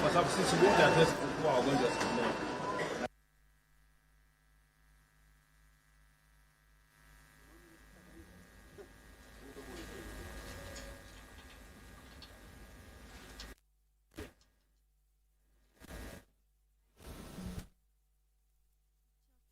kwa sababu sisi wote hatuwezi kuwa wagonjwa siku moja.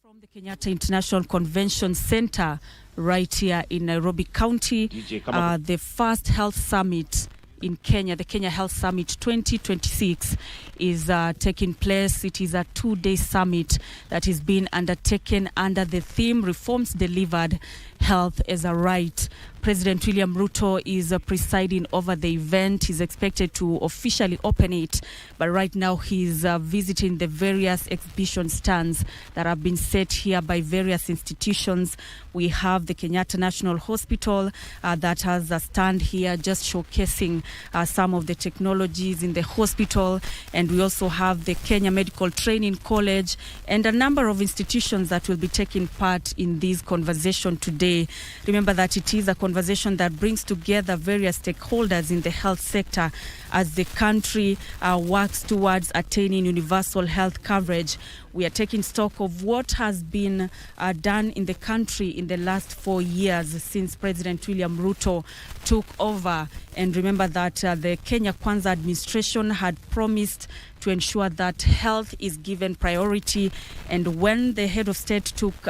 From the Kenyatta International Convention Center right here in Nairobi County, the first health summit in Kenya, the Kenya Health Summit 2026 is taking place. It is a 2-day summit that is being undertaken under the theme Reforms Delivered, Health as a Right. President William Ruto is presiding over the event. He's expected to officially open it, but right now he's visiting the various exhibition stands that have been set here by various institutions. We have the Kenyatta National Hospital that has a stand here just showcasing some of the technologies in the hospital, and we also have the Kenya Medical Training College and a number of institutions that will be taking part in this conversation today. Remember that it is a conversation that brings together various stakeholders in the health sector as the country works towards attaining universal health coverage. We are taking stock of what has been done in the country in the last 4 years since President William Ruto took over. And remember that the Kenya Kwanza administration had promised to ensure that health is given priority. And when the head of state took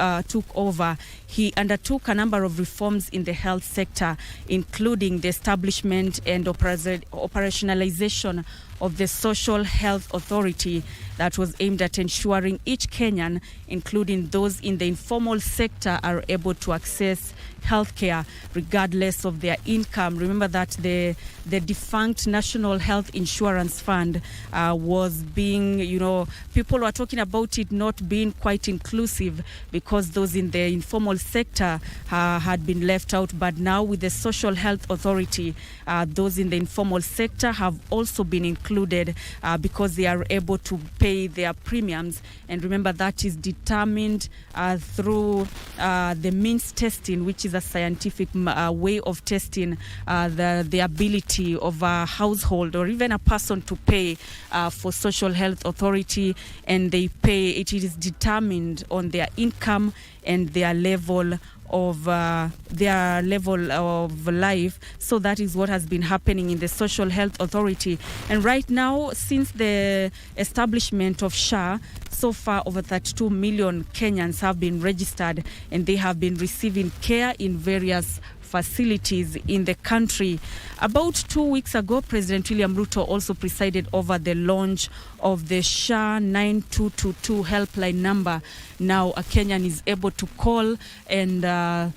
over, he undertook a number of reforms in the health sector, including the establishment and operationalization of the Social Health Authority that was aimed at ensuring each Kenyan, including those in the informal sector, are able to access healthcare regardless of their income. Remember that the defunct National Health Insurance Fund was being, people were talking about it not being quite inclusive because those in the informal sector had been left out. But now with the Social Health Authority, those in the informal sector have also been included because they are able to pay their premiums. And remember that is determined through the means testing, which is a scientific way of testing the ability of a household or even a person to pay for Social Health Authority, and it is determined on their income and their level of life. So that is what has been happening in the Social Health Authority. And right now, since the establishment of SHA, so far over 32 million Kenyans have been registered and they have been receiving care in various facilities in the country. About 2 weeks ago, President William Ruto also presided over the launch of the SHA 9222 helpline number. Now a Kenyan is able to call and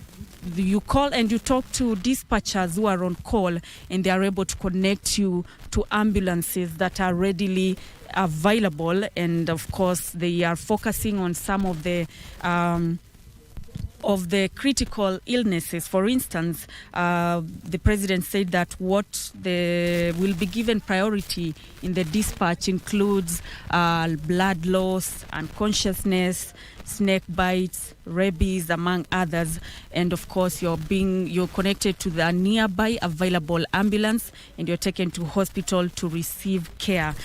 you call and you talk to dispatchers who are on call, and they are able to connect you to ambulances that are readily available. And of course, they are focusing on some of the critical illnesses. For instance, the president said that what will be given priority in the dispatch includes blood loss, unconsciousness, snake bites, rabies, among others. And of course, you're connected to the nearby available ambulance and you're taken to hospital to receive care.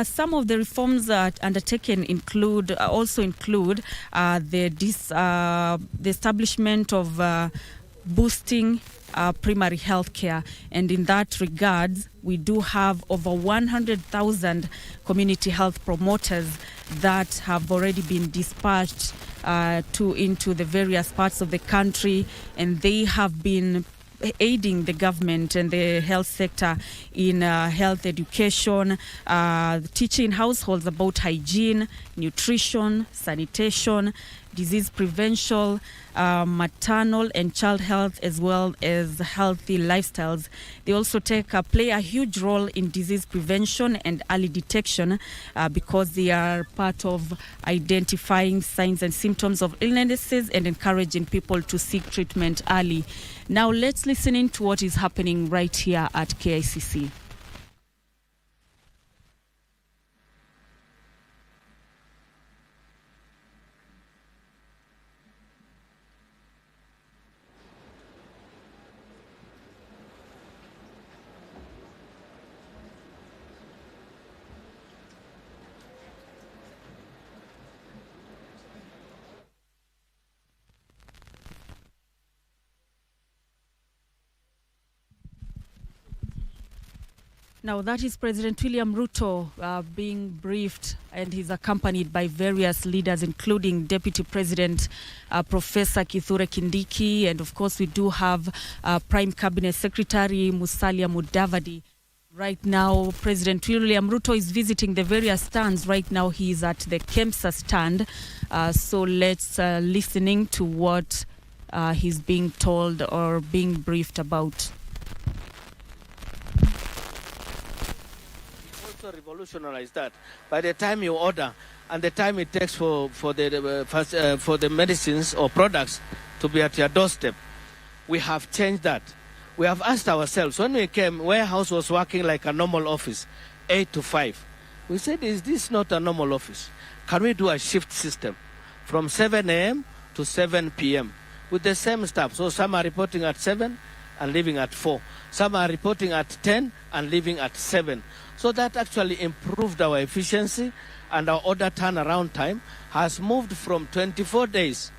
Some of the reforms that undertaken also include the establishment of boosting primary health care. And in that regard, we do have over 100,000 community health promoters that have already been dispatched into the various parts of the country, and they have been aiding the government and the health sector in health education, teaching households about hygiene, nutrition, sanitation, disease prevention, maternal and child health, as well as healthy lifestyles. They also play a huge role in disease prevention and early detection because they are part of identifying signs and symptoms of illnesses and encouraging people to seek treatment early. Now let's listen in to what is happening right here at KICC. Now, that is President William Ruto being briefed, and he's accompanied by various leaders, including Deputy President Professor Kithure Kindiki, and of course we do have Prime Cabinet Secretary Musalia Mudavadi. Right now, President William Ruto is visiting the various stands. Right now, he is at the KEMSA stand. So let's listening to what he's being told or being briefed about. Revolutionize that. By the time you order and the time it takes for the medicines or products to be at your doorstep, we have changed that. We have asked ourselves, when we came, warehouse was working like a normal office, 8 to 5. We said, is this not a normal office? Can we do a shift system from 7 a.m. to 7 p.m. with the same staff? So some are reporting at 7 and leaving at 4. Some are reporting at 10 and leaving at 7. So that actually improved our efficiency, and our order turnaround time has moved from 24 days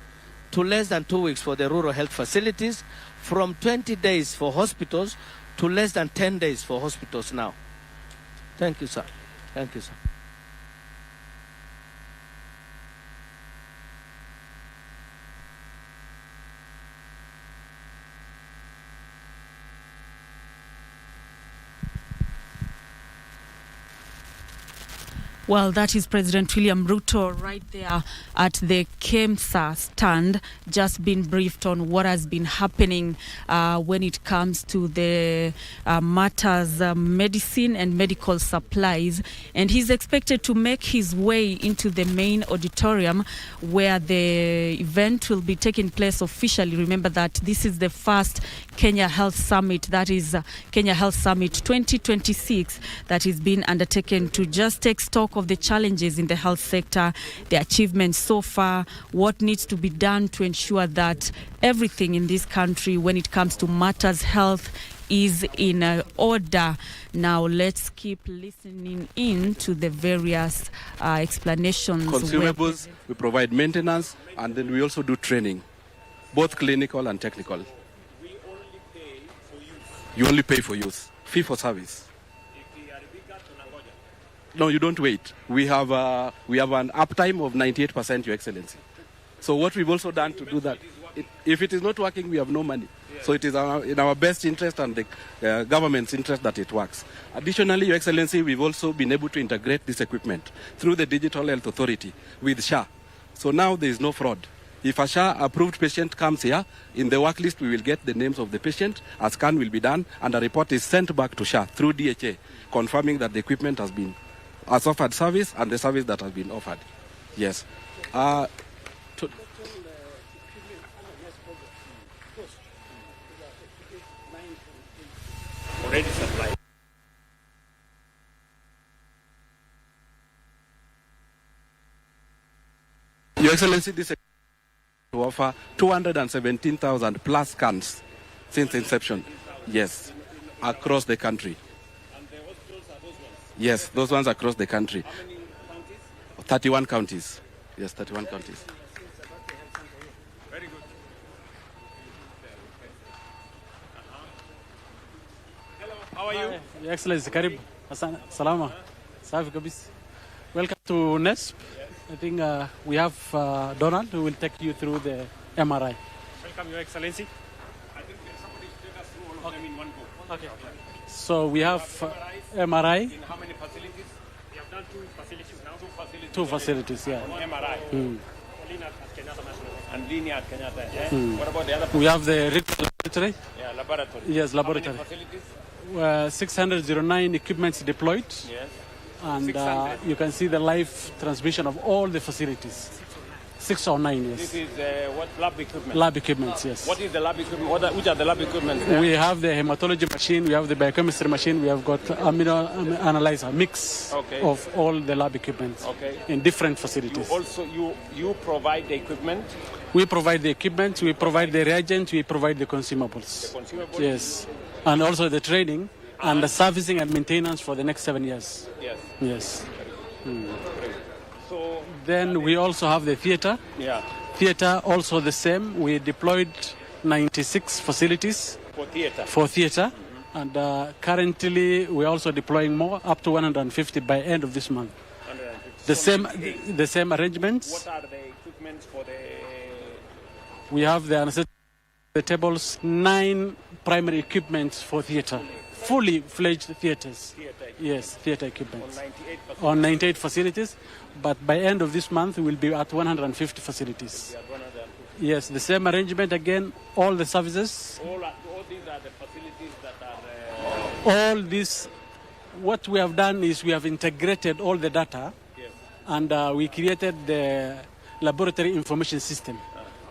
to less than 2 weeks for the rural health facilities, from 20 days for hospitals to less than 10 days for hospitals now. Thank you, sir. Thank you, sir. Well, that is President William Ruto right there at the KEMSA stand, just been briefed on what has been happening when it comes to the matters medicine and medical supplies. And he's expected to make his way into the main auditorium where the event will be taking place officially. Remember that this is the first Kenya Health Summit, that is Kenya Health Summit 2026, that is being undertaken to just take stock of the challenges in the health sector, the achievements so far, what needs to be done to ensure that everything in this country when it comes to matters health is in order. Now let's keep listening in to the various explanations. Consumables, we provide maintenance, and then we also do training, both clinical and technical. You only pay for use, fee for service. No, you don't wait. We have an uptime of 98%, Your Excellency. So what we've also done to do that, if it is not working, we have no money. So it is in our best interest and the government's interest that it works. Additionally, Your Excellency, we've also been able to integrate this equipment through the Digital Health Authority with SHA. So now there is no fraud. If a SHA-approved patient comes here, in the work list we will get the names of the patient, a scan will be done, and a report is sent back to SHA through DHA, confirming that the equipment has offered service and the service that has been offered. Yes. Already supplied. Your Excellency, this to offer 217,000 plus scans since inception. Yes, across the country. And the hospitals are those ones? Yes, those ones across the country. How many counties? 31 counties. Yes, 31 counties. Very good. Hello, how are you? Your Excellency, Karib. Salama. Safi kabisa. Welcome to NESP. I think we have Donald who will take you through the MRI. Welcome, Your Excellency. I think somebody should take us through all of them in one go. Okay. So we have MRI. In how many facilities? We have done 2 facilities now. 2 facilities, yeah. One MRI. Linear at Kenyatta National and linear at Kenyatta. What about the other? We have the laboratory. Yeah, laboratory. Yes, laboratory. How many facilities? 609 equipments deployed. Yes. And 600. you can see the live transmission of all the facilities. 609, yes. This is what lab equipment? Lab equipments, yes. What is the lab equipment? Which are the lab equipment? We have the hematology machine, we have the biochemistry machine, we have got amino analyzer, mix of all the lab equipment in different facilities. You provide the equipment? We provide the equipment, we provide the reagents, we provide the consumables. The consumables? Yes. And also the training and the servicing and maintenance for the next 7 years. Yes. Yes. So then we also have the theater. Yeah. Theater also the same. We deployed 96 facilities for theater. For theater. And currently, we're also deploying more, up to 150 by end of this month. 150. The same arrangements. What are the equipments for the... We have the tables, 9 primary equipments for theatre. Fully fledged theatres. Yes, theatre equipment. On 98 facilities. But by end of this month, we will be at 150 facilities. Yes, the same arrangement again, all the services. All these are the facilities that are... All this, what we have done is we have integrated all the data, and we created the laboratory information system.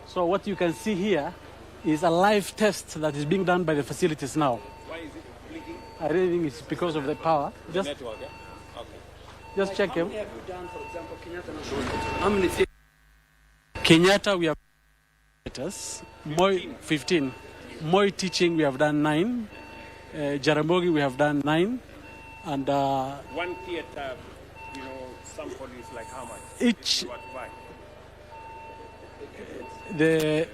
So what you can see here is a live test that is being done by the facilities now. Why is it blinking? I really think it's because of the power. The network, yeah? Okay. Just check him. How many have you done, for example, Kenyatta National? How many Kenyatta, we have theaters. Moi, 15. Moi teaching, we have done 9. Jaramogi, we have done 9. And one theater, sample is like how much? each What, why? the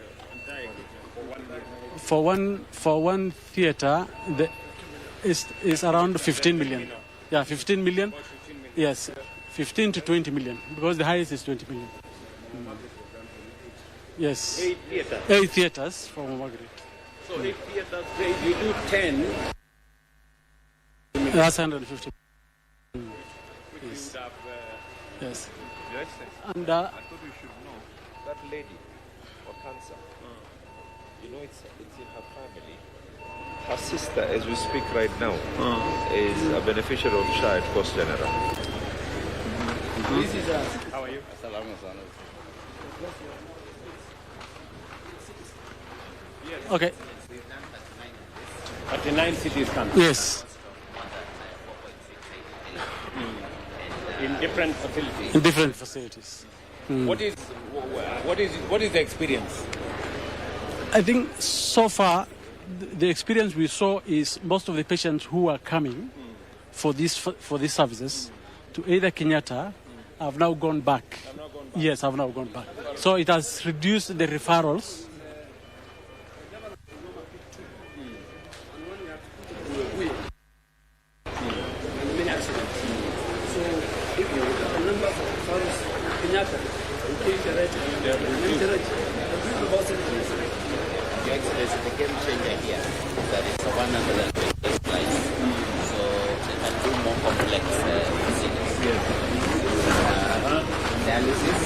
For one for one theater is around 15 million. Yeah, 15 million. Yes, 15 to 20 million, because the highest is 20 million. Yes. 8 theaters. 8 theaters for Margaret. So 8 theaters, you do 10. That's 150. Which Yes. would have, Yes. Your Excellency, And I thought we should know that lady for cancer. It's in her family. Her sister, as we speak right now, is a beneficiary of Shah at Coast General. This is how are you? okay. 39 cities come. Yes. In different facilities. In different facilities. What is the experience? I think so far the experience we saw is most of the patients who are coming for these services to either Kenyatta have now gone back. Yes, have now gone back. So it has reduced the referrals. many accidents. So if you look at the number of referrals to Kenyatta, Your Excellency, the game changer here is that it's a 100 slice, so they can do more complex procedures. Dialysis.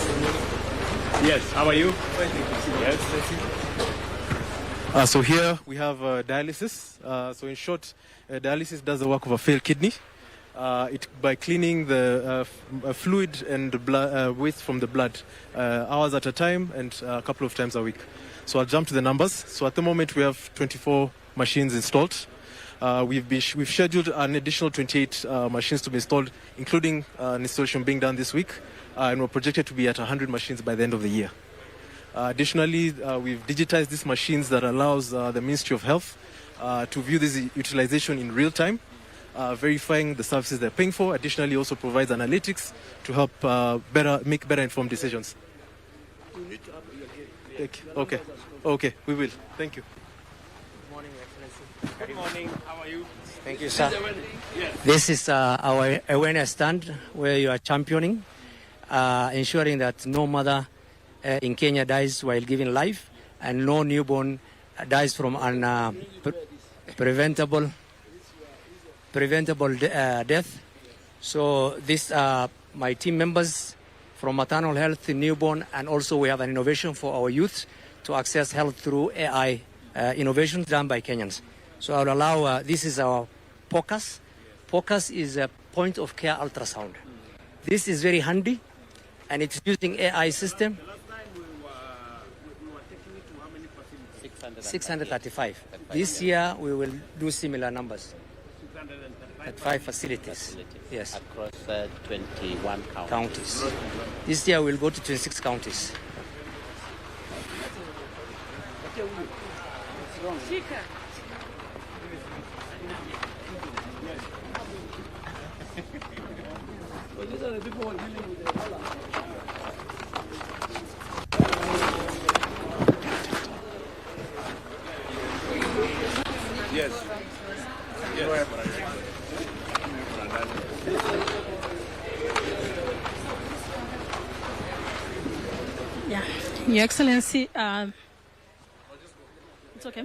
Yes, how are you? Yes. So here we have dialysis. So in short, dialysis does the work of a failed kidney. By cleaning the fluid and waste from the blood hours at a time and a couple of times a week. So I'll jump to the numbers. So at the moment we have 24 machines installed. We've scheduled an additional 28 machines to be installed, including an installation being done this week, and we're projected to be at 100 machines by the end of the year. Additionally, we've digitized these machines that allows the Ministry of Health to view this utilization in real time, verifying the services they're paying for. Additionally, also provides analytics to help make better informed decisions. you need to up your game. Okay, we will. Thank you. Good morning, Your Excellency. Good morning, how are you? Thank you, sir. This is our awareness stand where you are championing, ensuring that no mother in Kenya dies while giving life and no newborn dies from an preventable death. So these are my team members from maternal health, newborn, and also we have an innovation for our youth to access health through AI innovations done by Kenyans. So I'll allow, this is our POCUS. POCUS is a point of care ultrasound. This is very handy and it's using AI system. 635. This year we will do similar numbers at 5 facilities. Yes. Across 21 Counties. This year we'll go to 26 counties. These are the people who are dealing with the Ebola. Yes. Your Excellency, it's okay.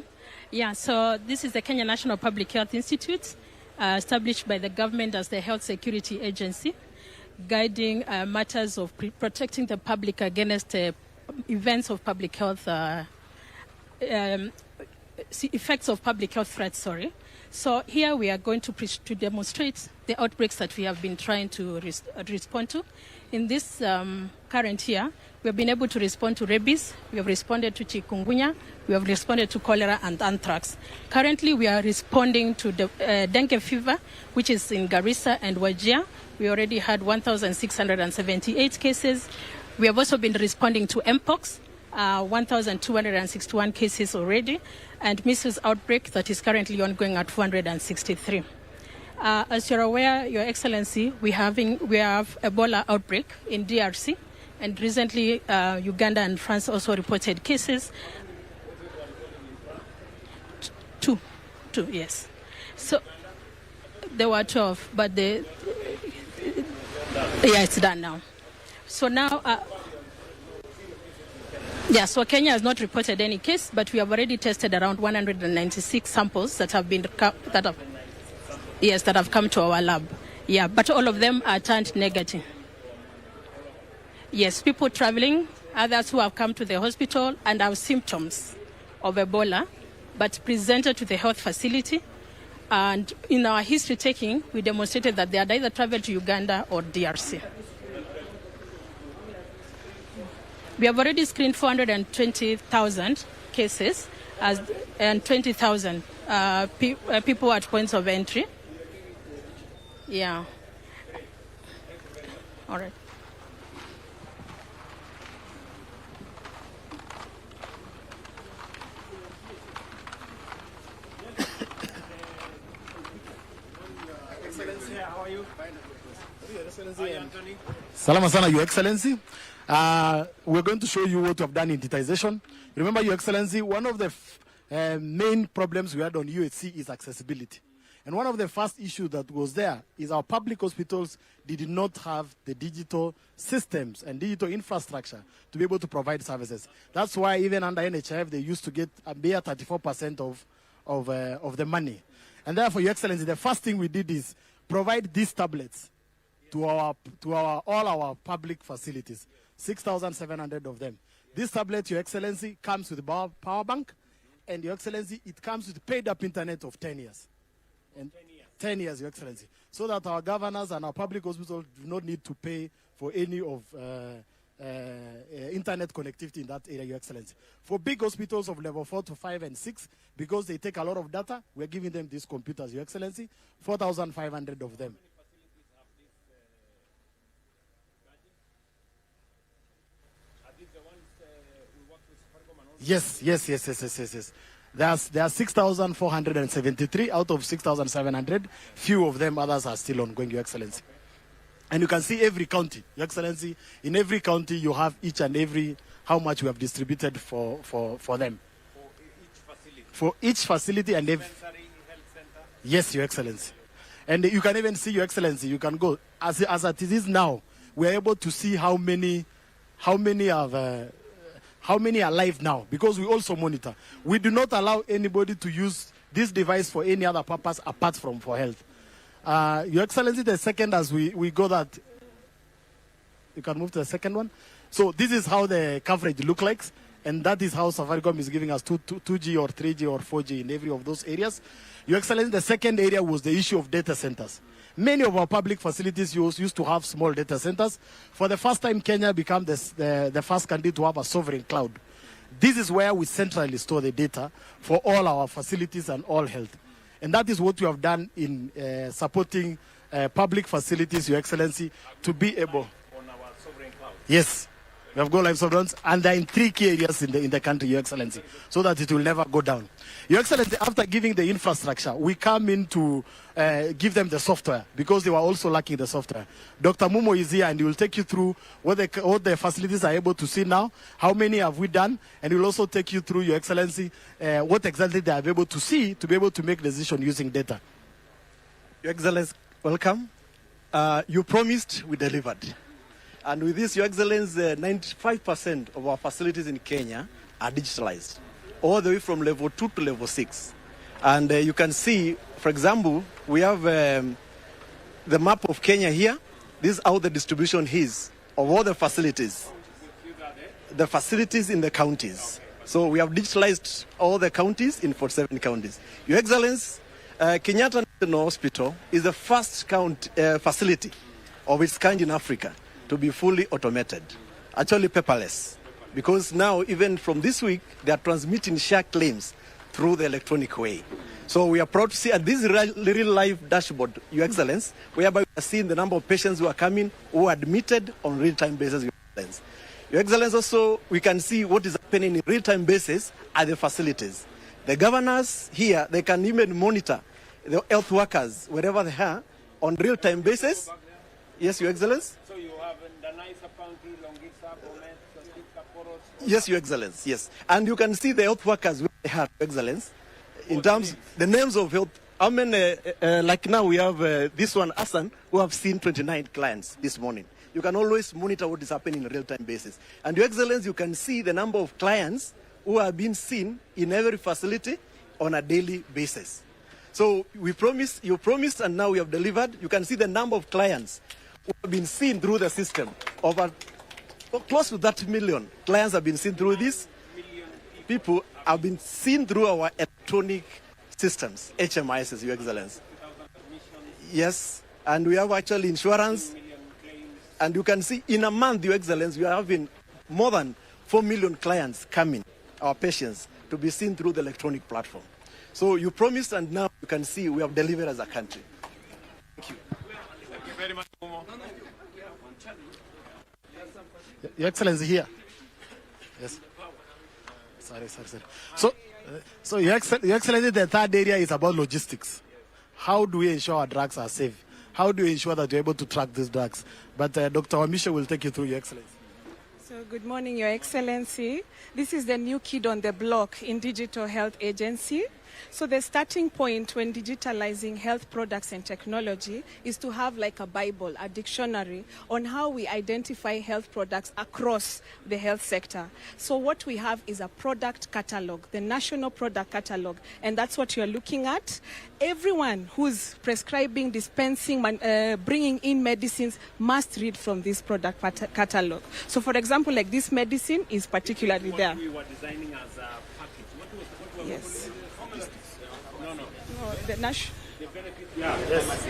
Yeah, so this is the Kenya National Public Health Institute, established by the government as the health security agency, guiding matters of protecting the public against events of public health, effects of public health threats, sorry. So here we are going to demonstrate the outbreaks that we have been trying to respond to. In this current year, we have been able to respond to rabies, we have responded to chikungunya, we have responded to cholera and anthrax. Currently, we are responding to the dengue fever, which is in Garissa and Wajir. We already had 1,678 cases. We have also been responding to mpox, 1,261 cases already, and measles outbreak that is currently ongoing at 463. As you're aware, Your Excellency, we have Ebola outbreak in DRC, and recently Uganda and France also reported cases. Two, yes. So there were 12, but it's done now. So now, so Kenya has not reported any case, but we have already tested around 196 samples that have come to our lab. Yeah, but all of them are turned negative. Yes, people traveling, others who have come to the hospital and have symptoms of Ebola, but presented to the health facility. And in our history taking, we demonstrated that they had either traveled to Uganda or DRC. We have already screened 420,000 cases and 20,000 people at points of entry. Yeah. All right. Excellency, how are you? Salama sana, Your Excellency. We're going to show you what we have done in digitization. Remember, Your Excellency, one of the main problems we had on UHC is accessibility. And one of the first issues that was there is our public hospitals did not have the digital systems and digital infrastructure to be able to provide services. That's why even under NHIF, they used to get a mere 34% of the money. And therefore, Your Excellency, the first thing we did is provide these tablets to all our public facilities, 6,700 of them. This tablet, Your Excellency, comes with a power bank, and Your Excellency, it comes with paid-up internet of 10 years. And 10 years, Your Excellency, so that our governors and our public hospitals do not need to pay for any of internet connectivity in that area, Your Excellency. For big hospitals of level 4 to 5 and 6, because they take a lot of data, we're giving them these computers, Your Excellency, 4,500 of them. Yes. There are 6,473 out of 6,700. Few of them, others are still ongoing, Your Excellency. And you can see every county, Your Excellency. In every county, you have each and every how much we have distributed for them. For each facility and every. Yes, Your Excellency. And you can even see, Your Excellency, you can go as it is now. We are able to see how many are live now, because we also monitor. We do not allow anybody to use this device for any other purpose apart from for health. Your Excellency, the second, as we go that, you can move to the second one. So this is how the coverage looks like, and that is how Safaricom is giving us 2G or 3G or 4G in every of those areas. Your Excellency, the second area was the issue of data centers. Many of our public facilities used to have small data centers. For the first time, Kenya became the first country to have a sovereign cloud. This is where we centrally store the data for all our facilities and all health. And that is what we have done in supporting public facilities, Your Excellency, to be able. On our sovereign cloud. Yes. We have Go Live sovereigns, and they're in 3 key areas in the country, Your Excellency, so that it will never go down. Your Excellency, after giving the infrastructure, we come in to give them the software, because they were also lacking the software. Dr. Mumo is here, and he will take you through what the facilities are able to see now, how many have we done, and he will also take you through, Your Excellency, what exactly they are able to see to be able to make decisions using data. Your Excellency, welcome. You promised, we delivered. And with this, Your Excellency, 95% of our facilities in Kenya are digitalized, all the way from level 2 to level 6. And you can see, for example, we have the map of Kenya here. This is how the distribution is of all the facilities in the counties. So we have digitalized all the counties in 47 counties. Your Excellency, Kenyatta National Hospital is the first facility of its kind in Africa to be fully automated, actually paperless, because now even from this week they are transmitting share claims through the electronic way. So we are proud to see, and this is real live dashboard, Your Excellency, whereby we are seeing the number of patients who are coming, who are admitted on real-time basis, Your Excellency. Your Excellency, also we can see what is happening in real-time basis at the facilities. The governors here, they can even monitor the health workers wherever they are on real-time basis. Yes, Your Excellency. So you have Danisa County, Longisa, Bomet, Poros. Yes, Your Excellency. Yes, and you can see the health workers where they are, Your Excellency. In terms the names of health, I mean, like now we have this one, Hassan, who have seen 29 clients this morning. You can always monitor what is happening in a real-time basis. And Your Excellency, you can see the number of clients who are being seen in every facility on a daily basis. So we promised, you promised, and now we have delivered. You can see the number of clients who have been seen through the system. Over close to 30 million clients have been seen through this. People have been seen through our electronic systems, HMIS, Your Excellency. Yes, and we have actually insurance. And you can see in a month, Your Excellency, we are having more than 4 million clients coming, our patients, to be seen through the electronic platform. So you promised, and now you can see we have delivered as a country. Thank you. Thank you very much, Momo. Your Excellency, here. Yes. Sorry. So Your Excellency, the third area is about logistics. How do we ensure our drugs are safe? How do we ensure that you're able to track these drugs? But Dr. Wamisha will take you through, Your Excellency. So good morning, Your Excellency. This is the new kid on the block in Digital Health Agency. So the starting point when digitalizing health products and technology is to have like a Bible, a dictionary on how we identify health products across the health sector. So what we have is a product catalog, the national product catalog, and that's what you're looking at. Everyone who's prescribing, dispensing, bringing in medicines must read from this product catalog. So for example, like this medicine is particularly there. We were designing as a package. What Yes. No. The national.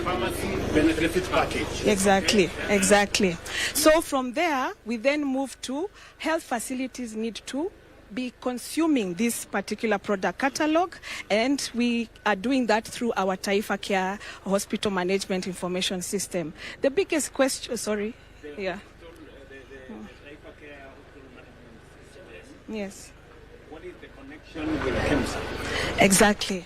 Pharmacy benefit package. Exactly. So from there, we then move to health facilities need to be consuming this particular product catalog, and we are doing that through our Taifa Care Hospital Management Information System. The biggest question, Yes. What is the connection with KEMSA? Exactly.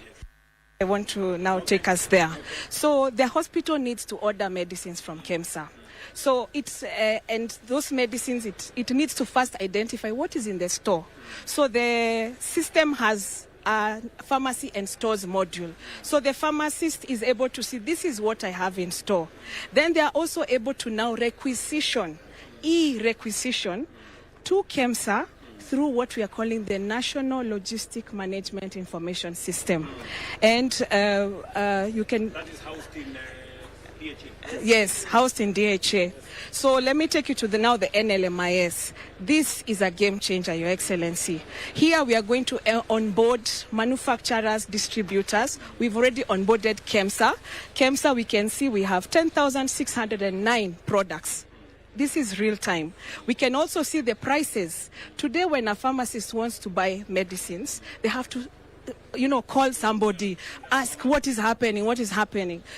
I want to now take us there. So the hospital needs to order medicines from KEMSA. So it's and those medicines, it needs to first identify what is in the store. So the system has a pharmacy and stores module. So the pharmacist is able to see this is what I have in store. Then they are also able to now requisition to KEMSA through what we are calling the National Logistic Management Information System. And you can... That is housed in DHA? Yes, housed in DHA. So let me take you to the NLMIS. This is a game changer, Your Excellency. Here we are going to onboard manufacturers, distributors. We've already onboarded KEMSA. KEMSA, we can see we have 10,609 products. This is real time. We can also see the prices. Today, when a pharmacist wants to buy medicines, they have to, call somebody, ask what is happening.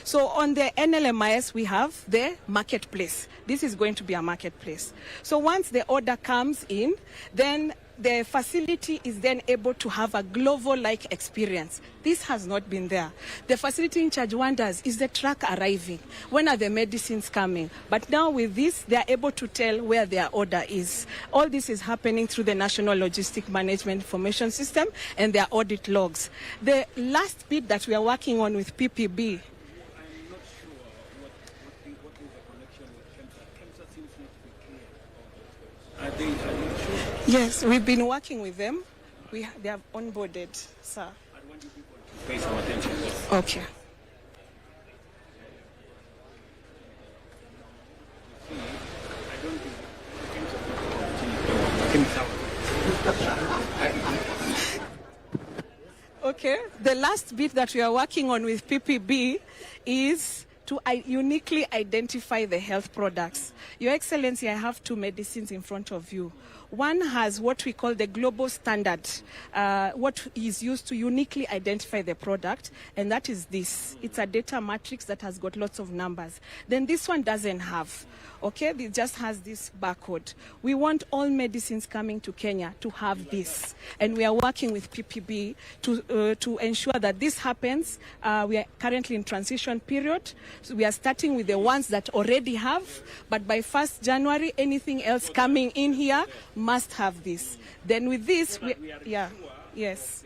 So on the NLMIS, we have the marketplace. This is going to be a marketplace. So once the order comes in, then the facility is then able to have a global-like experience. This has not been there. The facility in charge wonders, is the truck arriving? When are the medicines coming? But now with this, they are able to tell where their order is. All this is happening through the National Logistic Management Information System and their audit logs. The last bit that we are working on with PPB, I'm not sure what is the connection with KEMSA. KEMSA seems not to be clear. Yes, we've been working with them. They have onboarded, sir. Pay some attention. Okay. Okay, the last bit that we are working on with PPB is to uniquely identify the health products. Your Excellency, I have 2 medicines in front of you. One has what we call the global standard, what is used to uniquely identify the product, and that is this. It's a data matrix that has got lots of numbers. Then this one doesn't have. Okay, it just has this barcode. We want all medicines coming to Kenya to have this, and we are working with PPB to ensure that this happens. We are currently in transition period, so we are starting with the ones that already have, but by 1st January, anything else coming in here must have this. Then with this, yes,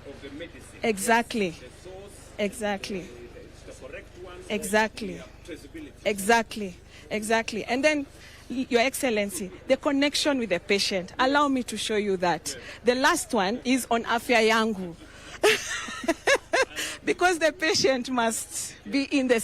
Of the medicine. exactly, The source, exactly, the correct ones, exactly, traceability. exactly. Exactly. And then, Your Excellency, the connection with the patient. Allow me to show you that. The last one is on Afya Yangu. Because the patient must be in the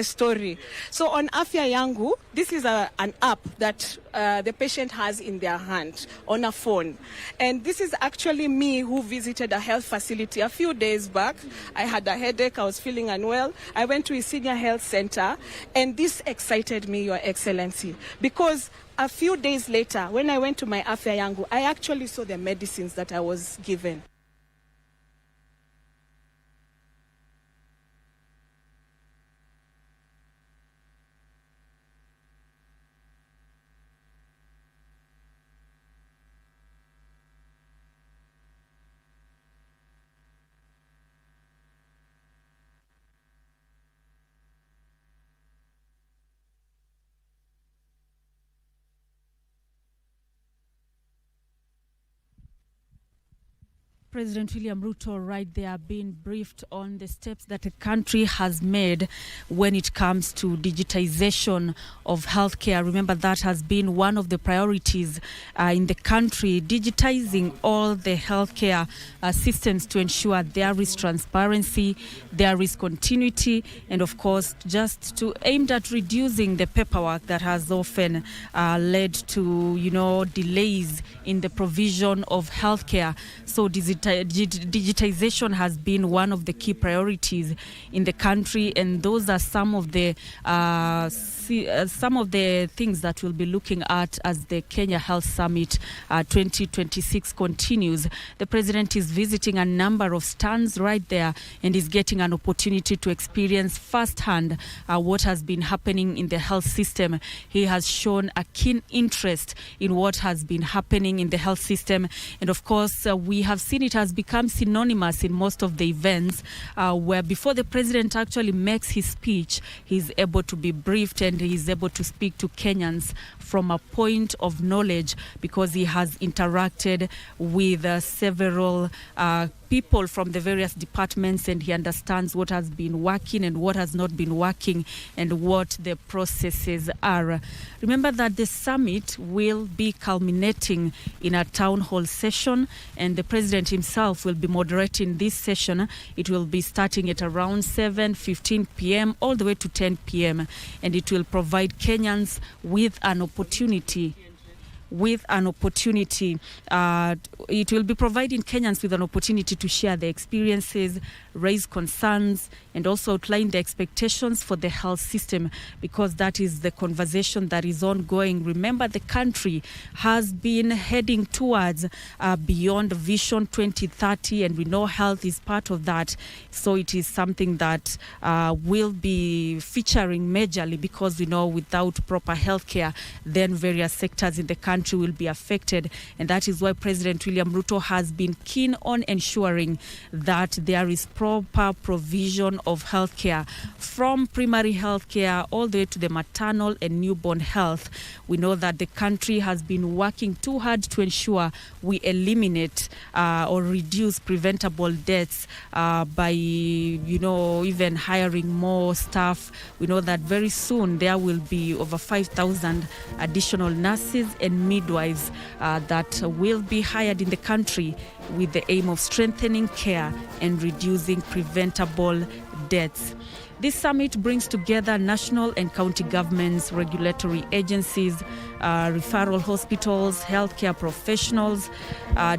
story. So on Afya Yangu, this is an app that the patient has in their hand on a phone. And this is actually me who visited a health facility a few days back. I had a headache, I was feeling unwell. I went to a senior health center, and this excited me, Your Excellency, because a few days later, when I went to my Afya Yangu, I actually saw the medicines that I was given. President William Ruto right there being briefed on the steps that the country has made when it comes to digitization of healthcare. Remember, that has been one of the priorities in the country, digitizing all the healthcare systems to ensure there is transparency, there is continuity, and of course, just to aimed at reducing the paperwork that has often led to, delays in the provision of healthcare. So digitization has been one of the key priorities in the country, and those are some of the things that we'll be looking at as the Kenya Health Summit 2026 continues. The president is visiting a number of stands right there and is getting an opportunity to experience firsthand what has been happening in the health system. He has shown a keen interest in what has been happening in the health system, and of course we have seen it has become synonymous in most of the events where before the president actually makes his speech, he's able to be briefed and he's able to speak to Kenyans from a point of knowledge, because he has interacted with several people from the various departments, and he understands what has been working and what has not been working and what the processes are. Remember that the summit will be culminating in a town hall session, and the president himself will be moderating this session. It will be starting at around 7:15 p.m. all the way to 10 p.m. and it will provide Kenyans with an opportunity. It will be providing Kenyans with an opportunity to share their experiences, raise concerns, and also outline the expectations for the health system, because that is the conversation that is ongoing. Remember, the country has been heading towards Beyond Vision 2030, and we know health is part of that. So it is something that will be featuring majorly, because we know without proper healthcare, then various sectors in the country will be affected, and that is why President William Ruto has been keen on ensuring that there is proper provision of healthcare, from primary healthcare all the way to the maternal and newborn health. We know that the country has been working too hard to ensure we eliminate or reduce preventable deaths by even hiring more staff. We know that very soon there will be over 5,000 additional nurses and midwives that will be hired in the country with the aim of strengthening care and reducing preventable deaths. This summit brings together national and county governments, regulatory agencies, referral hospitals, healthcare professionals,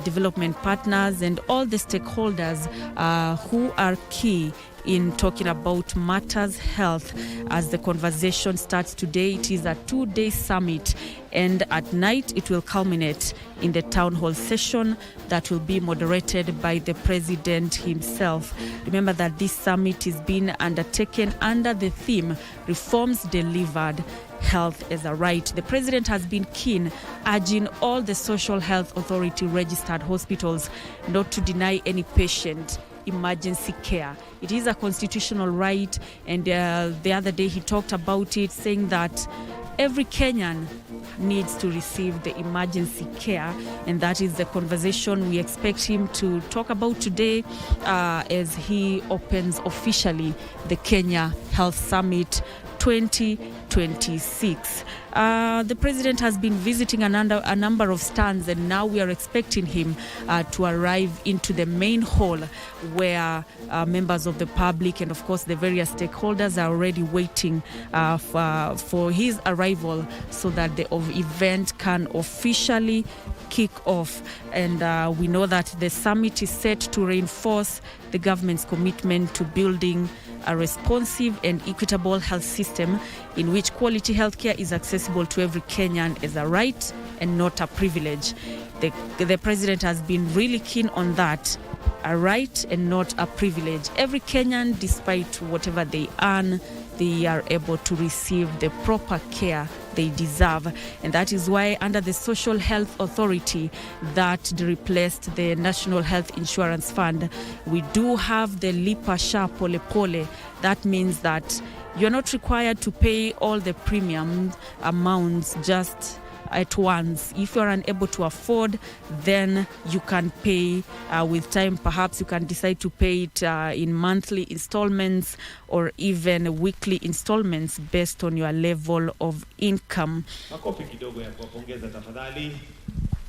development partners, and all the stakeholders who are key in talking about matters health. As the conversation starts today, it is a 2-day summit, and at night it will culminate in the town hall session that will be moderated by the president himself. Remember that this summit is being undertaken under the theme Reforms Delivered, Health as a Right. The president has been keen, urging all the Social Health Authority registered hospitals not to deny any patient emergency care. It is a constitutional right, and the other day he talked about it, saying that every Kenyan needs to receive the emergency care, and that is the conversation we expect him to talk about today as he opens officially the Kenya Health Summit 2026. The president has been visiting a number of stands, and now we are expecting him to arrive into the main hall where members of the public and of course the various stakeholders are already waiting for his arrival so that the event can officially kick off. And we know that the summit is set to reinforce the government's commitment to building a responsive and equitable health system in which quality healthcare is accessible to every Kenyan as a right and not a privilege. The president has been really keen on that, a right and not a privilege. Every Kenyan, despite whatever they earn, they are able to receive the proper care they deserve. And that is why under the Social Health Authority that replaced the National Health Insurance Fund, we do have the Lipa Sha Pole Pole. That means that you're not required to pay all the premium amounts just at once. If you're unable to afford, then you can pay with time. Perhaps you can decide to pay it in monthly installments or even weekly installments based on your level of income. Makofi kidogo ya kuwapongeza tafadhali.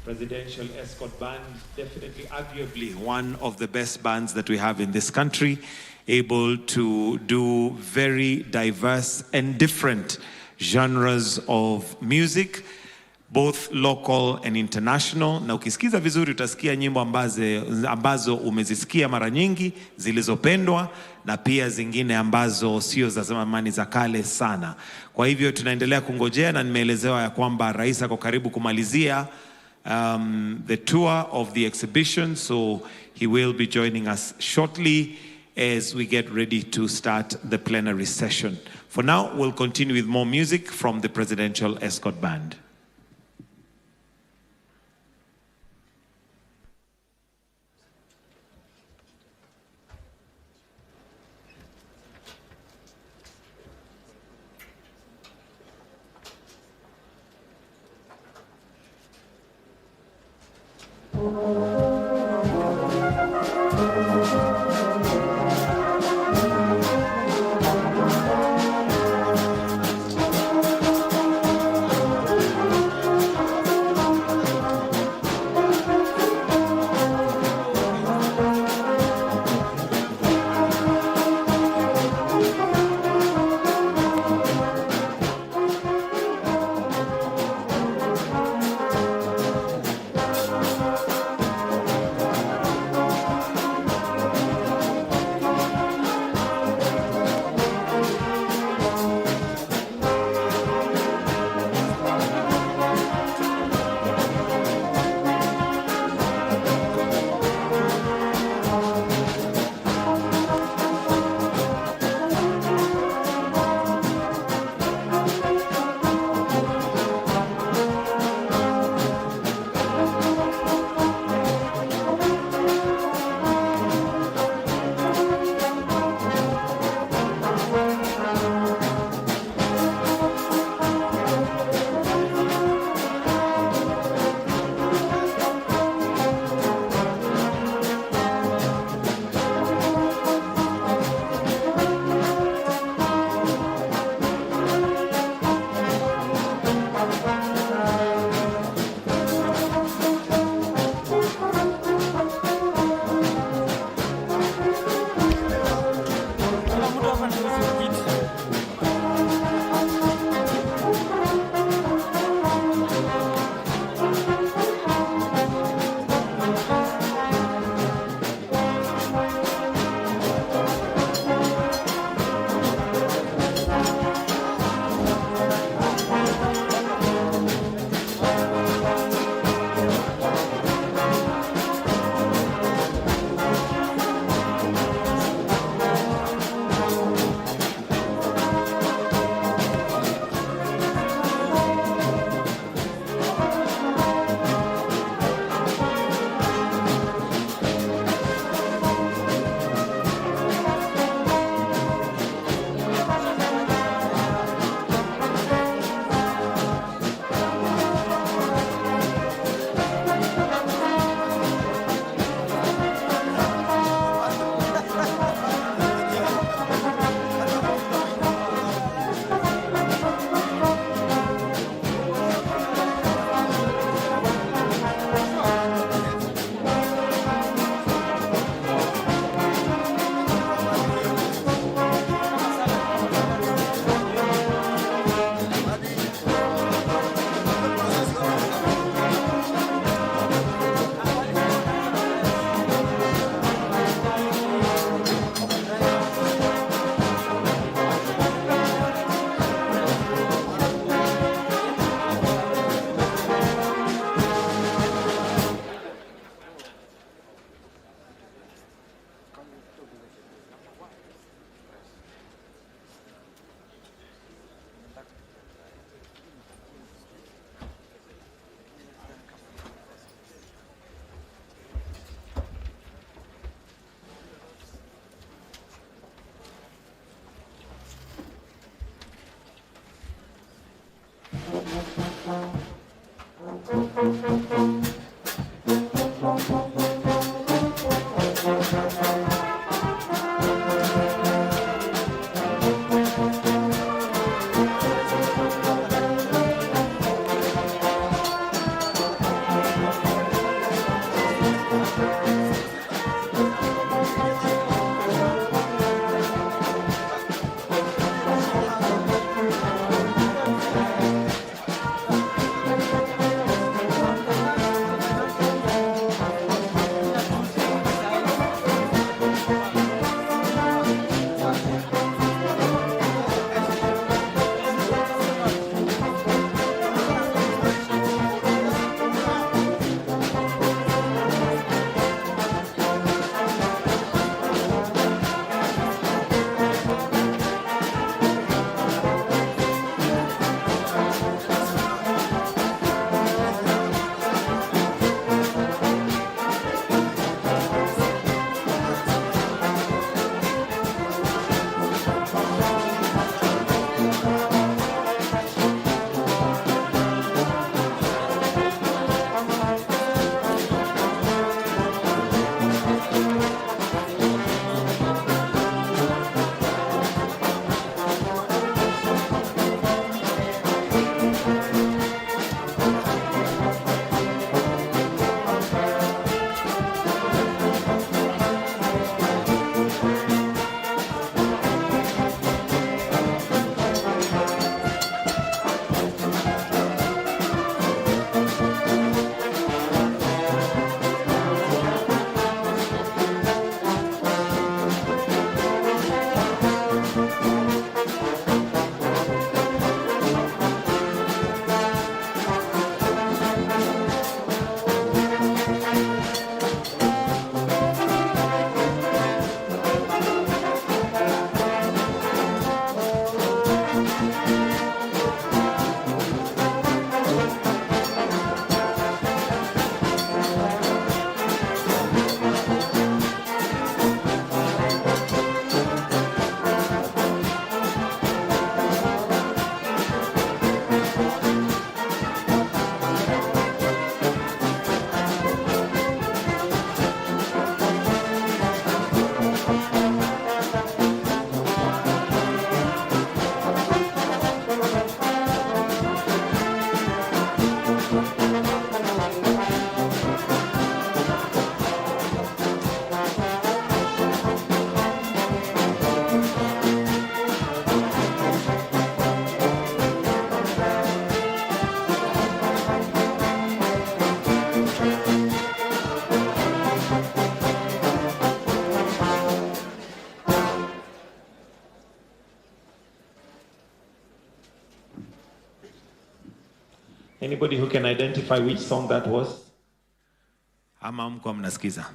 Presidential Escort Band, definitely arguably one of the best bands that we have in this country, able to do very diverse and different genres of music, both local and international. Na ukisikiza vizuri utasikia nyimbo ambazo umezisikia mara nyingi zilizopendwa, na pia zingine ambazo sio za zamani, za kale sana. Kwa hivyo tunaendelea kungojea, na nimeelezewa ya kwamba rais ako karibu kumalizia the tour of the exhibition, so he will be joining us shortly as we get ready to start the plenary session. For now, we'll continue with more music from the Presidential Escort Band. Anybody who can identify which song that was? Ama mko mnasikiza?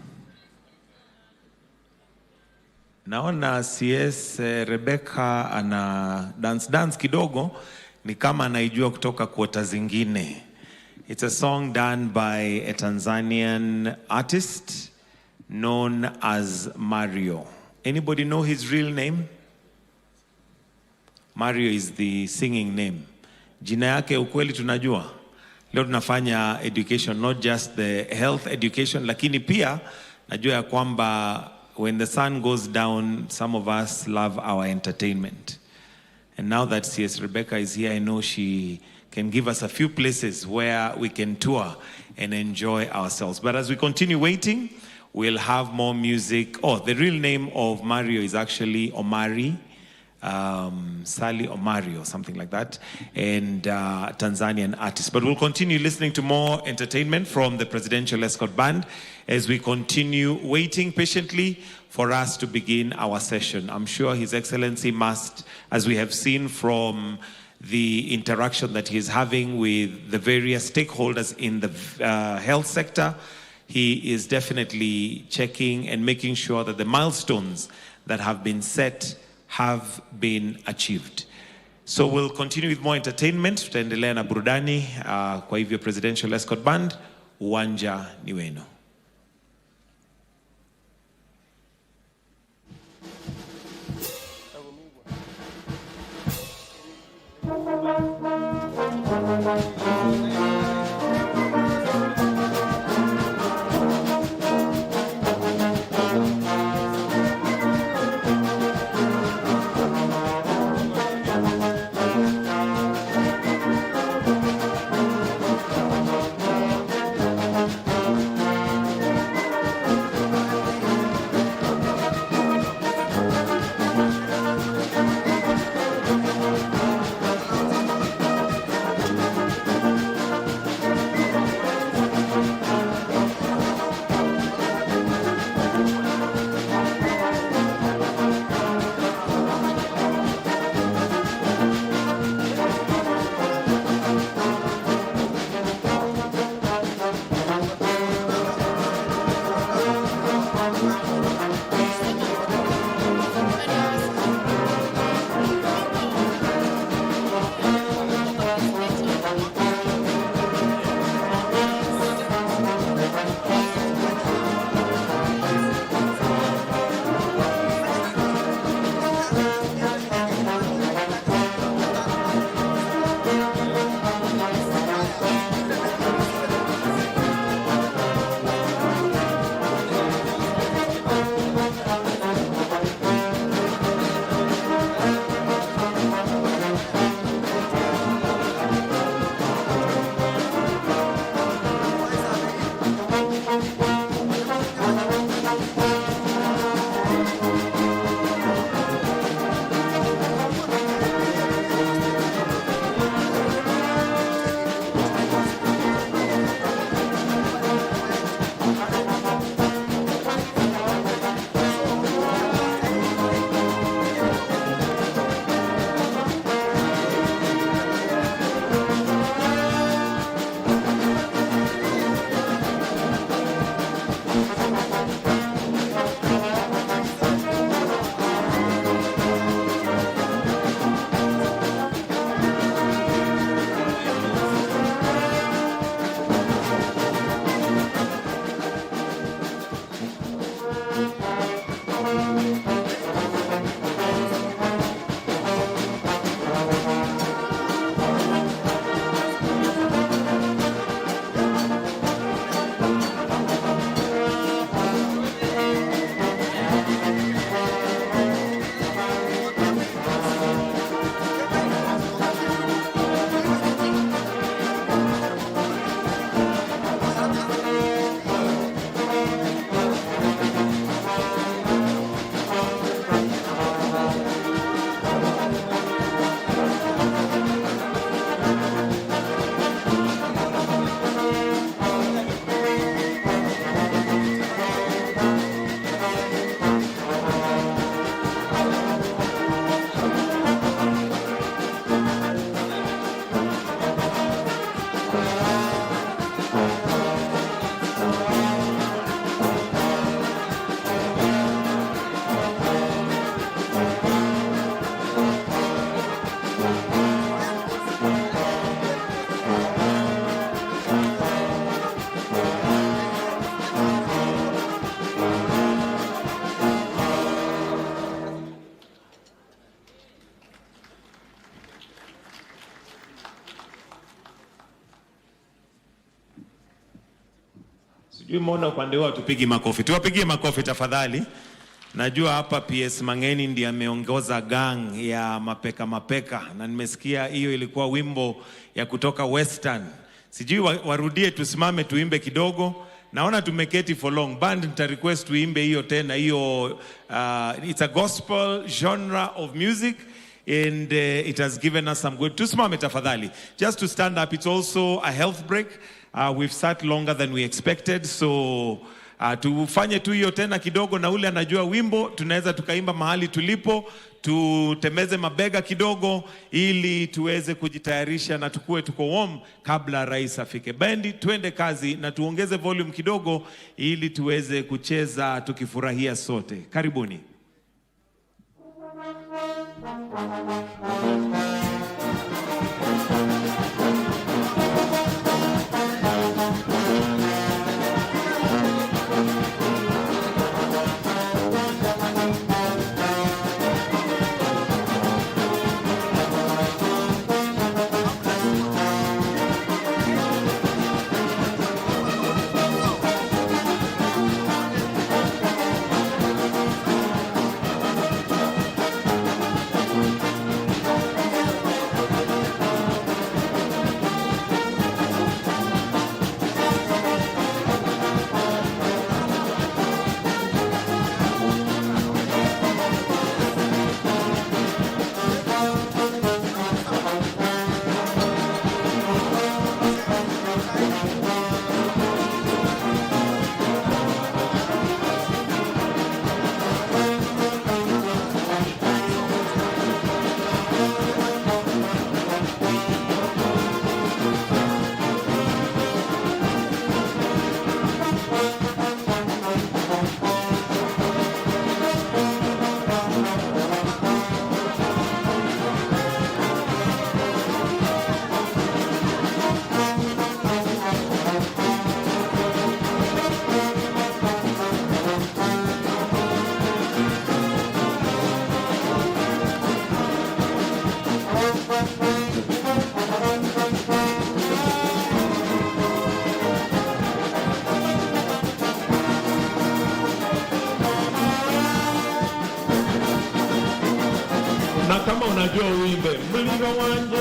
Naona CS Rebecca ana dance kidogo, ni kama anaijua kutoka kuota zingine. It's a song done by a Tanzanian artist known as Mario. Anybody know his real name? Mario is the singing name. Jina yake ukweli tunajua. Leo tunafanya education, not just the health education, lakini pia najua ya kwamba when the sun goes down, some of us love our entertainment. And now that CS Rebecca is here, I know she can give us a few places where we can tour and enjoy ourselves. But as we continue waiting, we'll have more music. Oh, the real name of Mario is actually Omari. Sally Omari or something like that, and Tanzanian artist. But we'll continue listening to more entertainment from the Presidential Escort Band as we continue waiting patiently for us to begin our session. I'm sure His Excellency must, as we have seen from the interaction that he's having with the various stakeholders in the health sector, he is definitely checking and making sure that the milestones that have been set have been achieved. So we'll continue with more entertainment. Tutaendelea na burudani. Kwa hivyo Presidential Escort Band, uwanja ni wenu. Thank you. Sijui mbona upande wao tupigi makofi. Tuwapigie makofi tafadhali. Najua hapa PS Mangeni ndiye ameongoza gang ya mapeka na nimesikia hiyo ilikuwa wimbo ya kutoka Western. Sijui warudie tusimame tuimbe kidogo. Naona tumeketi for long. Band nita request tuimbe hiyo tena hiyo it's a gospel genre of music and it has given us some good. Tusimame tafadhali. Just to stand up, it's also a health break. We've sat longer than we expected, so tufanye tu hiyo tena kidogo, na ule anajua wimbo tunaweza tukaimba mahali tulipo, tutemeze mabega kidogo ili tuweze kujitayarisha na tukue tuko warm kabla rais afike. Bendi tuende kazi na tuongeze volume kidogo ili tuweze kucheza tukifurahia sote. Karibuni. Na kama unajua uimbe mlilo wanje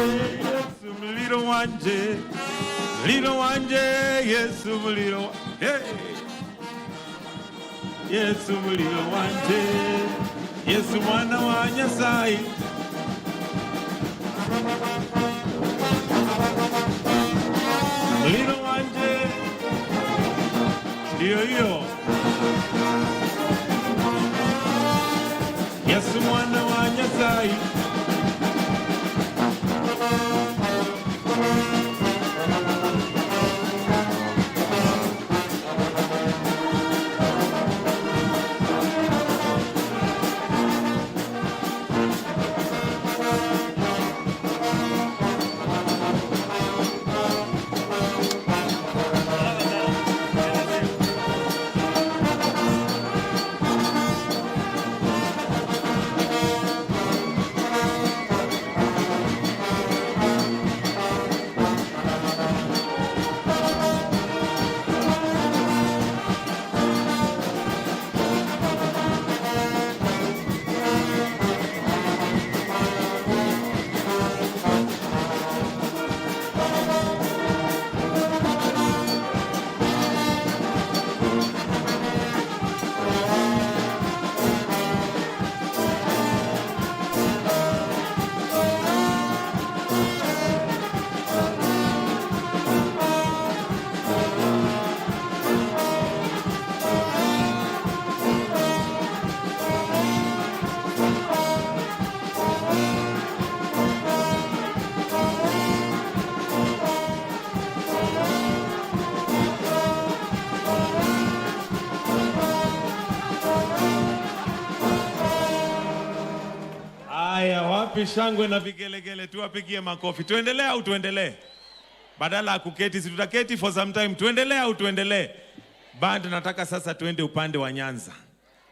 Yesu mlilo wanje, mlilo wanje Yesu mlilo hey. Yesu mlilo wanje, Yesu mwana wa Nyasaye. Mlilo wanje ndio hiyo, Yesu mwana wa Nyasaye. Wapi shangwe na vigelegele, tuwapigie makofi. Tuendelee au tuendelee? Badala ya kuketi, si tutaketi for some time. Tuendelee au tuendelee? Band nataka sasa tuende upande wa Nyanza.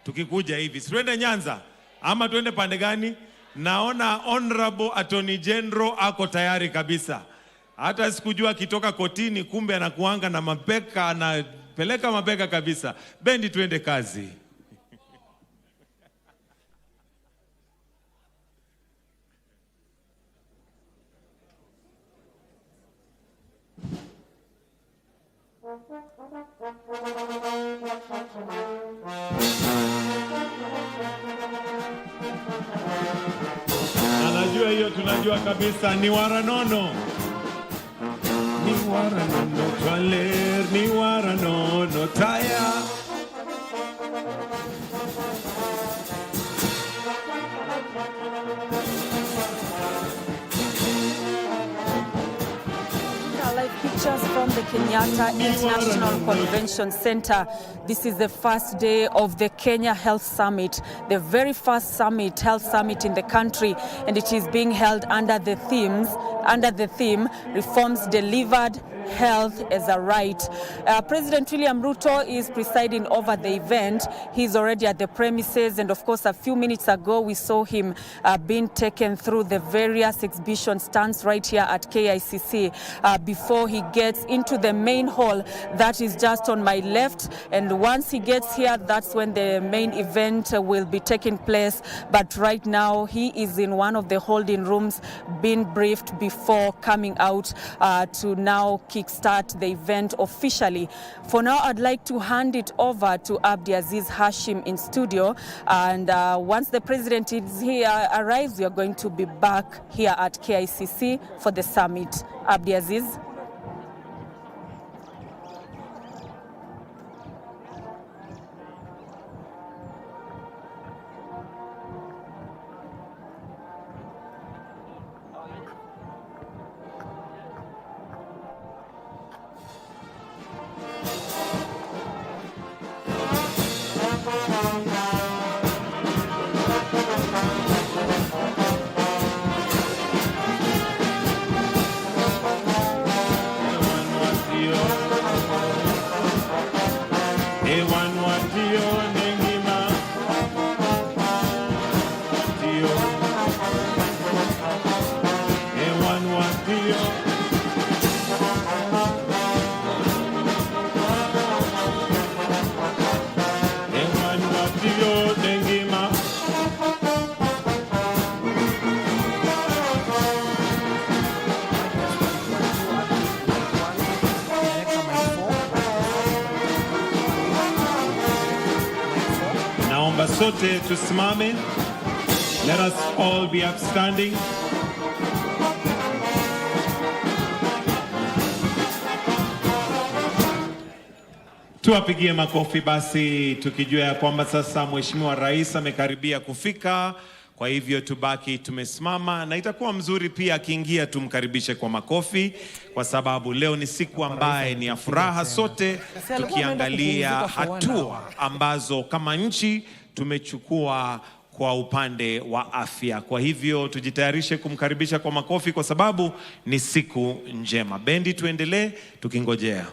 Tukikuja hivi, si tuende Nyanza ama tuende pande gani? Naona Honorable Attorney General ako tayari kabisa. Hata sikujua kitoka kotini kumbe anakuanga na mapeka na peleka mabega kabisa. Bendi, tuende kazi. Anajua hiyo, tunajua kabisa ni waranono. Ni waranono twaler, ni waranono taya. Pictures from the Kenyatta International Convention Center. This is the first day of the Kenya Health Summit, the very first health summit in the country, and it is being held under the theme Reforms Delivered, Health as a Right. President William Ruto is presiding over the event. He's already at the premises, and of course a few minutes ago we saw him being taken through the various exhibition stands right here at KICC before he gets into the main hall that is just on my left. And once he gets here, that's when the main event will be taking place. But right now he is in one of the holding rooms being briefed before coming out to now kickstart the event officially. For now, I'd like to hand it over to Abdiaziz Hashim in studio, and once the president is here, arrives, we are going to be back here at KICC for the summit. Abdiaziz. Naomba sote tusimame. Let us all be upstanding. Tuwapigie makofi basi, tukijua ya kwamba sasa Mheshimiwa Rais amekaribia kufika. Kwa hivyo tubaki tumesimama, na itakuwa mzuri pia akiingia tumkaribishe kwa makofi, kwa sababu leo ni siku ambaye ni ya furaha sote, tukiangalia hatua ambazo kama nchi tumechukua kwa upande wa afya. Kwa hivyo tujitayarishe kumkaribisha kwa makofi, kwa sababu ni siku njema. Bendi, tuendelee tukingojea.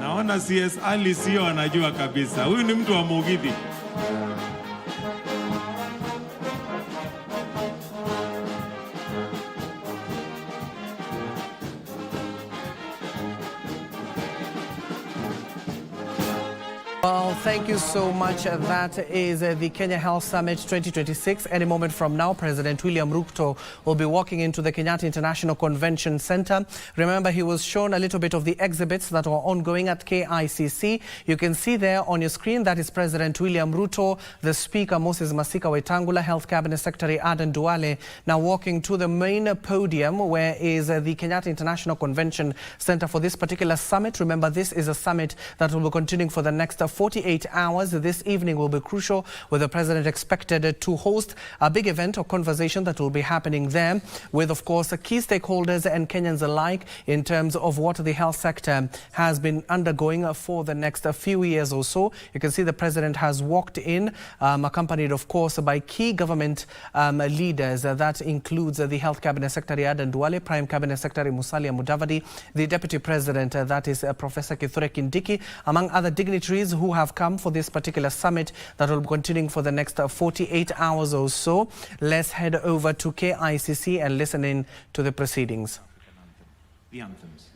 Naona CS Ali sio anajua kabisa. Huyu ni mtu wa Mugithi. Well, thank you so much. That is the Kenya Health Summit 2026. Any moment from now, President William Ruto will be walking into the Kenyatta International Convention Center. Remember, he was shown a little bit of the exhibits that are ongoing at KICC. You can see there on your screen, that is President William Ruto, the Speaker Moses Masika Wetangula, Health Cabinet Secretary Aden Duale, now walking to the main podium where is the Kenyatta International Convention Center for this particular summit. Remember, this is a summit that will be continuing for the next 48 hours. This evening will be crucial, with the president expected to host a big event or conversation that will be happening there with, of course, key stakeholders and Kenyans alike in terms of what the health sector has been undergoing for the next few years or so. You can see the president has walked in, accompanied, of course, by key government leaders. That includes the Health Cabinet Secretary Aden Duale, Prime Cabinet Secretary Musalia Mudavadi, the Deputy President, that is Professor Kithure Kindiki, among other dignitaries who have come for this particular summit that will be continuing for the next 48 hours or so. Let's head over to KICC and listen in to the proceedings. The anthems.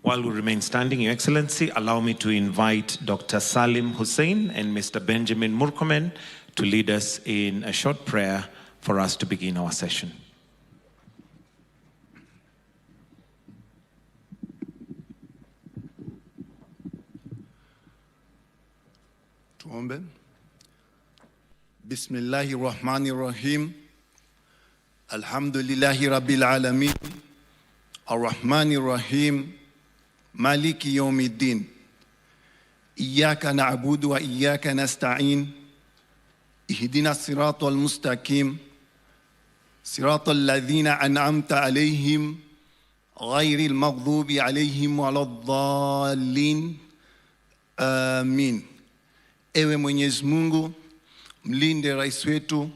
While we remain standing, Your Excellency, allow me to invite Dr. Salim Hussein and Mr. Benjamin Murkomen to lead us in a short prayer for us to begin our session. Tuombe. Bismillahir Rahmanir Rahim. Alhamdulillahi Rabbil Alamin. Ar-Rahmanir Rahim. Maliki Yawmiddin. Iyyaka na'budu wa iyyaka nasta'in. Ihdina siratal mustaqim. Siratal ladhina an'amta alayhim. Ghayril maghdubi alayhim waladdallin. Amin. Ewe Mwenyezi Mungu, mlinde rais wetu,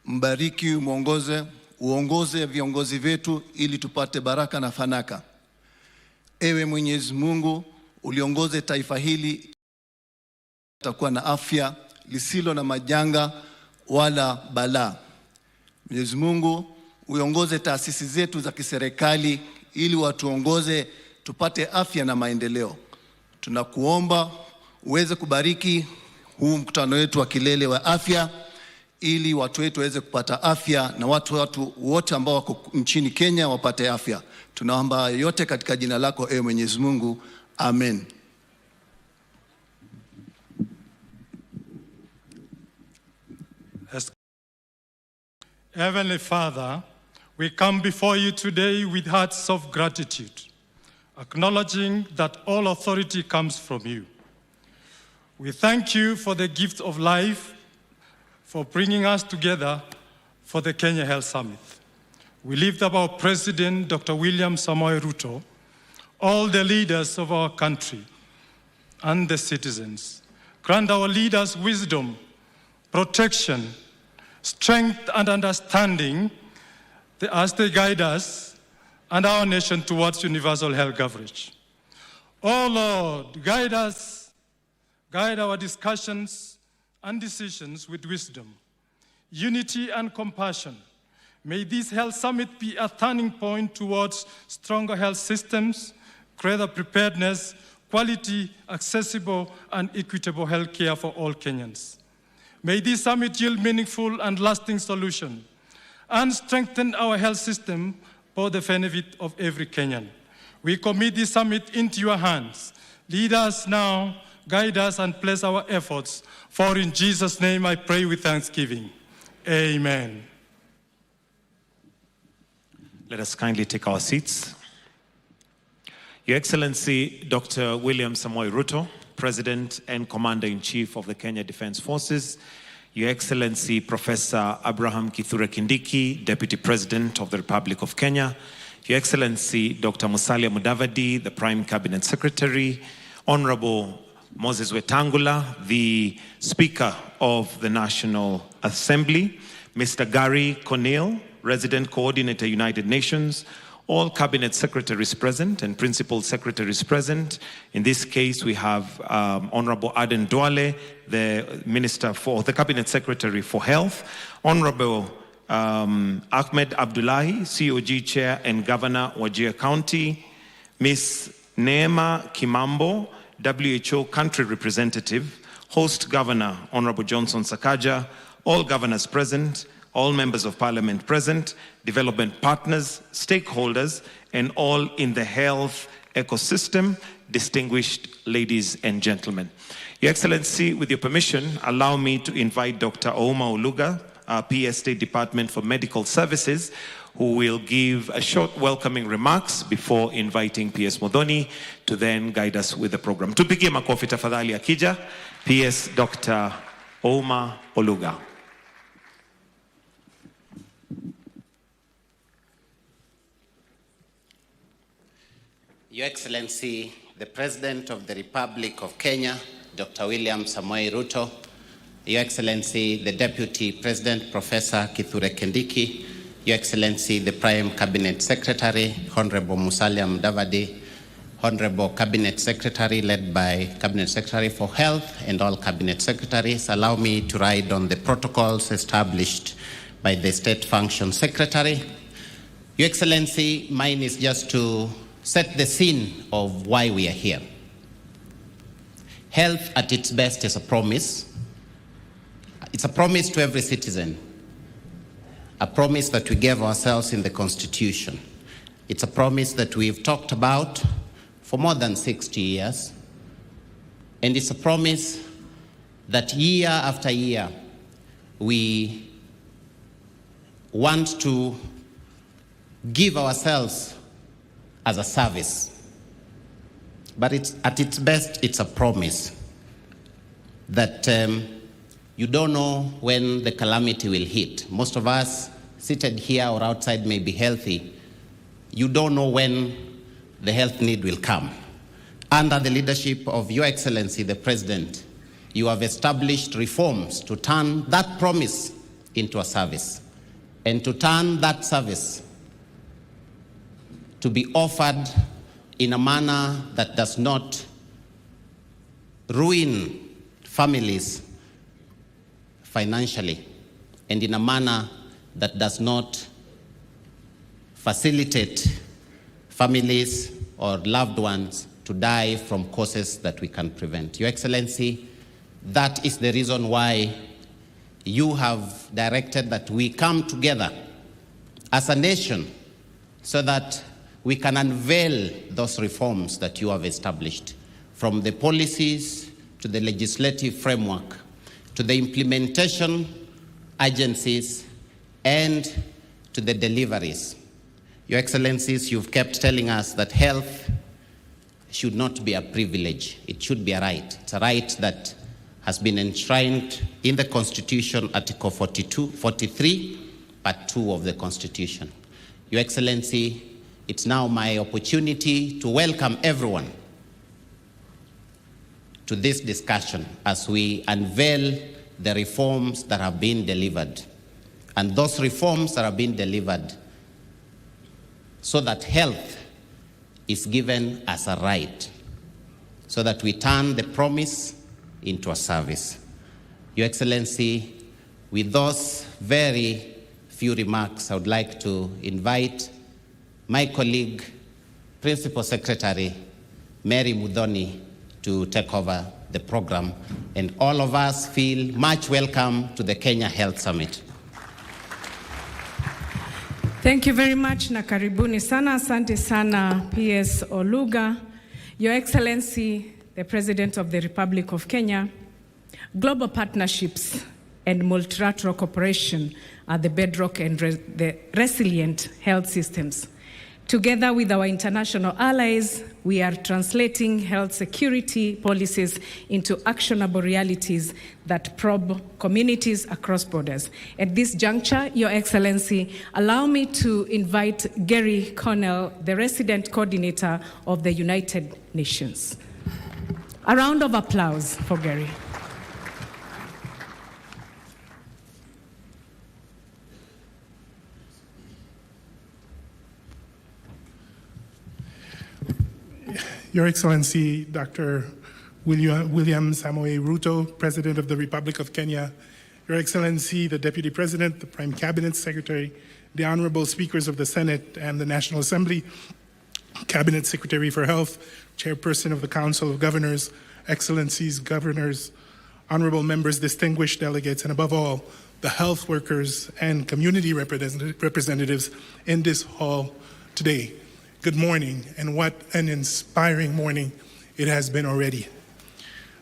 mbariki, uongoze viongozi wetu ili tupate baraka na fanaka. Ewe Mwenyezi Mungu, uliongoze taifa hili takuwa na afya lisilo na majanga wala balaa. Mwenyezi Mungu, uongoze taasisi zetu za kiserikali ili watuongoze tupate afya na maendeleo. Tunakuomba uweze kubariki huu mkutano wetu wa kilele wa afya ili watu wetu waweze kupata afya na watu wote ambao wako nchini Kenya wapate afya. Tunaomba yote katika jina lako ewe Mwenyezi Mungu. Amen. Heavenly Father, we come before you today with hearts of gratitude, acknowledging that all authority comes from you. We thank you for the gift of life, for bringing us together for the Kenya Health Summit. We lift up our President, Dr. William Samoei Ruto, all the leaders of our country and the citizens. Grant our leaders wisdom, protection, strength and understanding as they guide us and our nation towards universal health coverage. Oh Lord, guide us, Guide our discussions and decisions with wisdom, unity and compassion. May this health summit be a turning point towards stronger health systems, greater preparedness, quality, accessible, and equitable health care for all Kenyans. May this summit yield meaningful and lasting solutions and strengthen our health system for the benefit of every Kenyan. We commit this summit into your hands. Lead us now, guide us, and bless our efforts. For in Jesus' name I pray with thanksgiving. Amen. Let us kindly take our seats. Your Excellency, Dr. William Samoei Ruto, President and Commander-in-Chief of the Kenya Defense Forces, Your Excellency, Professor Abraham Kithure Kindiki, Deputy President of the Republic of Kenya, Your Excellency, Dr. Musalia Mudavadi, the Prime Cabinet Secretary, Honorable Moses Wetangula, the Speaker of the National Assembly, Mr. Gary Cornell, Resident Coordinator, United Nations, all Cabinet Secretaries present and Principal Secretaries present. In this case, we have Honorable Aden Duale, the Cabinet Secretary for Health, Honorable Ahmed Abdullahi, COG Chair and Governor, Wajir County, Ms. Neema Kimambo, WHO Country Representative, Host Governor, Honorable Johnson Sakaja, all governors present, all members of parliament present, development partners, stakeholders, and all in the health ecosystem, distinguished ladies and gentlemen. Your Excellency, with your permission, allow me to invite Dr. Ouma Oluga, our PS State Department for Medical Services, who will give a short welcoming remarks before inviting PS Modoni to then guide us with the program. Tupigie makofi tafadhali akija, PS Dr. Ouma Oluga. Your Excellency, the President of the Republic of Kenya, Dr. William Samoei Ruto, Your Excellency, the Deputy President, Professor Kithure Kindiki, Your Excellency, the Prime Cabinet Secretary, Honorable Musalia Mudavadi, Honorable Cabinet Secretary led by Cabinet Secretary for Health and all Cabinet Secretaries, allow me to ride on the protocols established by the State Function Secretary. Your Excellency, mine is just to set the scene of why we are here. Health at its best is a promise. It's a promise to every citizen, a promise that we gave ourselves in the Constitution. It's a promise that we've talked about for more than 60 years. And it's a promise that year after year, we want to give ourselves as a service. But at its best, it's a promise that you don't know when the calamity will hit. Most of us seated here or outside may be healthy. You don't know when the health need will come. Under the leadership of Your Excellency, the President, you have established reforms to turn that promise into a service and to turn that service to be offered in a manner that does not ruin families financially and in a manner that does not facilitate families or loved ones to die from causes that we can prevent. Your Excellency, that is the reason why you have directed that we come together as a nation so that we can unveil those reforms that you have established, from the policies to the legislative framework, to the implementation agencies, and to the deliveries. Your Excellencies, you've kept telling us that health should not be a privilege. It should be a right. It's a right that has been enshrined in the Constitution, Article 43, Part 2 of the Constitution. Your Excellency, it's now my opportunity to welcome everyone to this discussion as we unveil the reforms that have been delivered. And those reforms that have been delivered so that health is given as a right, so that we turn the promise into a service. Your Excellency, with those very few remarks, I would like to invite my colleague, Principal Secretary Mary Mudhoni, to take over the program, and all of us feel much welcome to the Kenya Health Summit. Thank you very much na karibuni sana. Asante sana PS Oluga. Your Excellency, the President of the Republic of Kenya, global partnerships and multilateral cooperation are the bedrock and the resilient health systems. Together with our international allies, we are translating health security policies into actionable realities that probe communities across borders. At this juncture, Your Excellency, allow me to invite Gary Connell, the resident coordinator of the United Nations. A round of applause for Gary. Your Excellency, Dr. William Samoei Ruto, President of the Republic of Kenya, Your Excellency, the Deputy President, the Prime Cabinet Secretary, the Honorable Speakers of the Senate and the National Assembly, Cabinet Secretary for Health, Chairperson of the Council of Governors, Excellencies, Governors, Honorable Members, distinguished delegates, and above all, the health workers and community representatives in this hall today. Good morning, and what an inspiring morning it has been already.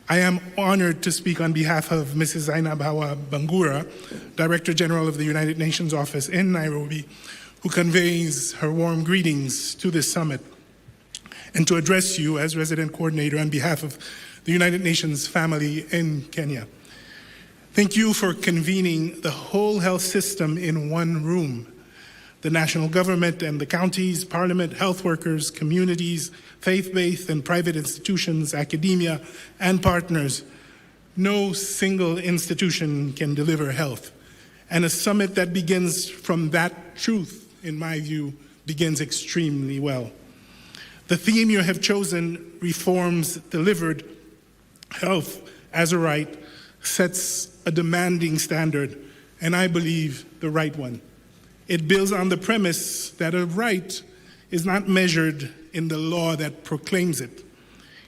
I am honored to speak on behalf of Mrs. Zainab Hawa Bangura, Director General of the United Nations Office in Nairobi, who conveys her warm greetings to this summit, and to address you as resident coordinator on behalf of the United Nations family in Kenya. Thank you for convening the whole health system in one room. The national government and the counties, parliament, health workers, communities, faith-based and private institutions, academia, and partners. No single institution can deliver health. And a summit that begins from that truth, in my view, begins extremely well. The theme you have chosen, reforms delivered, health as a right, sets a demanding standard, and I believe the right one. It builds on the premise that a right is not measured in the law that proclaims it.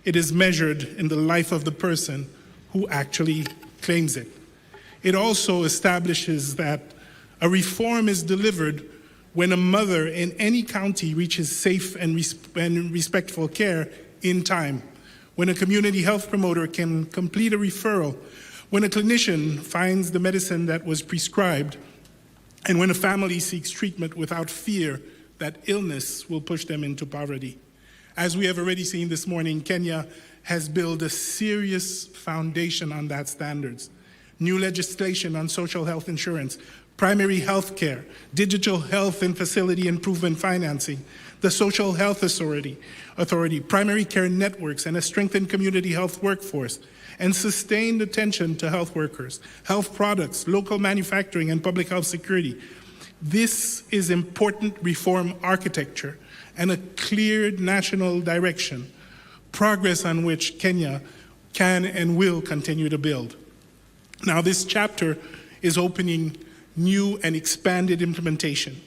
It is measured in the life of the person who actually claims it. It also establishes that a reform is delivered when a mother in any county reaches safe and respectful care in time, when a community health promoter can complete a referral, when a clinician finds the medicine that was prescribed, and when a family seeks treatment without fear that illness will push them into poverty. As we have already seen this morning, Kenya has built a serious foundation on that standards. New legislation on social health insurance, primary health care, digital health and facility improvement financing, the Social Health Authority, primary care networks, and a strengthened community health workforce, and sustained attention to health workers, health products, local manufacturing, and public health security. This is important reform architecture and a clear national direction, progress on which Kenya can and will continue to build. Now, this chapter is opening new and expanded implementation,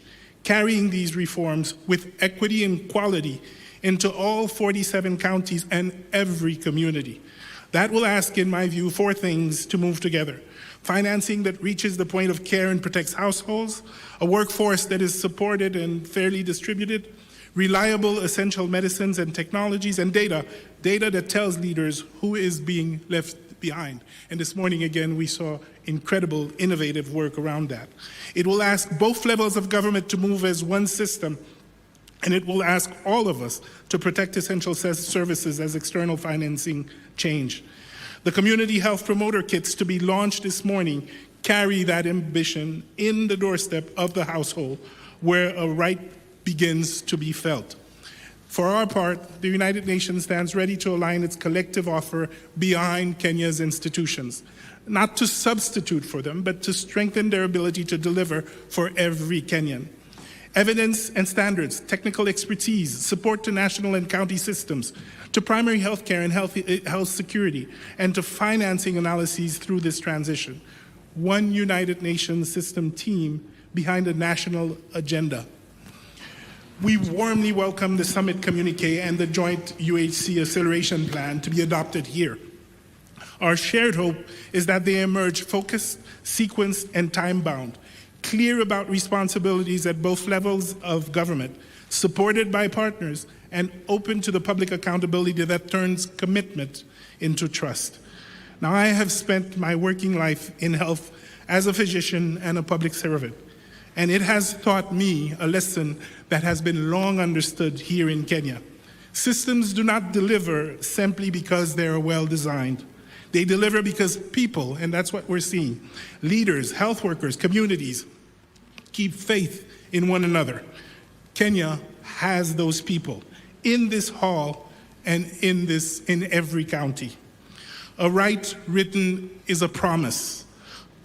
carrying these reforms with equity and quality into all 47 counties and every community. That will ask, in my view, four things to move together: financing that reaches the point of care and protects households, a workforce that is supported and fairly distributed, reliable essential medicines and technologies, and data that tells leaders who is being left behind. And this morning, again, we saw incredible, innovative work around that. It will ask both levels of government to move as one system, and it will ask all of us to protect essential services as external financing change. The community health promoter kits to be launched this morning carry that ambition in the doorstep of the household, where a right begins to be felt. For our part, the United Nations stands ready to align its collective offer behind Kenya's institutions, not to substitute for them, but to strengthen their ability to deliver for every Kenyan. Evidence and standards, technical expertise, support to national and county systems, to primary health care and health security, and to financing analyses through this transition. One United Nations system team behind a national agenda. We warmly welcome the summit communique and the joint UHC acceleration plan to be adopted here. Our shared hope is that they emerge focused, sequenced, and time-bound, clear about responsibilities at both levels of government, supported by partners, and open to the public accountability that turns commitment into trust. Now, I have spent my working life in health as a physician and a public servant, and it has taught me a lesson that has been long understood here in Kenya. Systems do not deliver simply because they are well designed. They deliver because people, and that's what we're seeing, leaders, health workers, communities, keep faith in one another. Kenya has those people in this hall and in every county. A right written is a promise.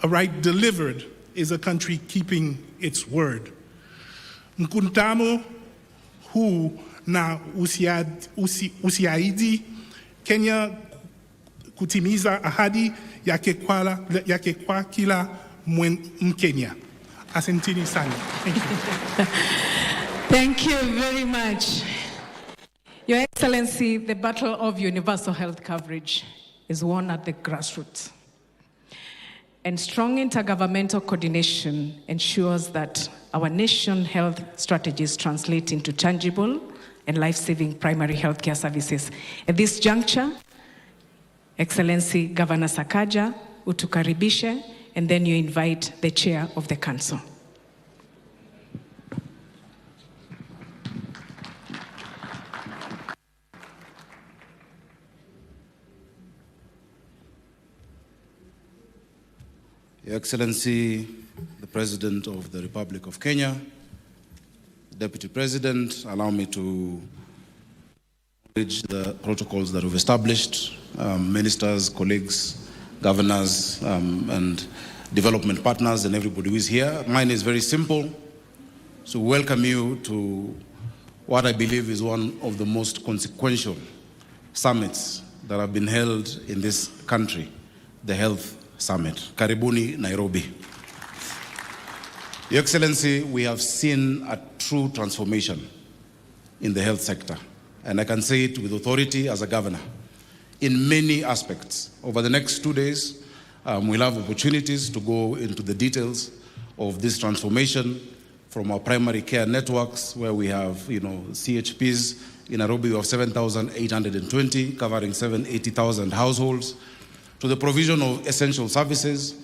A right delivered is a country keeping its word. Mkutano huu na usiahidi Kenya kutimiza ahadi yake kwa kila Mkenya. Asanteni sana. Thank you. Thank you very much. Your Excellency, the battle of universal health coverage is won at the grassroots. And strong intergovernmental coordination ensures that our nation health strategies translate into tangible and life-saving primary health care services. At this juncture, Excellency Governor Sakaja, utukaribishe, and then you invite the chair of the council. Your Excellency, the President of the Republic of Kenya, Deputy President, allow me to acknowledge the protocols that we've established, ministers, colleagues, governors, and development partners, and everybody who is here. Mine is very simple. So welcome you to what I believe is one of the most consequential summits that have been held in this country, the Health Summit. Karibuni, Nairobi. Your Excellency, we have seen a true transformation in the health sector, and I can say it with authority as a governor. In many aspects, over the next 2 days, we'll have opportunities to go into the details of this transformation from our primary care networks, where we have, CHPs. In Nairobi, we have 7,820, covering 780,000 households, to the provision of essential services,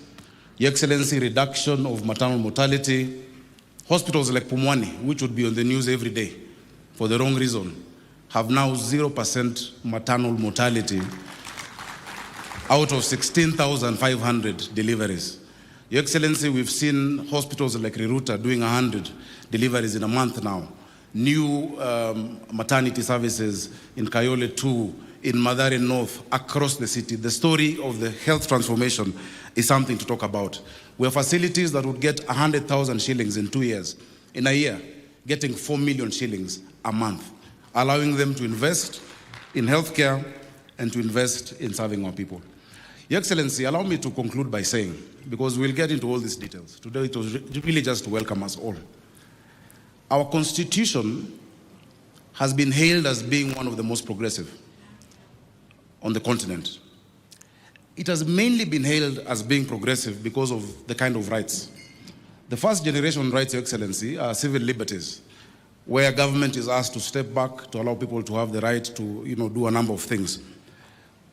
Your Excellency, reduction of maternal mortality. Hospitals like Pumwani, which would be on the news every day for the wrong reason, have now 0% maternal mortality out of 16,500 deliveries. Your Excellency, we've seen hospitals like Riruta doing 100 deliveries in a month now. New maternity services in Kayole 2, in Mathare North, across the city. The story of the health transformation is something to talk about. We have facilities that would get 100,000 shillings in 2 years. In a year, getting 4 million shillings a month, allowing them to invest in healthcare and to invest in serving our people. Your Excellency, allow me to conclude by saying, because we'll get into all these details, today it was really just to welcome us all. Our constitution has been hailed as being one of the most progressive on the continent. It has mainly been hailed as being progressive because of the kind of rights. The first generation rights, Your Excellency, are civil liberties, where government is asked to step back to allow people to have the right to, do a number of things.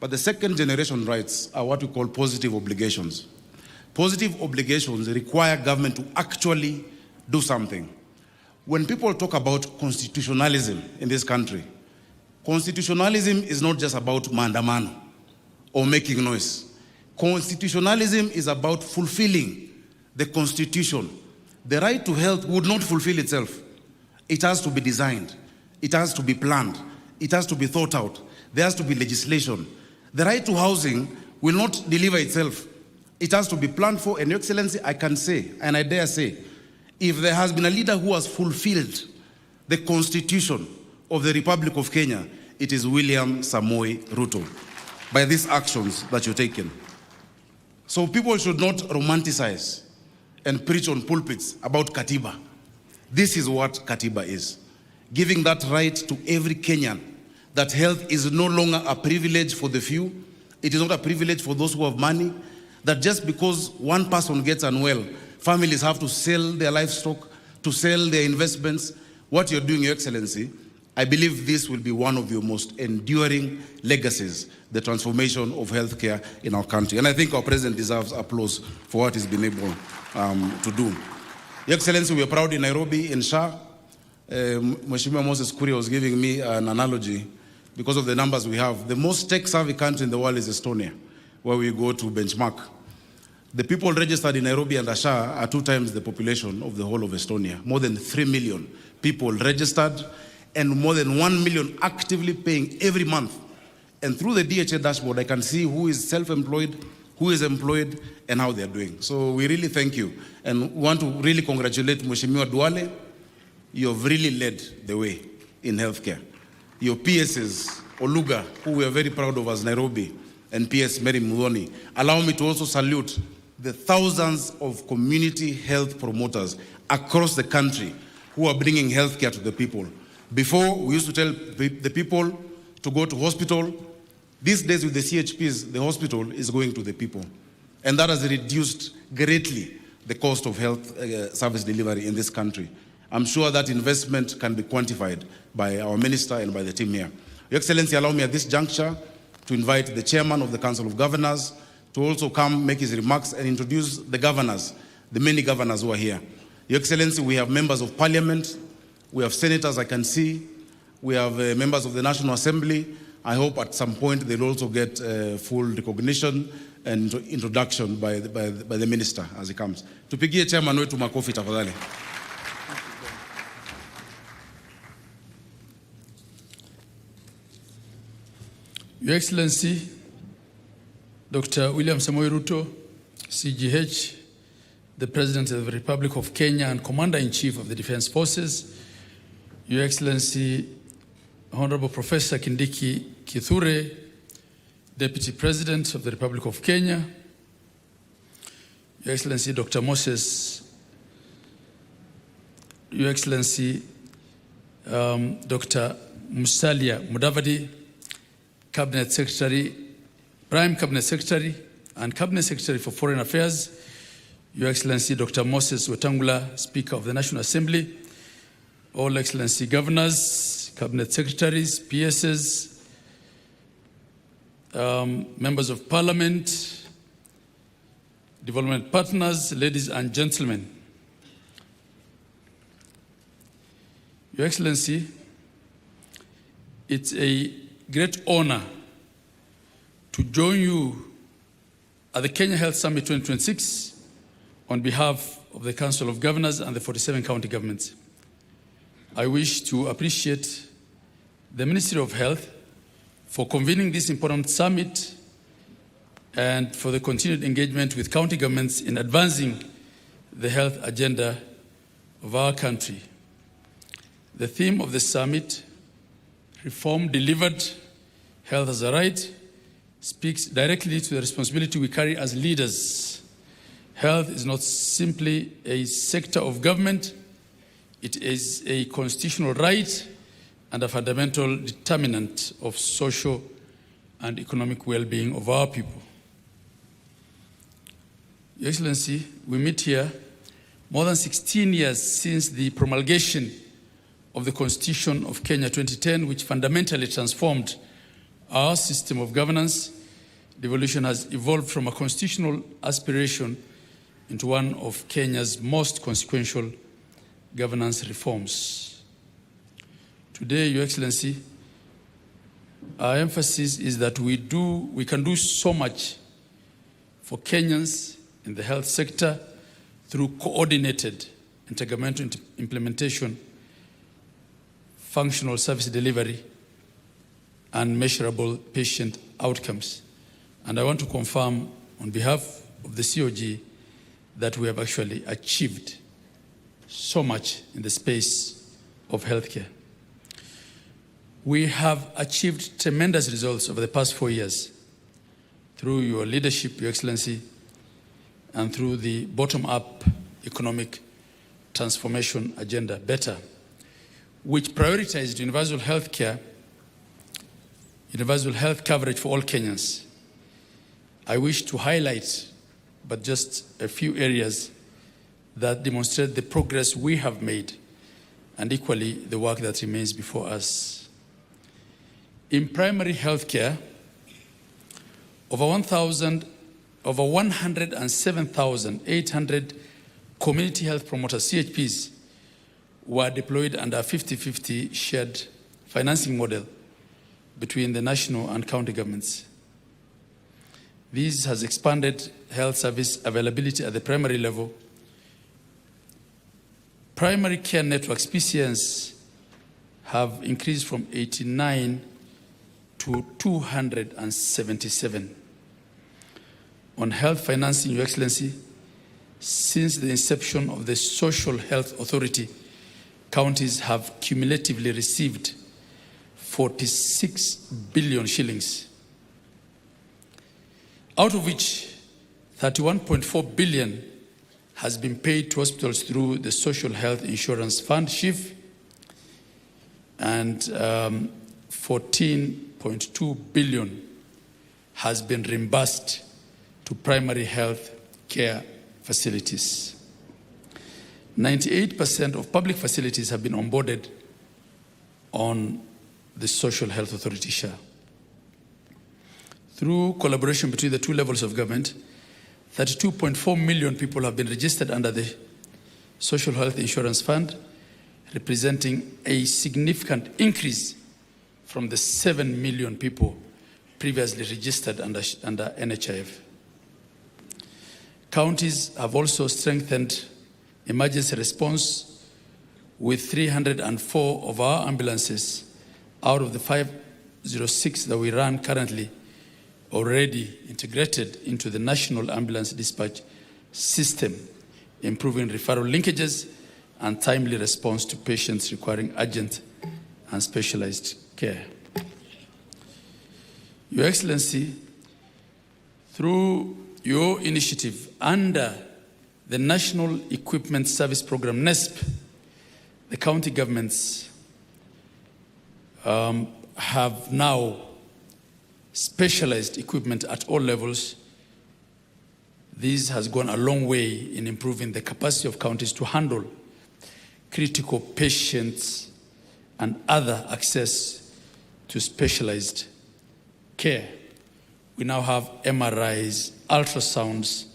But the second generation rights are what we call positive obligations. Positive obligations require government to actually do something. When people talk about constitutionalism in this country, constitutionalism is not just about maandamano or making noise. Constitutionalism is about fulfilling the Constitution. The right to health would not fulfill itself. It has to be designed. It has to be planned. It has to be thought out. There has to be legislation. The right to housing will not deliver itself. It has to be planned for. And Your Excellency, I can say, and I dare say, If there has been a leader who has fulfilled the Constitution of the Republic of Kenya, it is William Samoei Ruto, by these actions that you've taken. So people should not romanticize and preach on pulpits about Katiba. This is what Katiba is. Giving that right to every Kenyan, that health is no longer a privilege for the few. It is not a privilege for those who have money. That just because one person gets unwell, families have to sell their livestock, to sell their investments. What you're doing, Your Excellency, I believe this will be one of your most enduring legacies, the transformation of healthcare in our country. And I think our president deserves applause for what he's been able to do. Your Excellency, we are proud in Nairobi, in SHA. Mheshimiwa Moses Kuria was giving me an analogy because of the numbers we have. The most tech-savvy country in the world is Estonia, where we go to benchmark. The people registered in Nairobi and SHA are 2 times the population of the whole of Estonia. More than 3 million people registered and more than 1 million actively paying every month. And through the DHA dashboard, I can see who is self-employed, who is employed, and how they're doing. So we really thank you. And want to really congratulate Mheshimiwa Duale. You have really led the way in healthcare. Your PSs, Oluga, who we are very proud of as Nairobi, and PS Mary Muthoni. Allow me to also salute the thousands of community health promoters across the country who are bringing healthcare to the people. Before, we used to tell the people to go to hospital. These days with the CHPs, the hospital is going to the people. And that has reduced greatly the cost of health service delivery in this country. I'm sure that investment can be quantified by our minister and by the team here. Your Excellency, allow me at this juncture to invite the chairman of the Council of Governors to also come make his remarks and introduce the governors, the many governors who are here. Your Excellency, we have members of parliament, we have senators I can see, we have members of the National Assembly. I hope at some point they'll also get full recognition and introduction by the minister as he comes. Tupigie chairman wetu makofi tafadhali. Your Excellency, Dr. William Samoei Ruto, CGH, the President of the Republic of Kenya and Commander-in-Chief of the Defense Forces, Your Excellency, Honorable Professor Kindiki Kithure, Deputy President of the Republic of Kenya, Your Excellency, Dr. Moses, Your Excellency, Dr. Musalia Mudavadi, Cabinet Secretary, Prime Cabinet Secretary, and Cabinet Secretary for Foreign Affairs, Your Excellency Dr. Moses Wetangula, Speaker of the National Assembly, All Excellency Governors, Cabinet Secretaries, PSs, Members of Parliament, development partners, ladies and gentlemen. Your Excellency, it's a great honor to join you at the Kenya Health Summit 2026 on behalf of the Council of Governors and the 47 county governments. I wish to appreciate the Ministry of Health for convening this important summit and for the continued engagement with county governments in advancing the health agenda of our country. The theme of the summit, Reform Delivered, Health as a Right, speaks directly to the responsibility we carry as leaders. Health is not simply a sector of government, it is a constitutional right and a fundamental determinant of social and economic well-being of our people. Your Excellency, we meet here more than 16 years since the promulgation of the Constitution of Kenya 2010, which fundamentally transformed our system of governance. Devolution has evolved from a constitutional aspiration into one of Kenya's most consequential governance reforms. Today, Your Excellency, our emphasis is that we can do so much for Kenyans in the health sector through coordinated intergovernmental implementation, functional service delivery, and measurable patient outcomes. And I want to confirm on behalf of the COG that we have actually achieved so much in the space of healthcare. We have achieved tremendous results over the past 4 years through your leadership, Your Excellency, and through the bottom-up economic transformation agenda, BETTER, which prioritized universal health coverage for all Kenyans. I wish to highlight, but just a few areas that demonstrate the progress we have made and equally the work that remains before us. In primary health care, over 107,800 community health promoters, CHPs, were deployed under a 50-50 shared financing model between the national and county governments. This has expanded health service availability at the primary level. Primary care networks, PCNs, have increased from 89 to 277. On health financing, Your Excellency, since the inception of the Social Health Authority, counties have cumulatively received 46 billion shillings, out of which 31.4 billion has been paid to hospitals through the Social Health Insurance Fund, SHIF, and 14.2 billion has been reimbursed to primary health care facilities. 98% of public facilities have been onboarded on the Social Health Authority share. Through collaboration between the two levels of government, 32.4 million people have been registered under the Social Health Insurance Fund, representing a significant increase from the 7 million people previously registered under NHIF. Counties have also strengthened emergency response with 304 of our ambulances out of the 506 that we run currently already integrated into the National Ambulance Dispatch System, improving referral linkages and timely response to patients requiring urgent and specialized care. Your Excellency, through your initiative under the National Equipment Service Program, NESP, the county governments have now specialized equipment at all levels. This has gone a long way in improving the capacity of counties to handle critical patients and other access to specialized care. We now have MRIs, ultrasounds,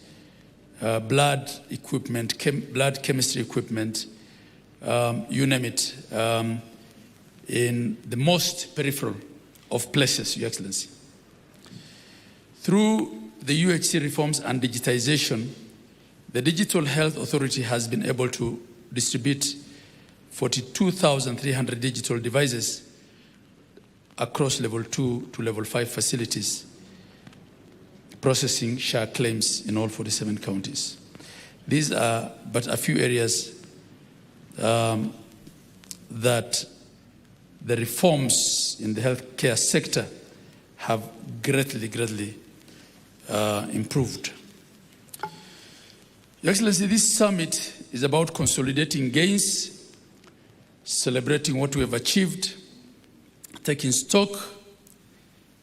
blood equipment, blood chemistry equipment, you name it, in the most peripheral of places, Your Excellency. Through the UHC reforms and digitization, the Digital Health Authority has been able to distribute 42,300 digital devices across level 2 to level 5 facilities, processing SHA claims in all 47 counties. These are but a few areas that the reforms in the healthcare sector have greatly improved. Your Excellency, this summit is about consolidating gains, celebrating what we have achieved, taking stock,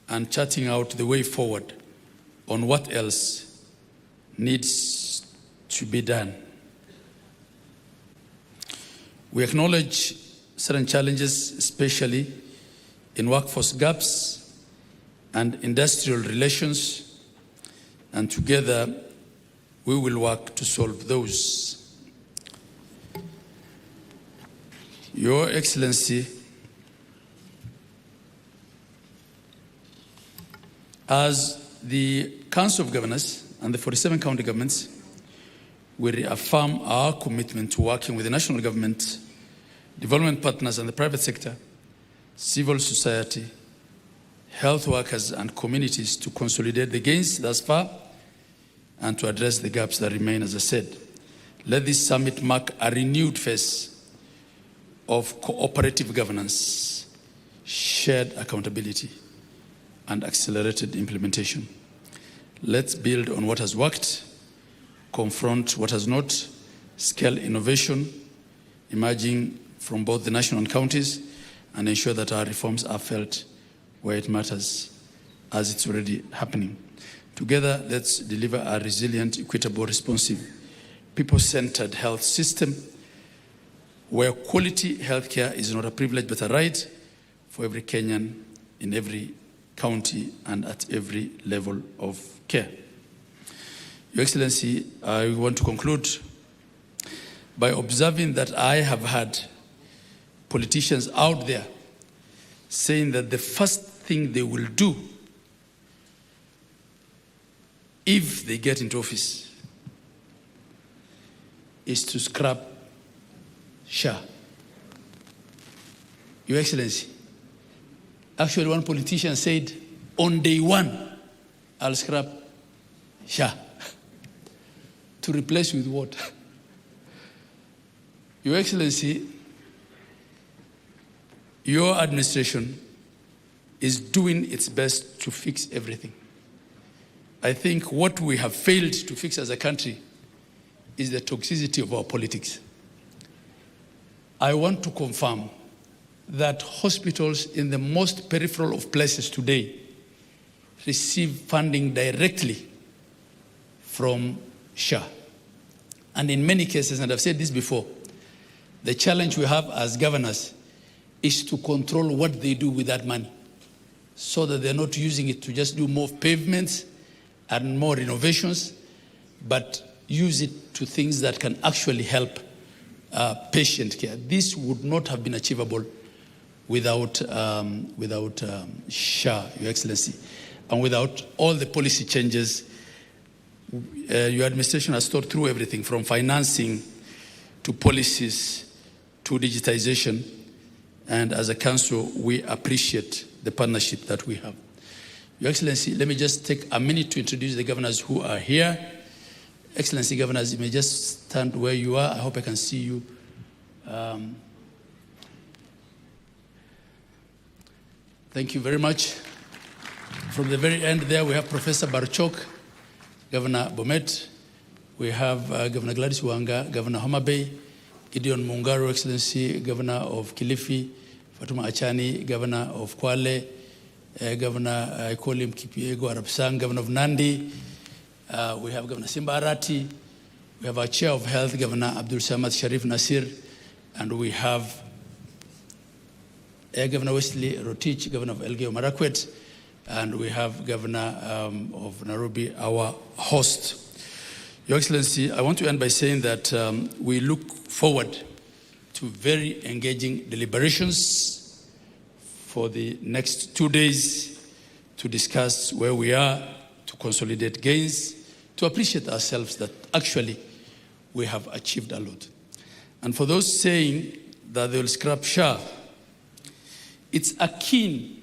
and charting out the way forward on what else needs to be done. We acknowledge certain challenges, especially in workforce gaps and industrial relations, and together we will work to solve those. Your Excellency, as the Council of Governors and the 47 county governments, we reaffirm our commitment to working with the national government, development partners and the private sector, civil society, health workers and communities to consolidate the gains thus far and to address the gaps that remain, as I said. Let this summit mark a renewed phase of cooperative governance, shared accountability, and accelerated implementation. Let's build on what has worked, confront what has not, scale innovation emerging from both the national and counties, and ensure that our reforms are felt where it matters, as it's already happening. Together, let's deliver a resilient, equitable, responsive, people-centered health system where quality healthcare is not a privilege but a right for every Kenyan in every county and at every level of care. Your Excellency, I want to conclude by observing that I have had politicians out there saying that the first thing they will do if they get into office is to scrap SHA. Your Excellency, actually one politician said, on day one, I'll scrap SHA. To replace with what? Your Excellency, your administration is doing its best to fix everything. I think what we have failed to fix as a country is the toxicity of our politics. I want to confirm that hospitals in the most peripheral of places today receive funding directly from SHA. And in many cases, and I've said this before, the challenge we have as governors is to control what they do with that money so that they're not using it to just do more pavements and more renovations, but use it to things that can actually help patient care. This would not have been achievable without SHA, Your Excellency, and without all the policy changes. Your administration has thought through everything from financing to policies to digitization, and as a council, we appreciate the partnership that we have. Your Excellency, let me just take a minute to introduce the governors who are here. Excellency governors, you may just stand where you are. I hope I can see you. Thank you very much. From the very end there, we have Professor Barchok, Governor Bomet. We have Governor Gladys Wanga, Governor Homa Bay, Gideon Mungaro, Excellency, Governor of Kilifi, Fatuma Achani, Governor of Kwale, Governor, I call him Kipiego Arabsang, Governor of Nandi. We have Governor Simba Arati. We have our Chair of Health, Governor Abdul Samad Sharif Nasir. And we have Governor Wesley Rotich, Governor of Elgeyo Marakwet. And we have Governor of Nairobi, our host. Your Excellency, I want to end by saying that we look forward to very engaging deliberations for the next 2 days to discuss where we are, to consolidate gains, to appreciate ourselves that actually we have achieved a lot. And for those saying that they will scrap SHA, it's akin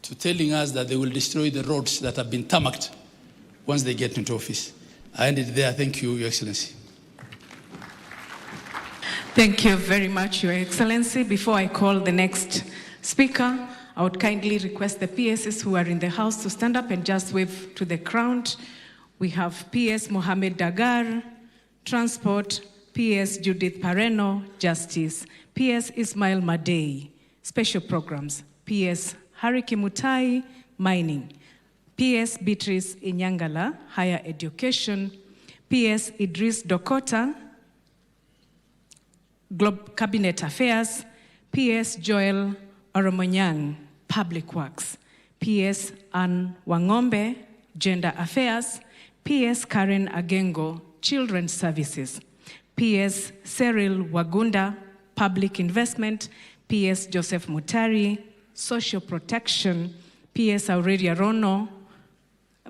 to telling us that they will destroy the roads that have been tarmacked once they get into office. I end it there. Thank you, Your Excellency. Thank you very much, Your Excellency. Before I call the next speaker, I would kindly request the PSs who are in the house to stand up and just wave to the crowd. We have PS Mohamed Dagar, Transport, PS Judith Pareno, Justice, PS Ismail Madei, Special Programs, PS Harry Kimutai, Mining, PS Beatrice Inyangala, Higher Education, PS Idris Dokota, Cabinet Affairs, PS Joel Oromonyang, Public Works, PS Ann Wangombe, Gender Affairs, PS Karen Agengo, Children's Services, PS Cyril Wagunda, Public Investment, PS Joseph Mutari, Social Protection, PS Aurelia Rono,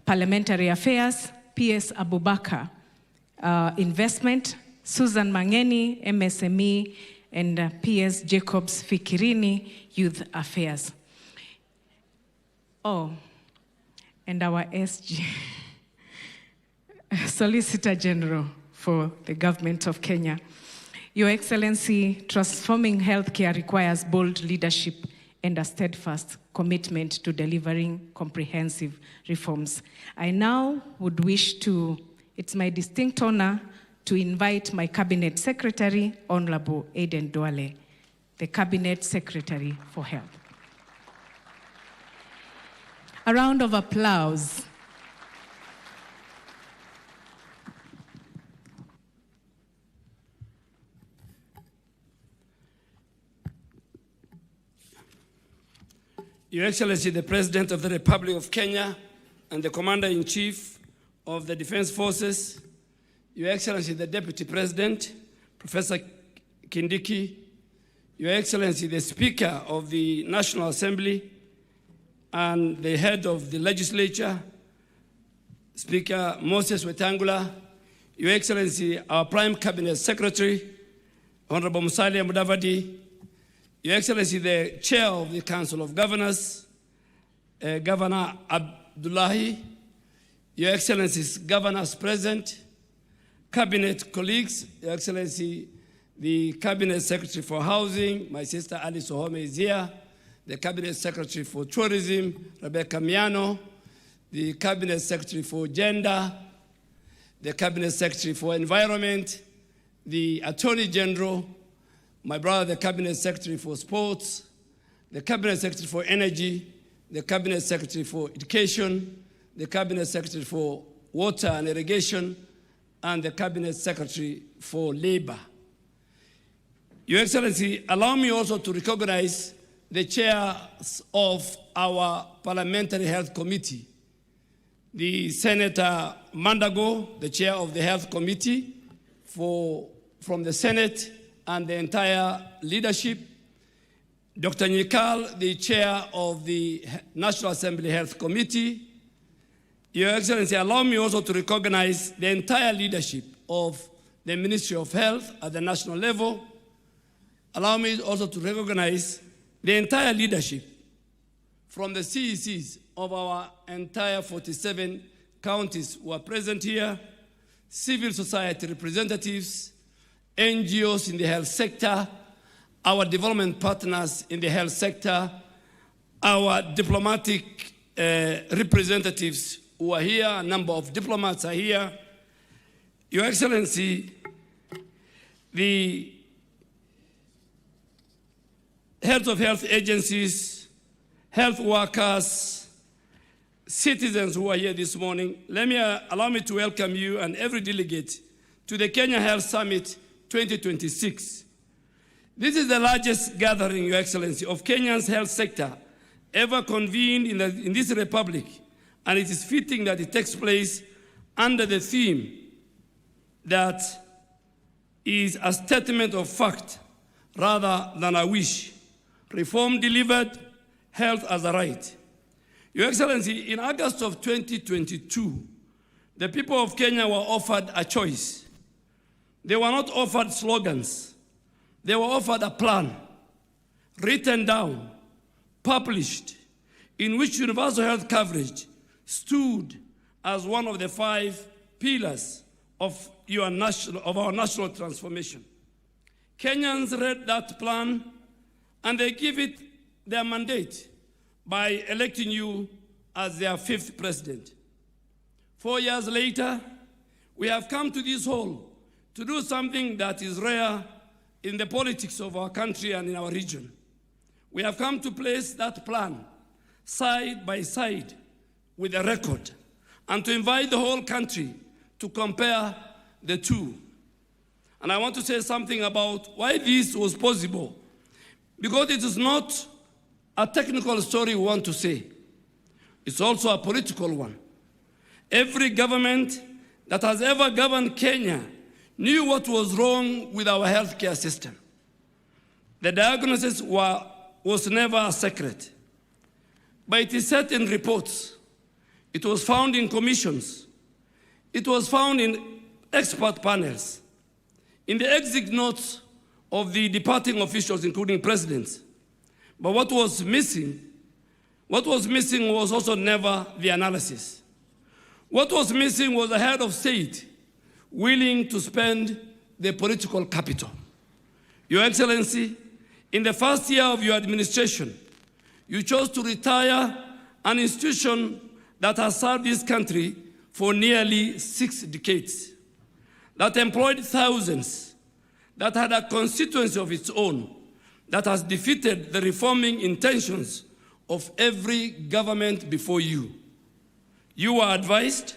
Parliamentary Affairs, PS Abubakar, Investment, Susan Mangeni, MSME, and PS Jacobs Fikirini, Youth Affairs. Oh, and our SG, Solicitor General for for the government of Kenya. Your Excellency, transforming healthcare requires bold leadership and a steadfast commitment to delivering comprehensive reforms. I now would wish to, it's my distinct honor to invite my Cabinet Secretary, Honorable Aden Duale, the Cabinet Secretary for Health. A round of applause. Your Excellency, the President of the Republic of Kenya and the Commander-in-Chief of the Defense Forces, Your Excellency, the Deputy President, Professor Kindiki, Your Excellency, the Speaker of the National Assembly and the Head of the Legislature, Speaker Moses Wetangula, Your Excellency, our Prime Cabinet Secretary, Honorable Musalia Mudavadi, Your Excellency, the Chair of the Council of Governors, Governor Abdullahi, Your Excellencies, Governors present, Cabinet colleagues, Your Excellency, the Cabinet Secretary for Housing, my sister Alice Ohome is here, the Cabinet Secretary for Tourism, Rebecca Miano, the Cabinet Secretary for Gender, the Cabinet Secretary for Environment, the Attorney General, my brother, the Cabinet Secretary for Sports, the Cabinet Secretary for Energy, the Cabinet Secretary for Education, the Cabinet Secretary for Water and Irrigation, and the Cabinet Secretary for Labor. Your Excellency, allow me also to recognize the chairs of our Parliamentary Health Committee, the Senator Mandago, the chair of the Health Committee from the Senate, and the entire leadership, Dr. Nyikal, the chair of the National Assembly Health Committee. Your Excellency, allow me also to recognize the entire leadership of the Ministry of Health at the national level. Allow me also to recognize the entire leadership from the CECs of our entire 47 counties who are present here, civil society representatives, NGOs in the health sector, our development partners in the health sector, our diplomatic representatives who are here, a number of diplomats are here. Your Excellency, the heads of health agencies, health workers, citizens who are here this morning, allow me to welcome you and every delegate to the Kenya Health Summit 2026. This is the largest gathering, Your Excellency, of Kenya's health sector ever convened in this republic, and it is fitting that it takes place under the theme that is a statement of fact rather than a wish. Reform delivered, health as a right. Your Excellency, in August of 2022, the people of Kenya were offered a choice. They were not offered slogans. They were offered a plan, written down, published, in which universal health coverage stood as one of the 5 pillars of our national transformation. Kenyans read that plan and they give it their mandate by electing you as their 5th president. 4 years later, we have come to this hall to do something that is rare in the politics of our country and in our region. We have come to place that plan side by side with a record and to invite the whole country to compare the two. And I want to say something about why this was possible, because it is not a technical story we want to say. It's also a political one. Every government that has ever governed Kenya knew what was wrong with our healthcare system. The diagnosis was never a secret, but it is set in reports. It was found in commissions. It was found in expert panels, in the exit notes of the departing officials, including presidents. But what was missing was also never the analysis. What was missing was a head of state willing to spend the political capital. Your Excellency, in the first year of your administration, you chose to retire an institution that has served this country for nearly 6 decades, that employed thousands, that had a constituency of its own, that has defeated the reforming intentions of every government before you. You were advised,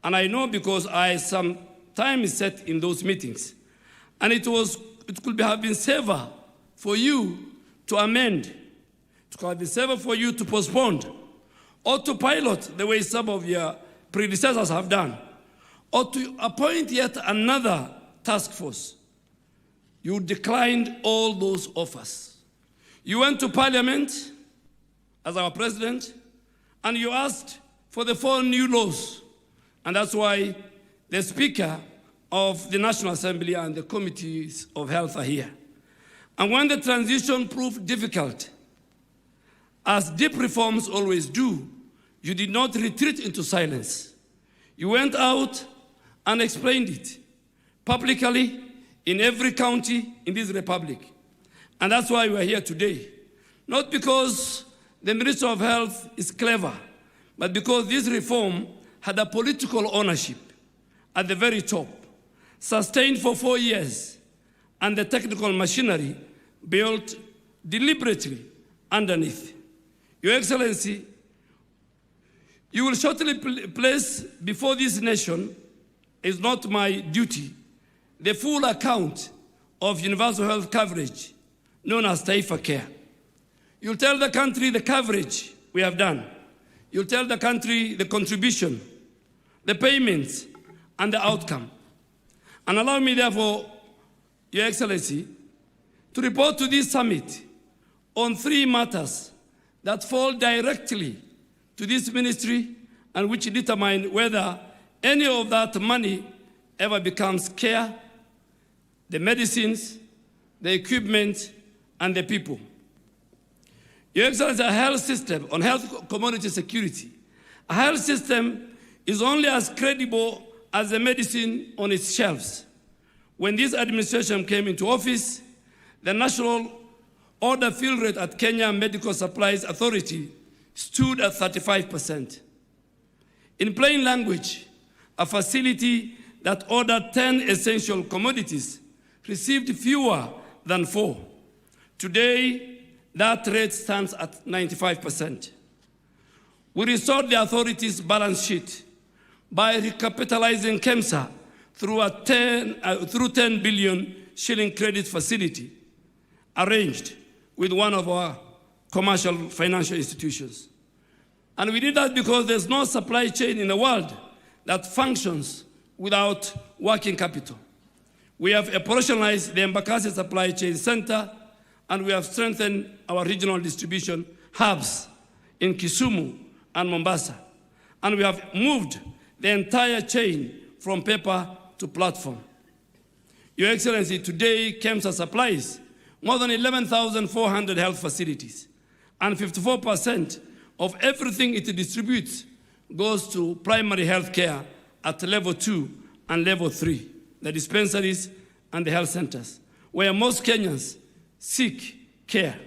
and I know because I some time is set in those meetings, and it could have been safer for you to amend, it could have been safer for you to postpone, or to pilot the way some of your predecessors have done, or to appoint yet another task force. You declined all those offers. You went to Parliament as our president, and you asked for the 4 new laws. And that's why the Speaker of the National Assembly and the Committees of Health are here. And when the transition proved difficult, as deep reforms always do, you did not retreat into silence. You went out and explained it publicly in every county in this republic. And that's why we are here today. Not because the Minister of Health is clever, but because this reform had a political ownership at the very top, sustained for 4 years, and the technical machinery built deliberately underneath. Your Excellency, you will shortly place before this nation, is not my duty, the full account of universal health coverage, known as Taifa Care. You'll tell the country the coverage we have done. You'll tell the country the contribution, the payments, and the outcome. And allow me, therefore, Your Excellency, to report to this summit on 3 matters that fall directly to this ministry and which determine whether any of that money ever becomes care, the medicines, the equipment, and the people. Your Excellency, a health system on health commodity security. A health system is only as credible as the medicine on its shelves. When this administration came into office, the national order fill rate at Kenya Medical Supplies Authority stood at 35%. In plain language, a facility that ordered 10 essential commodities received fewer than 4. Today, that rate stands at 95%. We restored the authority's balance sheet by recapitalizing KEMSA through 10 billion shilling credit facility arranged with one of our commercial financial institutions. And we did that because there's no supply chain in the world that functions without working capital. We have operationalized the Embakasi Supply Chain Center, and we have strengthened our regional distribution hubs in Kisumu and Mombasa. And we have moved the entire chain from paper to platform. Your Excellency, today KEMSA supplies more than 11,400 health facilities, and 54% of everything it distributes goes to primary health care at level 2 and level 3, the dispensaries and the health centers, where most Kenyans seek care.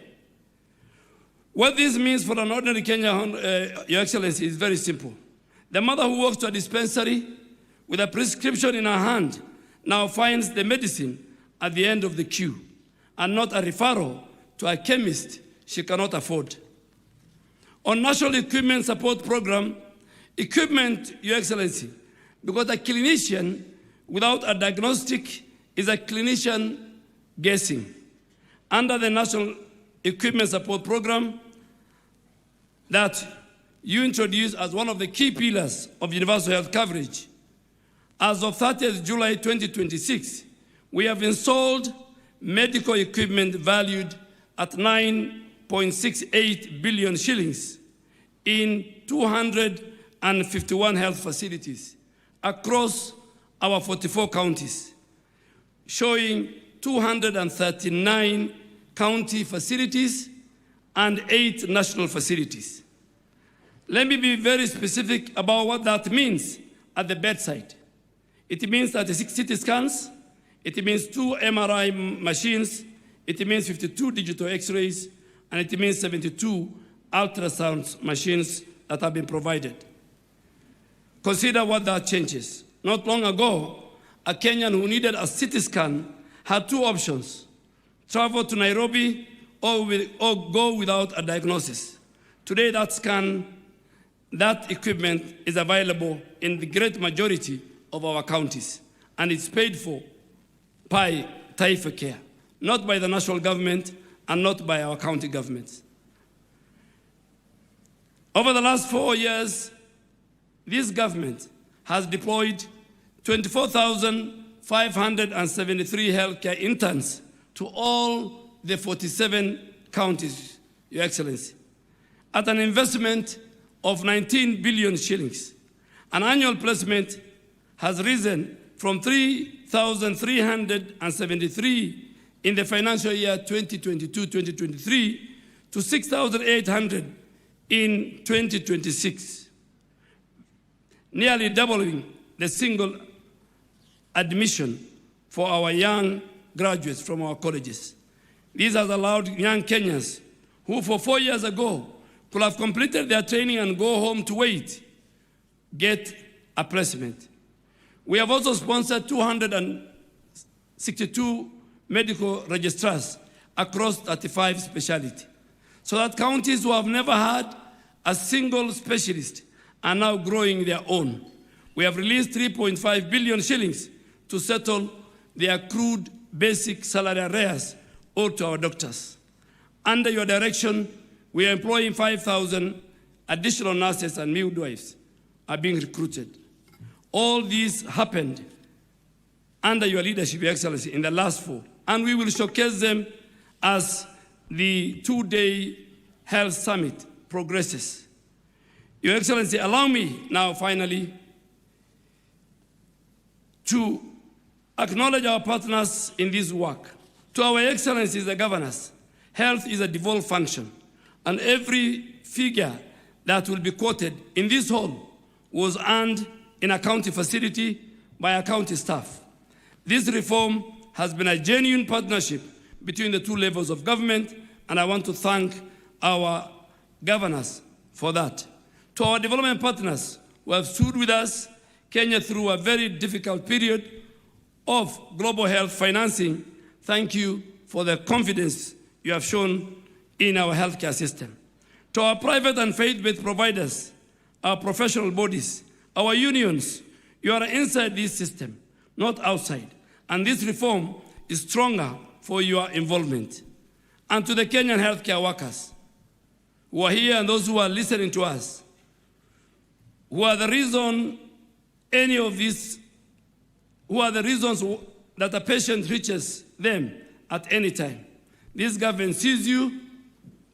What this means for an ordinary Kenyan, Your Excellency, is very simple. The mother who walks to a dispensary with a prescription in her hand now finds the medicine at the end of the queue, and not a referral to a chemist she cannot afford. On National Equipment Support Program, equipment, Your Excellency, because a clinician without a diagnostic is a clinician guessing. Under the National Equipment Support Program that you introduced as one of the key pillars of universal health coverage, as of 30th July 2026, we have installed medical equipment valued at 9.68 billion shillings in 251 health facilities across our 44 counties, showing 239 county facilities and 8 national facilities. Let me be very specific about what that means at the bedside. It means 36 CT scans. It means 2 MRI machines. It means 52 digital X-rays. And it means 72 ultrasound machines that have been provided. Consider what that changes. Not long ago, a Kenyan who needed a CT scan had 2 options: travel to Nairobi or go without a diagnosis. Today, that equipment is available in the great majority of our counties, and it's paid for by Taifa Care, not by the national government and not by our county governments. Over the last 4 years, this government has deployed 24,573 healthcare interns to all the 47 counties, Your Excellency, at an investment of 19 billion shillings. An annual placement has risen from 3,373 in the financial year 2022-2023 to 6,800 in 2026, nearly doubling the single admission for our young graduates from our colleges. This has allowed young Kenyans who for 4 years ago could have completed their training and go home to wait, get a placement. We have also sponsored 262 medical registrars across 35 specialties, so that counties who have never had a single specialist are now growing their own. We have released 3.5 billion shillings to settle the accrued basic salary arrears owed to our doctors. Under your direction, we are employing 5,000 additional nurses and midwives are being recruited. All these happened under your leadership, Your Excellency, in the last 4, and we will showcase them as the 2-day health summit progresses. Your Excellency, allow me now finally to acknowledge our partners in this work. To our Excellencies, the governors, health is a devolved function, and every figure that will be quoted in this hall was earned in a county facility by a county staff. This reform has been a genuine partnership between the 2 levels of government, and I want to thank our governors for that. To our development partners who have stood with us, Kenya, through a very difficult period of global health financing, thank you for the confidence you have shown in our healthcare system. To our private and faith-based providers, our professional bodies, our unions, you are inside this system, not outside. And this reform is stronger for your involvement. And to the Kenyan healthcare workers who are here and those who are listening to us, who are the reason any of this, who are the reasons that a patient reaches them at any time. This government sees you.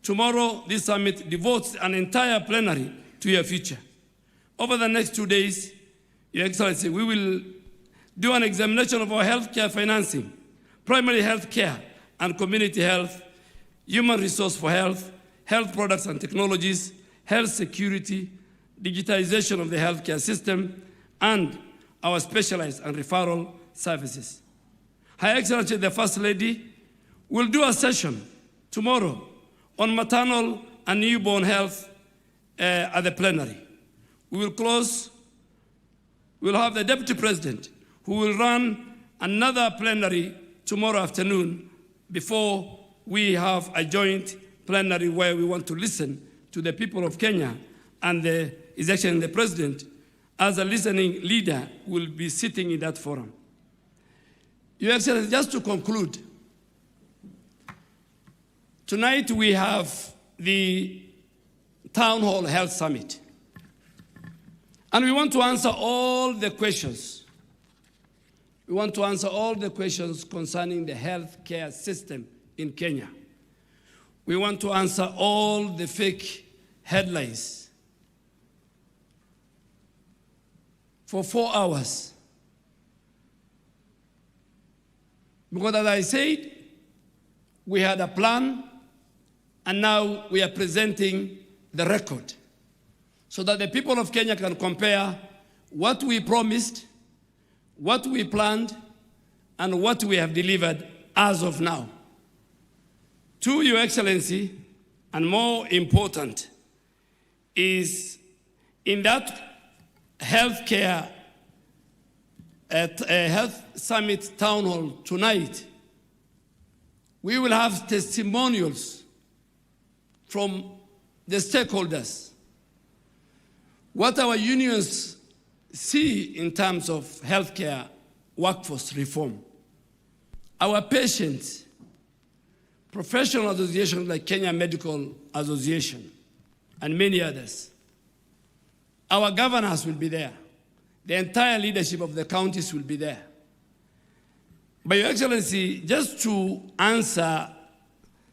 Tomorrow, this summit devotes an entire plenary to your future. Over the next 2 days, Your Excellency, we will do an examination of our healthcare financing, primary health care and community health, human resource for health, health products and technologies, health security, digitization of the healthcare system, and our specialized and referral services. Her Excellency, the First Lady, will do a session tomorrow on maternal and newborn health at the plenary. We will close, we'll have the Deputy President who will run another plenary tomorrow afternoon before we have a joint plenary where we want to listen to the people of Kenya, and His Excellency the President, as a listening leader, will be sitting in that forum. Your Excellency, just to conclude, tonight we have the Town Hall Health Summit. And we want to answer all the questions. We want to answer all the questions concerning the healthcare system in Kenya. We want to answer all the fake headlines. For 4 hours. Because as I said, we had a plan, and now we are presenting the record so that the people of Kenya can compare what we promised what we planned, and what we have delivered as of now. To Your Excellency, and more important, is in that healthcare at a health summit town hall tonight, we will have testimonials from the stakeholders, what our unions see in terms of healthcare workforce reform. Our patients, professional associations like Kenya Medical Association and many others. Our governors will be there. The entire leadership of the counties will be there. But Your Excellency, just to answer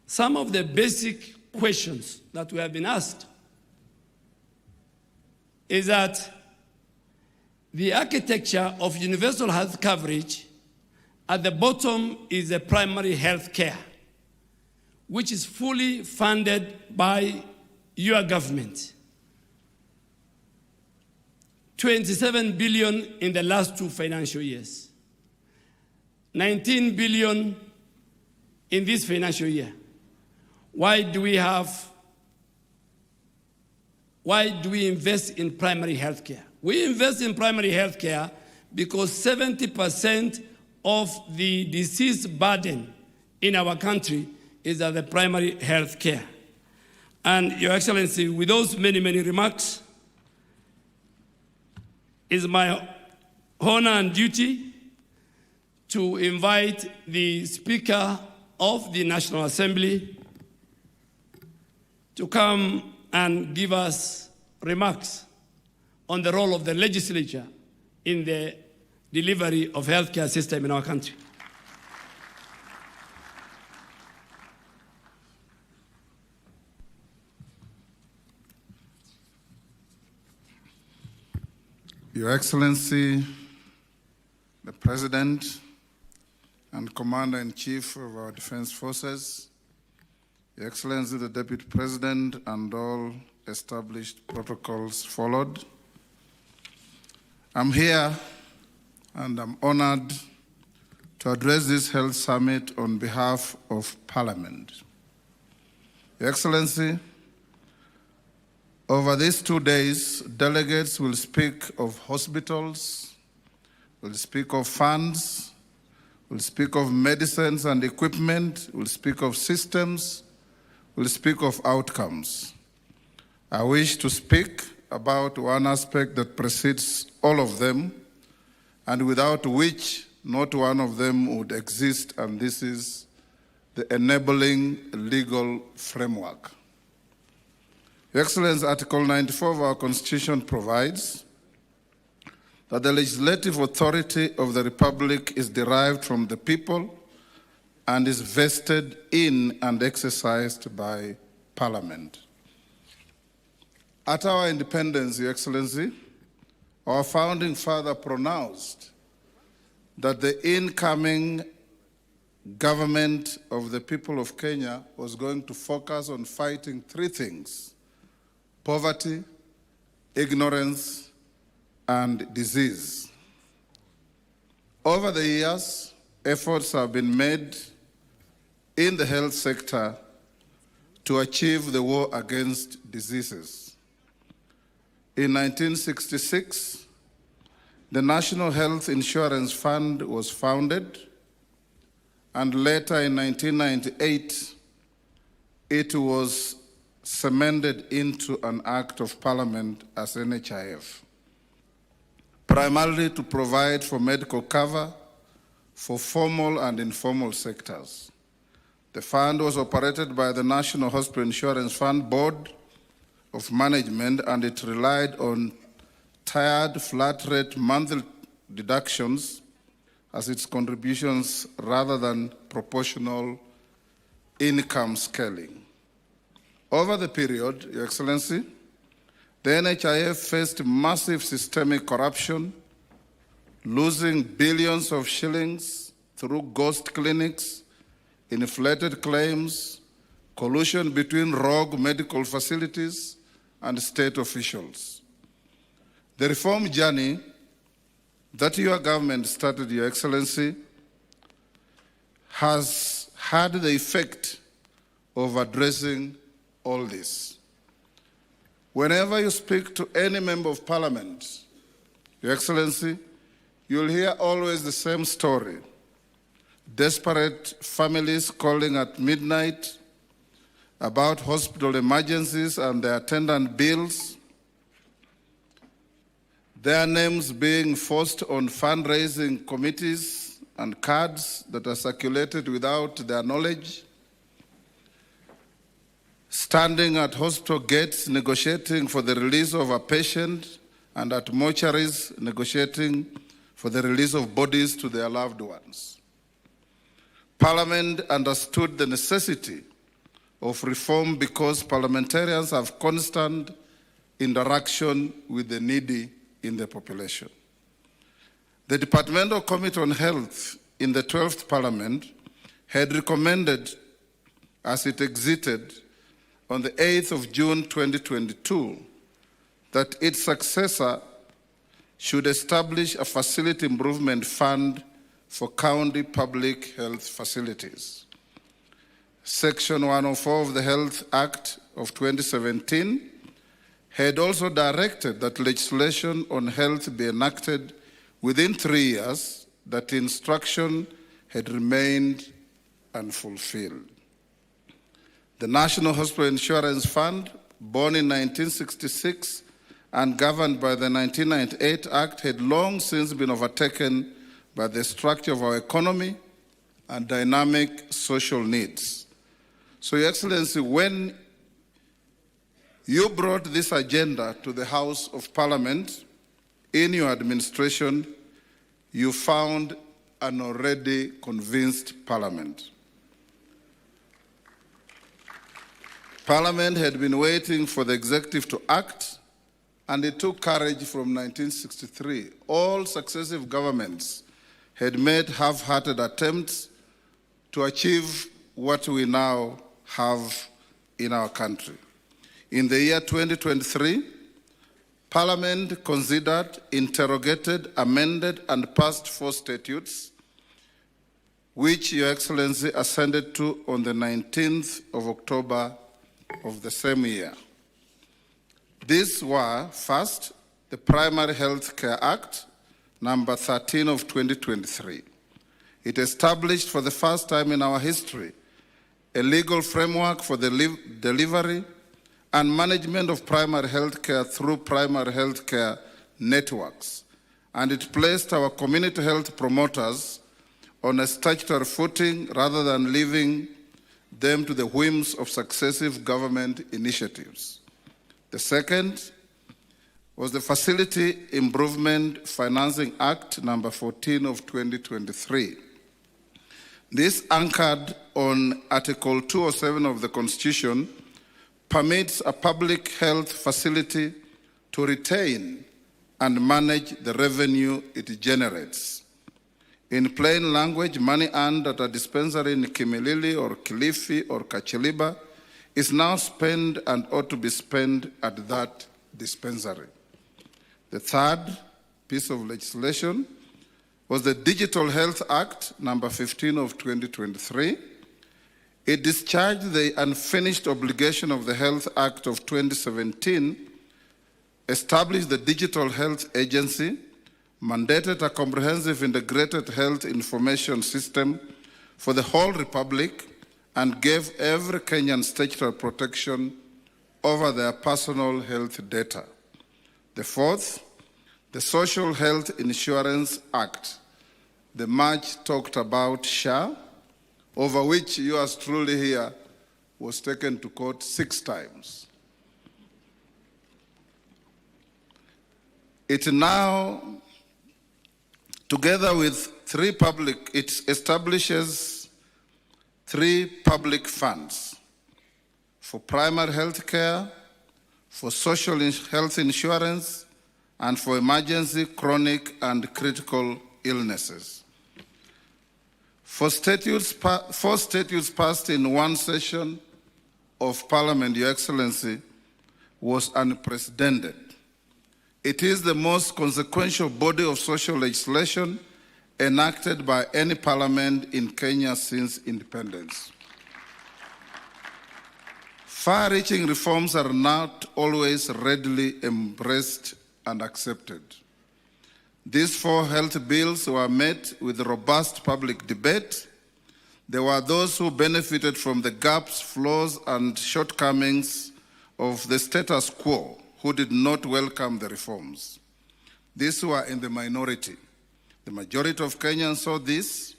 some of the basic questions that we have been asked, is that the architecture of universal health coverage, at the bottom is the primary health care, which is fully funded by your government. 27 billion in the last 2 financial years. 19 billion in this financial year. Why do we invest in primary health care? We invest in primary health care because 70% of the disease burden in our country is at the primary health care. And Your Excellency, with those many remarks, it's my honor and duty to invite the Speaker of the National Assembly to come and give us remarks on the role of the legislature in the delivery of healthcare system in our country. Your Excellency, the President and Commander-in-Chief of our Defense Forces, Your Excellency, the Deputy President, and all established protocols followed, I'm here and I'm honored to address this health summit on behalf of Parliament. Your Excellency, over these 2 days, delegates will speak of hospitals, will speak of funds, will speak of medicines and equipment, will speak of systems, will speak of outcomes. I wish to speak about one aspect that precedes all of them, and without which not one of them would exist, and this is the enabling legal framework. Your Excellency, Article 94 of our Constitution provides that the legislative authority of the Republic is derived from the people and is vested in and exercised by Parliament. At our independence, Your Excellency, our founding father pronounced that the incoming government of the people of Kenya was going to focus on fighting 3 things: poverty, ignorance, and disease. Over the years, efforts have been made in the health sector to achieve the war against diseases. In 1966, the National Health Insurance Fund was founded, and later in 1998, it was cemented into an Act of Parliament as NHIF, primarily to provide for medical cover for formal and informal sectors. The fund was operated by the National Hospital Insurance Fund Board of Management, and it relied on tiered flat-rate monthly deductions as its contributions rather than proportional income scaling. Over the period, Your Excellency, the NHIF faced massive systemic corruption, losing billions of shillings through ghost clinics, inflated claims, collusion between rogue medical facilities and state officials. The reform journey that your government started, Your Excellency, has had the effect of addressing all this. Whenever you speak to any member of parliament, Your Excellency, you'll hear always the same story. Desperate families calling at midnight about hospital emergencies and their attendant bills, their names being forced on fundraising committees and cards that are circulated without their knowledge, standing at hospital gates negotiating for the release of a patient, and at mortuaries negotiating for the release of bodies to their loved ones. Parliament understood the necessity of reform because parliamentarians have constant interaction with the needy in the population. The Departmental Committee on Health in the 12th Parliament had recommended, as it exited on the 8th of June 2022, that its successor should establish a facility improvement fund for county public health facilities. Section 104 of the Health Act of 2017 had also directed that legislation on health be enacted within 3 years. That instruction had remained unfulfilled. The National Hospital Insurance Fund, born in 1966 and governed by the 1998 Act, had long since been overtaken by the structure of our economy and dynamic social needs. So, Your Excellency, when you brought this agenda to the House of Parliament in your administration, you found an already convinced Parliament. Parliament had been waiting for the executive to act, and it took courage from 1963. All successive governments had made half-hearted attempts to achieve what we now have in our country. In the year 2023, Parliament considered, interrogated, amended, and passed 4 statutes, which Your Excellency ascended to on the 19th of October of the same year. These were, first, the Primary Health Care Act, number 13 of 2023. It established for the first time in our history a legal framework for the delivery and management of primary health care through primary health care networks, and it placed our community health promoters on a statutory footing rather than leaving them to the whims of successive government initiatives. The second was the Facility Improvement Financing Act, number 14 of 2023. This, anchored on Article 207 of the Constitution, permits a public health facility to retain and manage the revenue it generates. In plain language, money earned at a dispensary in Kimilili or Kilifi or Kachiliba is now spent and ought to be spent at that dispensary. The third piece of legislation was the Digital Health Act, number 15 of 2023. It discharged the unfinished obligation of the Health Act of 2017, established the Digital Health Agency, mandated a comprehensive integrated health information system for the whole Republic, and gave every Kenyan statutory protection over their personal health data. The fourth, the Social Health Insurance Act, the much talked about SHA, over which yours truly here was taken to court 6 times. It now, together with it establishes 3 public funds for primary health care, for social health insurance, and for emergency, chronic, and critical illnesses. 4 statutes passed in one session of Parliament, Your Excellency, was unprecedented. It is the most consequential body of social legislation enacted by any parliament in Kenya since independence. Far-reaching reforms are not always readily embraced and accepted. These 4 health bills were met with robust public debate. There were those who benefited from the gaps, flaws, and shortcomings of the status quo who did not welcome the reforms. These were in the minority. The majority of Kenyans saw this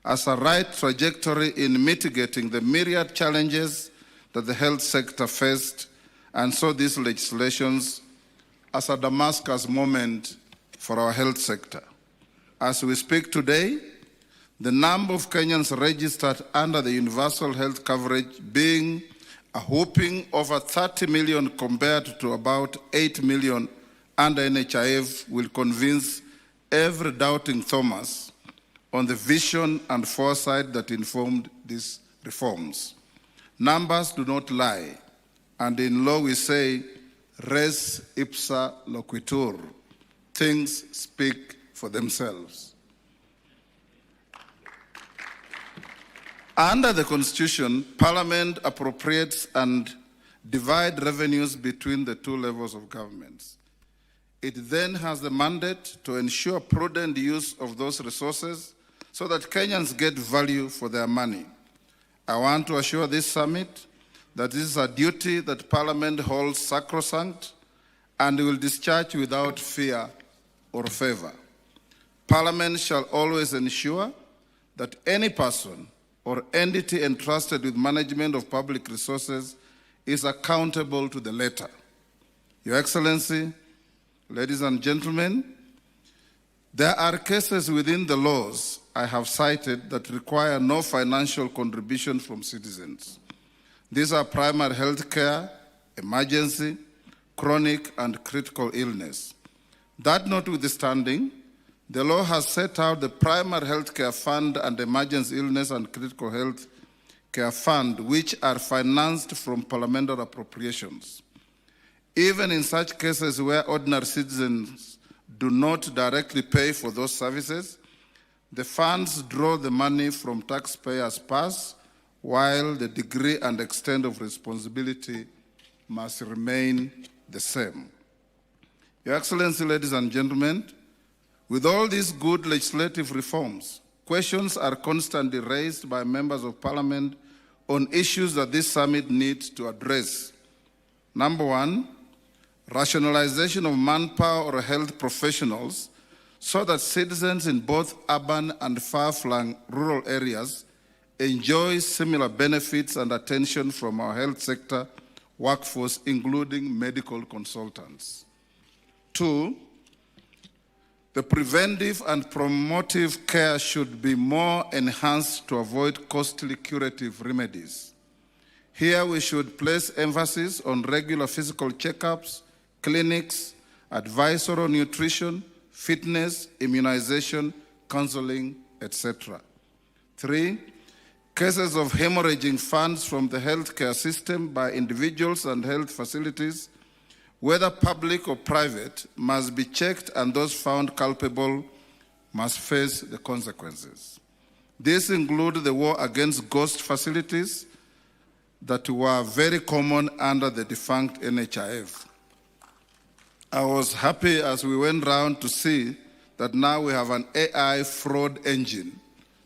as a right trajectory in mitigating the myriad challenges that the health sector faced, and saw these legislations as a Damascus moment for our health sector. As we speak today, the number of Kenyans registered under the universal health coverage being a whopping over 30 million compared to about 8 million under NHIF will convince every doubting Thomas on the vision and foresight that informed these reforms. Numbers do not lie, and in law we say, res ipsa loquitur. Things speak for themselves. Under the Constitution, Parliament appropriates and divides revenues between the 2 levels of governments. It then has the mandate to ensure prudent use of those resources so that Kenyans get value for their money. I want to assure this summit that this is a duty that Parliament holds sacrosanct and will discharge without fear or favor. Parliament shall always ensure that any person or entity entrusted with management of public resources is accountable to the letter. Your Excellency, ladies and gentlemen, there are cases within the laws I have cited that require no financial contribution from citizens. These are primary health care, emergency, chronic, and critical illness. That notwithstanding, the law has set out the primary health care fund and emergency illness and critical health care fund, which are financed from parliamentary appropriations. Even in such cases where ordinary citizens do not directly pay for those services, the funds draw the money from taxpayers' purse, while the degree and extent of responsibility must remain the same. Your Excellency, ladies and gentlemen, with all these good legislative reforms, questions are constantly raised by members of Parliament on issues that this summit needs to address. Number 1, rationalization of manpower or health professionals so that citizens in both urban and far-flung rural areas enjoy similar benefits and attention from our health sector workforce, including medical consultants. 2, the preventive and promotive care should be more enhanced to avoid costly curative remedies. Here we should place emphasis on regular physical checkups, clinics, advice on nutrition, fitness, immunization, counseling, etc. 3, cases of hemorrhaging funds from the healthcare system by individuals and health facilities, whether public or private, must be checked, and those found culpable must face the consequences. These include the war against ghost facilities that were very common under the defunct NHIF. I was happy as we went round to see that now we have an AI fraud engine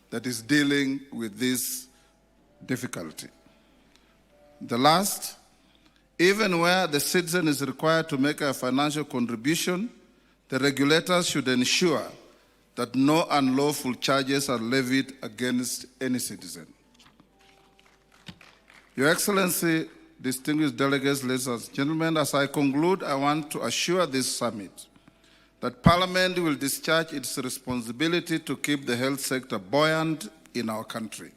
that is dealing with this difficulty. The last, even where the citizen is required to make a financial contribution, the regulators should ensure that no unlawful charges are levied against any citizen. Your Excellency, distinguished delegates, ladies and gentlemen, as I conclude, I want to assure this summit that Parliament will discharge its responsibility to keep the health sector buoyant in our country.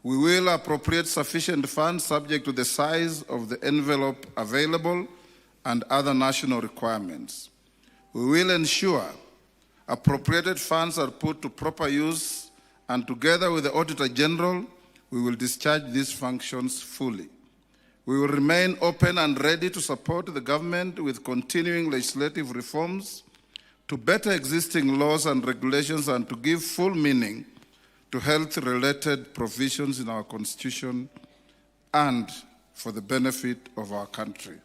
We will appropriate sufficient funds subject to the size of the envelope available and other national requirements. We will ensure appropriated funds are put to proper use, and together with the Auditor General, we will discharge these functions fully. We will remain open and ready to support the government with continuing legislative reforms to better existing laws and regulations and to give full meaning to health-related provisions in our Constitution and for the benefit of our country.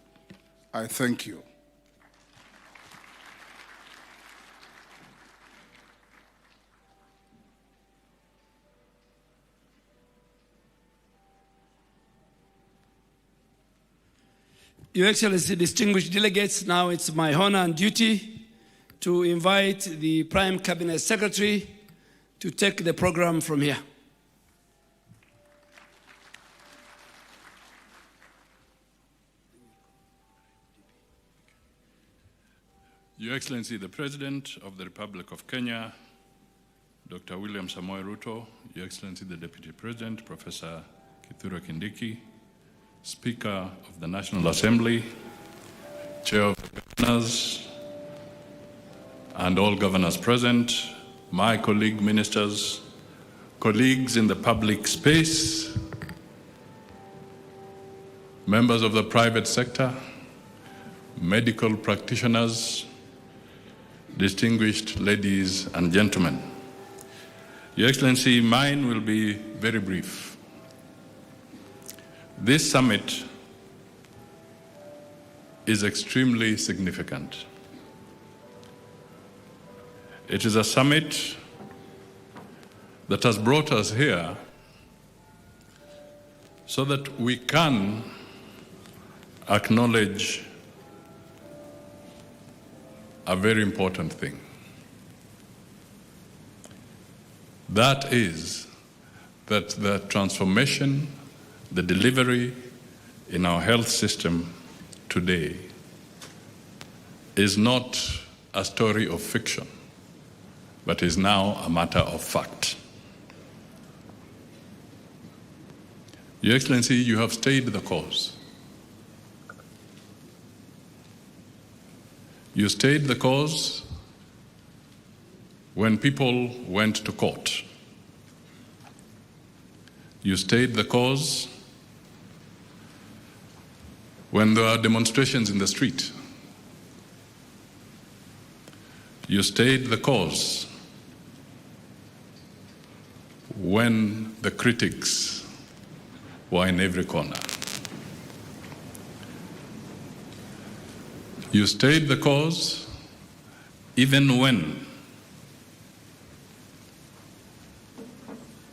I thank you. Your Excellency, distinguished delegates, now it's my honor and duty to invite the Prime Cabinet Secretary to take the program from here. Your Excellency, the President of the Republic of Kenya, Dr. William Samoei Ruto, Your Excellency, the Deputy President, Professor Kithure Kindiki, Speaker of the National Assembly, Chair of the Governors, and all governors present, my colleague ministers, colleagues in the public space, members of the private sector, medical practitioners, distinguished ladies and gentlemen. Your Excellency, mine will be very brief. This summit is extremely significant. It is a summit that has brought us here so that we can acknowledge a very important thing. That is that the transformation, the delivery in our health system today is not a story of fiction, but is now a matter of fact. Your Excellency, you have stayed the course. You stayed the course when people went to court. You stayed the course when there are demonstrations in the street. You stayed the course when the critics were in every corner. You stayed the course even when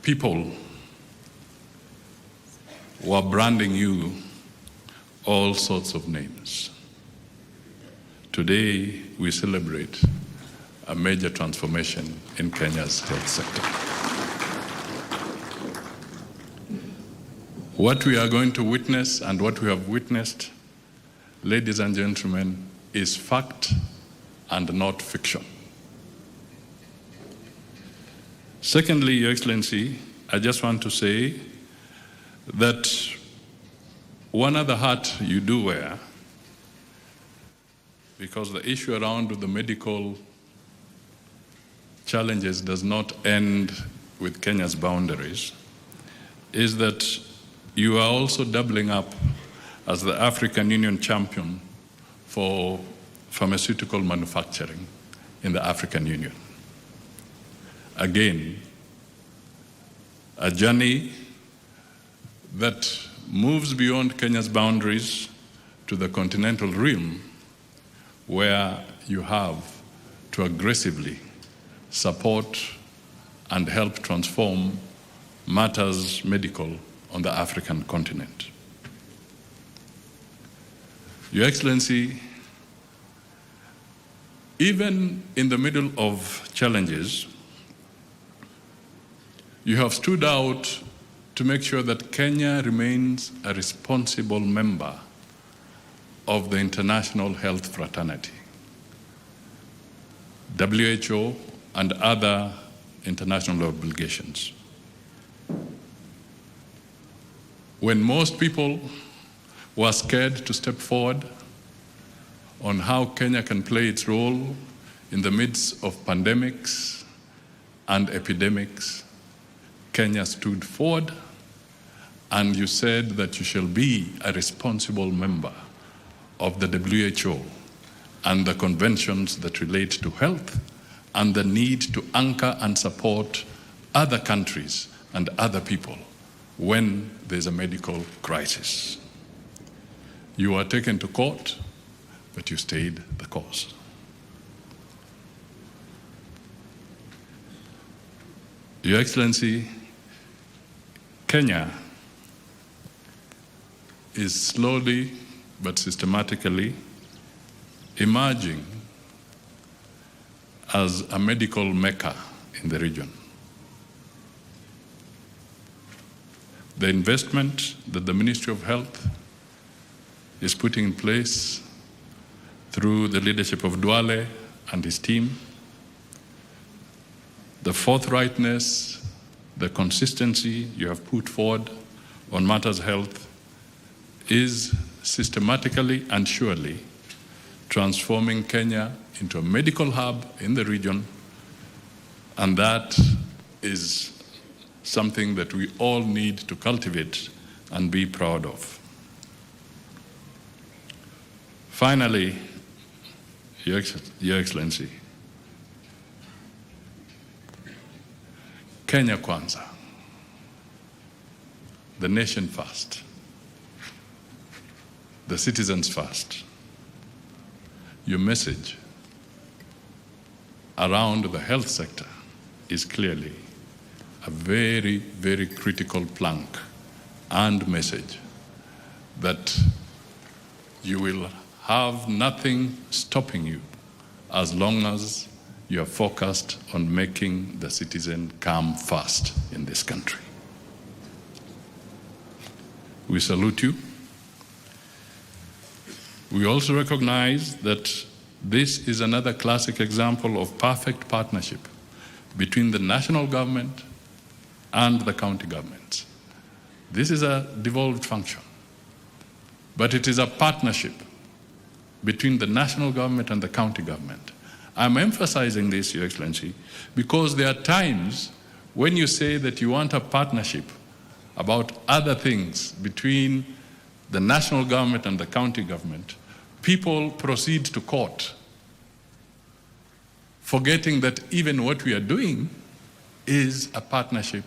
people were branding you all sorts of names. Today, we celebrate a major transformation in Kenya's health sector. What we are going to witness and what we have witnessed, ladies and gentlemen, is fact and not fiction. Secondly, Your Excellency, I just want to say that one other hat you do wear, because the issue around the medical challenges does not end with Kenya's boundaries, is that you are also doubling up as the African Union champion for pharmaceutical manufacturing in the African Union. Again, a journey that moves beyond Kenya's boundaries to the continental realm, where you have to aggressively support and help transform matters medical on the African continent. Your Excellency, even in the middle of challenges, you have stood out to make sure that Kenya remains a responsible member of the international health fraternity, WHO, and other international obligations. When most people were scared to step forward on how Kenya can play its role in the midst of pandemics and epidemics, Kenya stood forward and you said that you shall be a responsible member of the WHO and the conventions that relate to health and the need to anchor and support other countries and other people when there's a medical crisis. You were taken to court, but you stayed the course. Your Excellency, Kenya is slowly but systematically emerging as a medical mecca in the region. The investment that the Ministry of Health is putting in place through the leadership of Duale and his team, the forthrightness, the consistency you have put forward on matters health is systematically and surely transforming Kenya into a medical hub in the region, and that is something that we all need to cultivate and be proud of. Finally, Your Excellency, Kenya Kwanza, the nation first, the citizens first. Your message around the health sector is clearly a very, very critical plank and message that you will have nothing stopping you as long as you are focused on making the citizen come first in this country. We salute you. We also recognize that this is another classic example of perfect partnership between the national government and the county governments. This is a devolved function, but it is a partnership between the national government and the county government. I'm emphasizing this, Your Excellency, because there are times when you say that you want a partnership about other things between the national government and the county government, people proceed to court, forgetting that even what we are doing is a partnership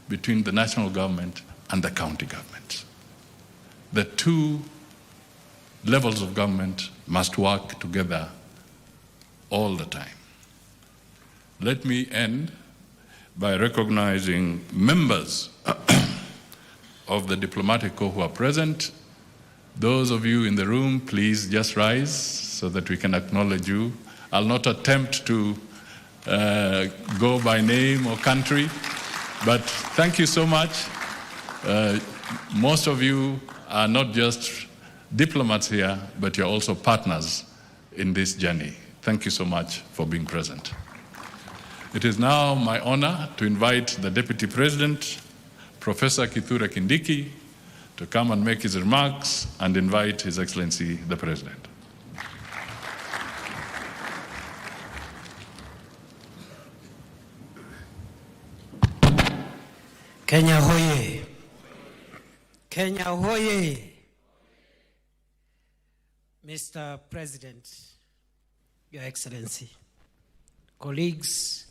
between the national government and the county government. The two levels of government must work together all the time. Let me end by recognizing members of the diplomatic corps who are present. Those of you in the room, please just rise so that we can acknowledge you. I'll not attempt to go by name or country, but thank you so much. Most of you are not just diplomats here, but you're also partners in this journey. Thank you so much for being present. It is now my honor to invite the Deputy President, Professor Kithure Kindiki, to come and make his remarks and invite His Excellency the President. Kenya hoye! Kenya hoye! Mr. President, Your Excellency, colleagues,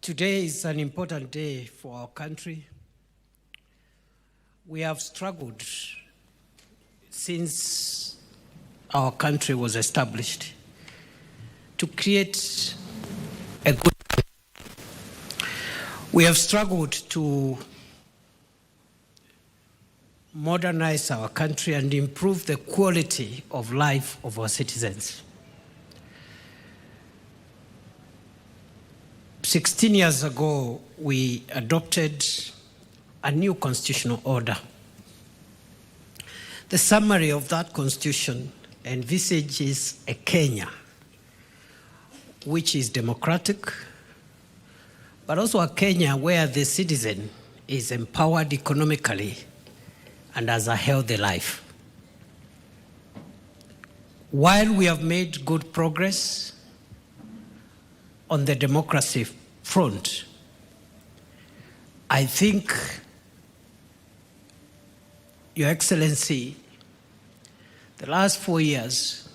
today is an important day for our country. We have struggled since our country was established to create a good. We have struggled to modernize our country and improve the quality of life of our citizens. 16 years ago, we adopted a new constitutional order. The summary of that constitution envisages a Kenya which is democratic, but also a Kenya where the citizen is empowered economically and has a healthy life. While we have made good progress on the democracy front, I think Your Excellency, the last 4 years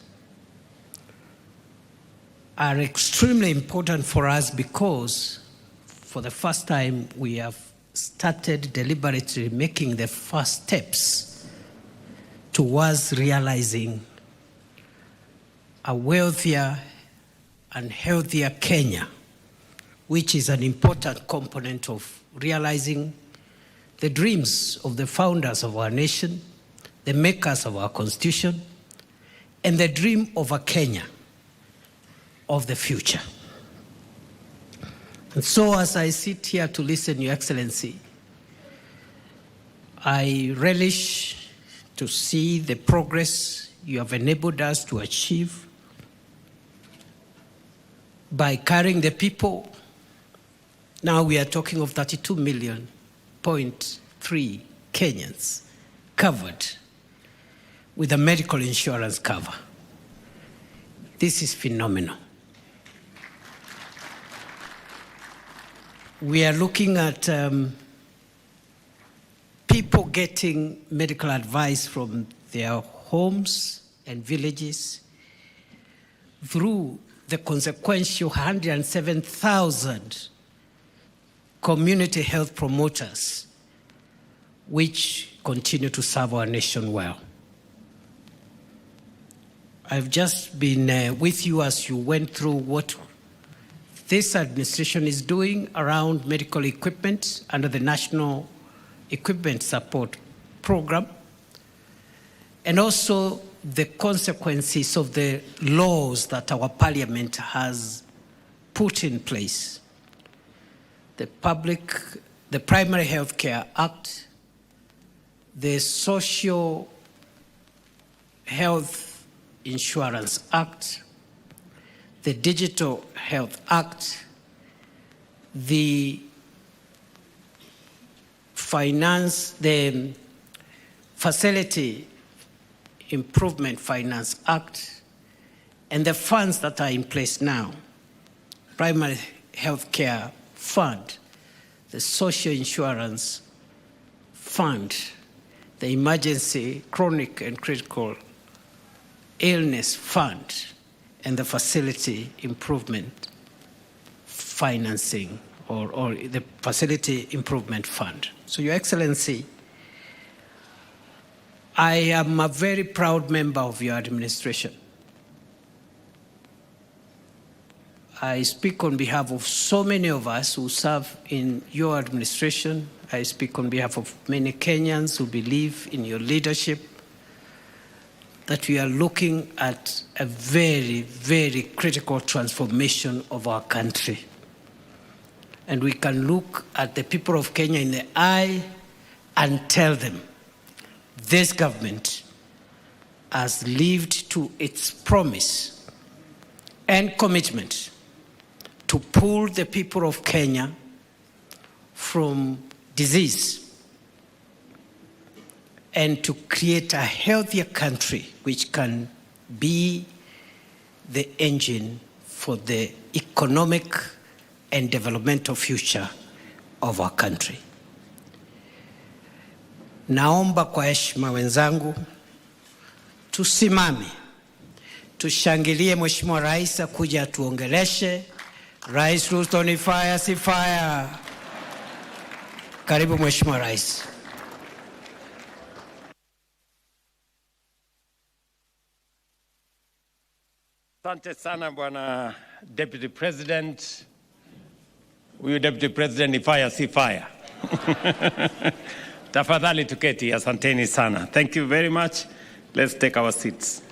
are extremely important for us because for the first time we have started deliberately making the first steps towards realizing a wealthier and healthier Kenya, which is an important component of realizing the dreams of the founders of our nation, the makers of our constitution, and the dream of a Kenya of the future. And so as I sit here to listen, Your Excellency, I relish to see the progress you have enabled us to achieve by carrying the people. Now we are talking of 32.3 million Kenyans covered with a medical insurance cover. This is phenomenal. We are looking at people getting medical advice from their homes and villages through the consequential 107,000 community health promoters, which continue to serve our nation well. I've just been with you as you went through what this administration is doing around medical equipment under the National Equipment Support Program, and also the consequences of the laws that our parliament has put in place. The Primary Health Care Act, the Social Health Insurance Act, the Digital Health Act, the Facility Improvement Finance Act, and the funds that are in place now, Primary Health Care Fund, the Social Insurance Fund, the Emergency Chronic and Critical Illness Fund, and the Facility Improvement Financing, or the Facility Improvement Fund. So, Your Excellency, I am a very proud member of your administration. I speak on behalf of so many of us who serve in your administration. I speak on behalf of many Kenyans who believe in your leadership, that we are looking at a very, very critical transformation of our country. And we can look at the people of Kenya in the eye and tell them, this government has lived to its promise and commitment to pull the people of Kenya from disease and to create a healthier country which can be the engine for the economic and developmental future of our country. Naomba kwa heshima wenzangu, tusimame, tushangilie Mheshimiwa Rais akuja atuongeleshe. Rais Ruto, ni fire si fire? Karibu Mheshimiwa Rais. Asante sana Bwana Deputy President. Huyu Deputy President ni fire si fire? Tafadhali tuketi, asanteni sana. Thank you very much. Let's take our seats.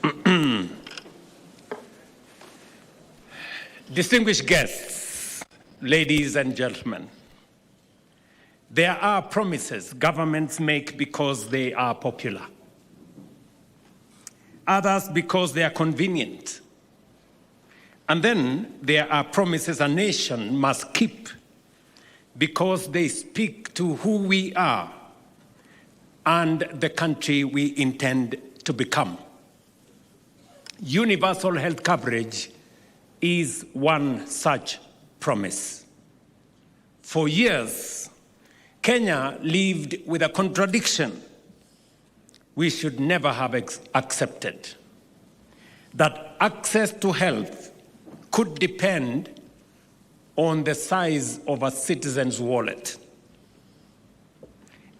Distinguished guests, ladies and gentlemen, there are promises governments make because they are popular. Others because they are convenient. And then there are promises a nation must keep because they speak to who we are and the country we intend to become. Universal health coverage is one such promise. For years, Kenya lived with a contradiction. we should never have accepted. That access to health could depend on the size of a citizen's wallet.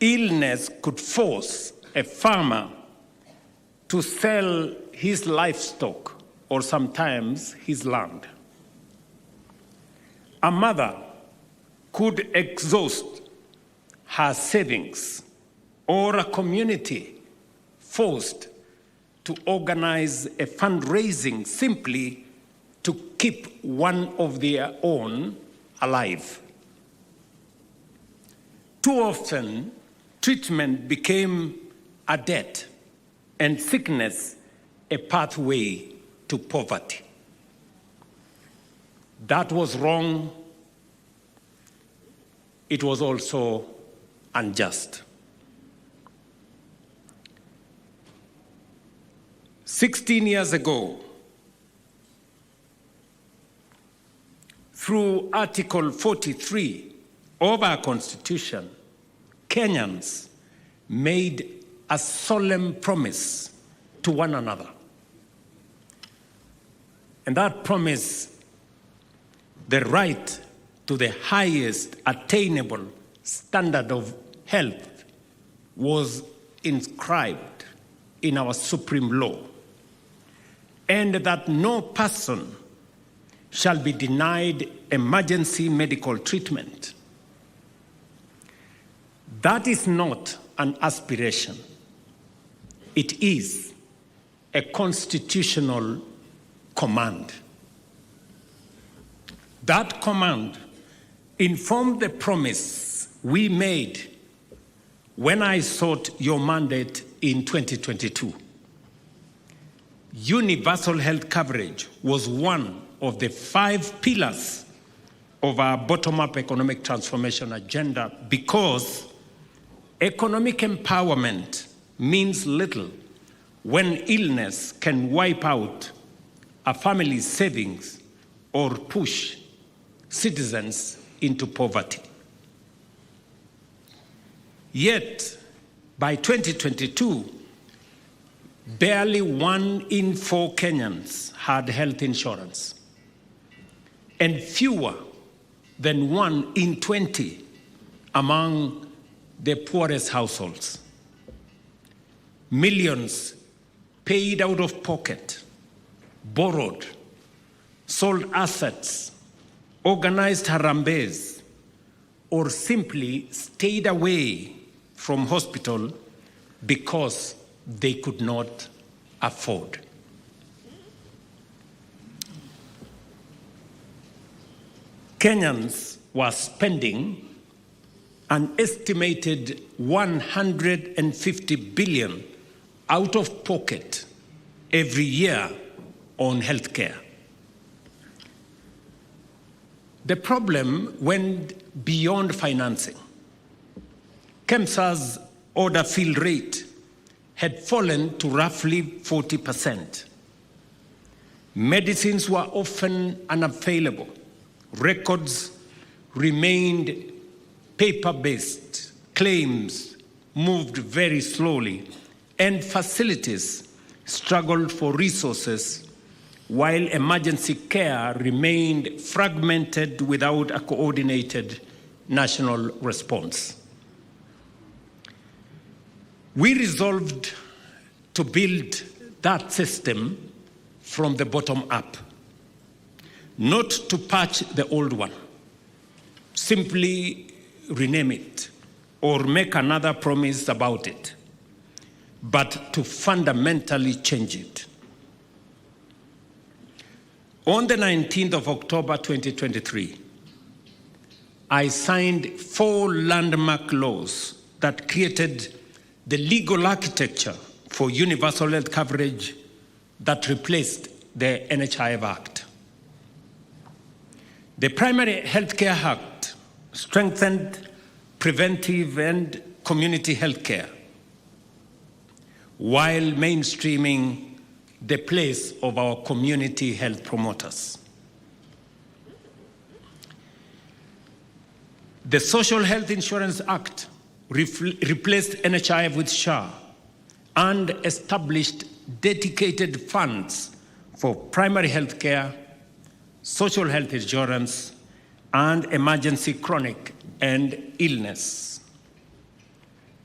Illness could force a farmer to sell his livestock or sometimes his land. A mother could exhaust her savings, or a community forced to organize a fundraising simply to keep one of their own alive. Too often, treatment became a debt and sickness a pathway to poverty. That was wrong. It was also unjust. 16 years ago, through Article 43 of our Constitution, Kenyans made a solemn promise to one another. And that promise, the right to the highest attainable standard of health, was inscribed in our supreme law, and that no person shall be denied emergency medical treatment. That is not an aspiration. It is a constitutional command. That command informed the promise we made when I sought your mandate in 2022. Universal health coverage was one of the 5 pillars of our bottom-up economic transformation agenda, because economic empowerment means little when illness can wipe out a family's savings or push citizens into poverty. Yet, by 2022, barely 1 in 4 Kenyans had health insurance, and fewer than 1 in 20 among the poorest households. Millions paid out of pocket, borrowed, sold assets, organized harambes, or simply stayed away from hospital because they could not afford. Kenyans were spending an estimated 150 billion out of pocket every year on healthcare. The problem went beyond financing. KEMSA's order fill rate had fallen to roughly 40%. Medicines were often unavailable. Records remained paper-based. Claims moved very slowly, and facilities struggled for resources, while emergency care remained fragmented without a coordinated national response. We resolved to build that system from the bottom up, not to patch the old one, simply rename it or make another promise about it, but to fundamentally change it. On the 19th of October 2023, I signed 4 landmark laws that created the legal architecture for universal health coverage that replaced the NHIF Act. The Primary Healthcare Act strengthened preventive and community health care, while mainstreaming the place of our community health promoters. The Social Health Insurance Act replaced NHIF with SHA and established dedicated funds for primary health care, social health insurance, and emergency chronic and illness.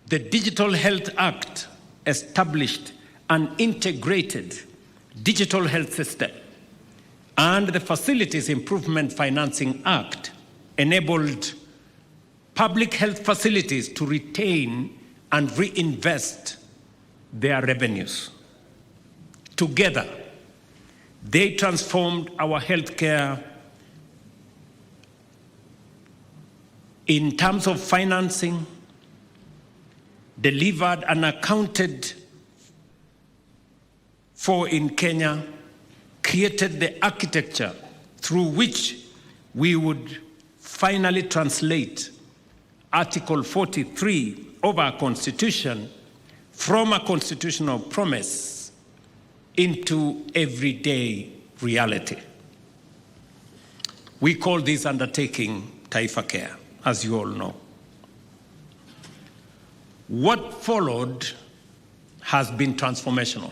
The Digital Health Act established an integrated digital health system, and the Facilities Improvement Financing Act enabled public health facilities to retain and reinvest their revenues. Together, they transformed our healthcare in terms of financing, delivered and accounted for in Kenya, created the architecture through which we would finally translate Article 43 of our Constitution from a constitutional promise into everyday reality. We call this undertaking Taifa Care, as you all know. What followed has been transformational.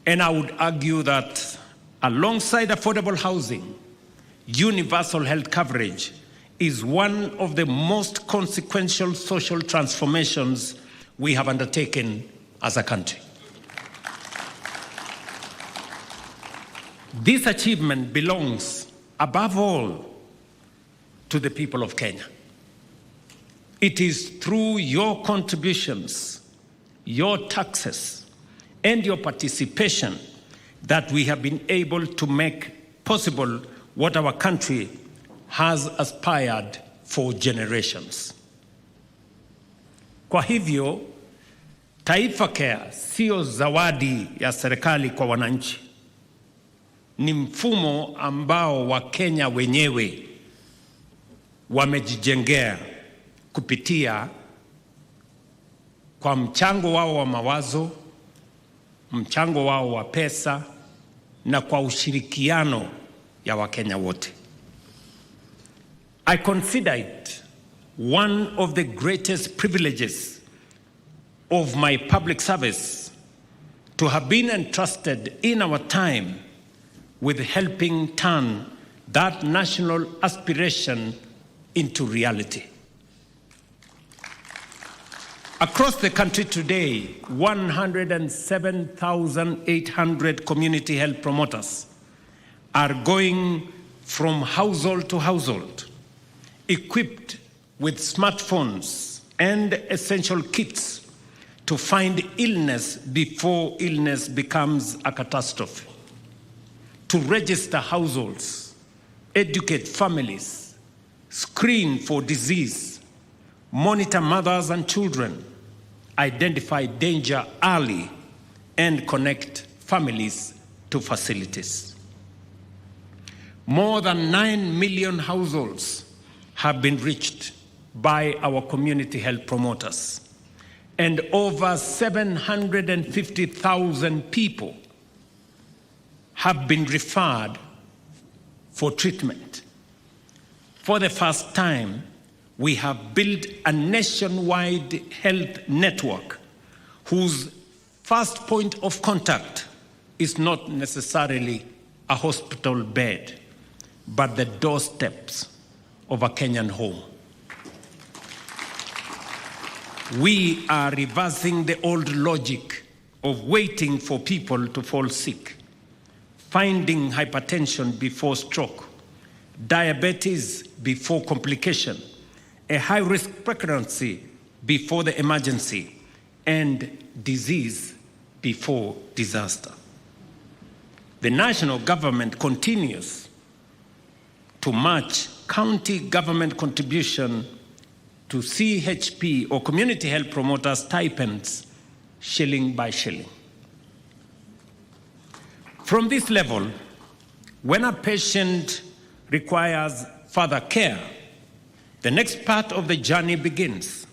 And I would argue that alongside affordable housing, universal health coverage is one of the most consequential social transformations we have undertaken as a country. This achievement belongs, above all, to the people of Kenya. It is through your contributions, your taxes, and your participation that we have been able to make possible what our country has aspired for generations. Kwa hivyo, Taifa Care sio zawadi ya serikali kwa wananchi. Ni mfumo ambao Wakenya wenyewe wamejijengea kupitia kwa mchango wao wa mawazo, mchango wao wa pesa, na kwa ushirikiano ya Wakenya wote. I consider it one of the greatest privileges of my public service to have been entrusted in our time with helping turn that national aspiration into reality. Across the country today, 107,800 community health promoters are going from household to household, equipped with smartphones and essential kits to find illness before illness becomes a catastrophe, to register households, educate families, screen for disease, monitor mothers and children, identify danger early, and connect families to facilities. More than 9 million households have been reached by our community health promoters, and over 750,000 people have been referred for treatment. For the first time, we have built a nationwide health network whose first point of contact is not necessarily a hospital bed, but the doorsteps of a Kenyan home. We are reversing the old logic of waiting for people to fall sick, finding hypertension before stroke, diabetes before complication, a high-risk pregnancy before the emergency, and disease before disaster. The national government continues to match county government contribution to CHP or community health promoters stipends shilling by shilling. From this level, when a patient requires further care, the next part of the journey begins.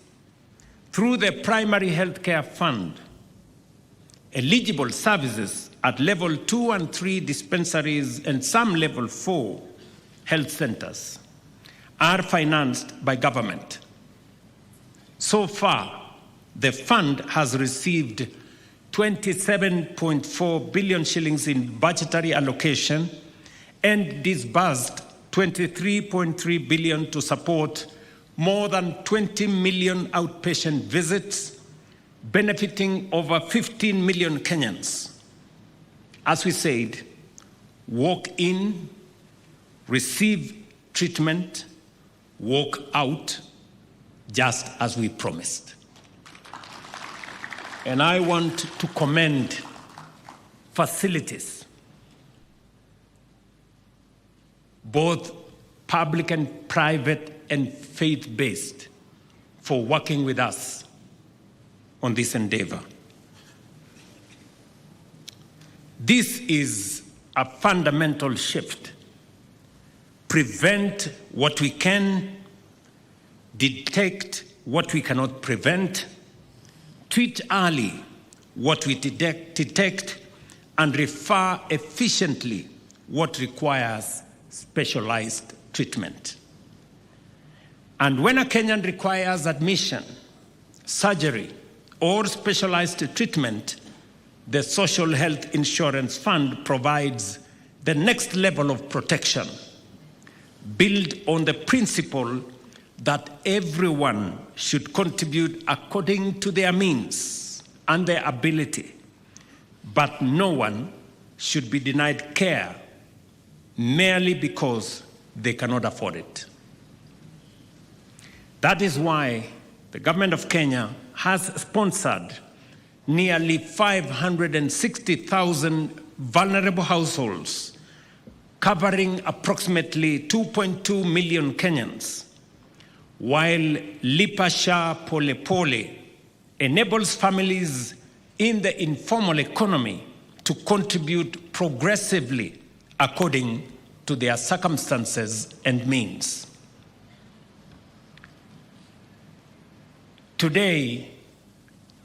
Through the Primary Health Care Fund, eligible services at level 2 and 3 dispensaries and some level 4 health centers are financed by government. So far, the fund has received 27.4 billion shillings in budgetary allocation and disbursed 23.3 billion to support more than 20 million outpatient visits, benefiting over 15 million Kenyans. As we said, walk in, receive treatment, walk out, just as we promised. And I want to commend facilities, both public and private and faith-based, for working with us on this endeavor. This is a fundamental shift. Prevent what we can, detect what we cannot prevent, treat early what we detect, and refer efficiently what requires specialized treatment. And when a Kenyan requires admission, surgery, or specialized treatment, the Social Health Insurance Fund provides the next level of protection, built on the principle that everyone should contribute according to their means and their ability, but no one should be denied care merely because they cannot afford it. That is why the government of Kenya has sponsored nearly 560,000 vulnerable households, covering approximately 2.2 million Kenyans, while Lipa Sha Pole Pole enables families in the informal economy to contribute progressively according to their circumstances and means. Today,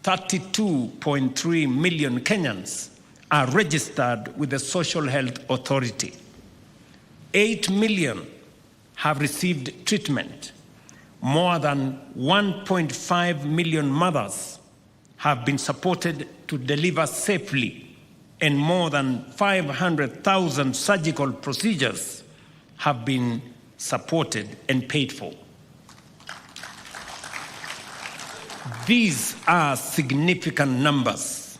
32.3 million Kenyans are registered with the Social Health Authority. 8 million have received treatment. More than 1.5 million mothers have been supported to deliver safely, and more than 500,000 surgical procedures have been supported and paid for. These are significant numbers,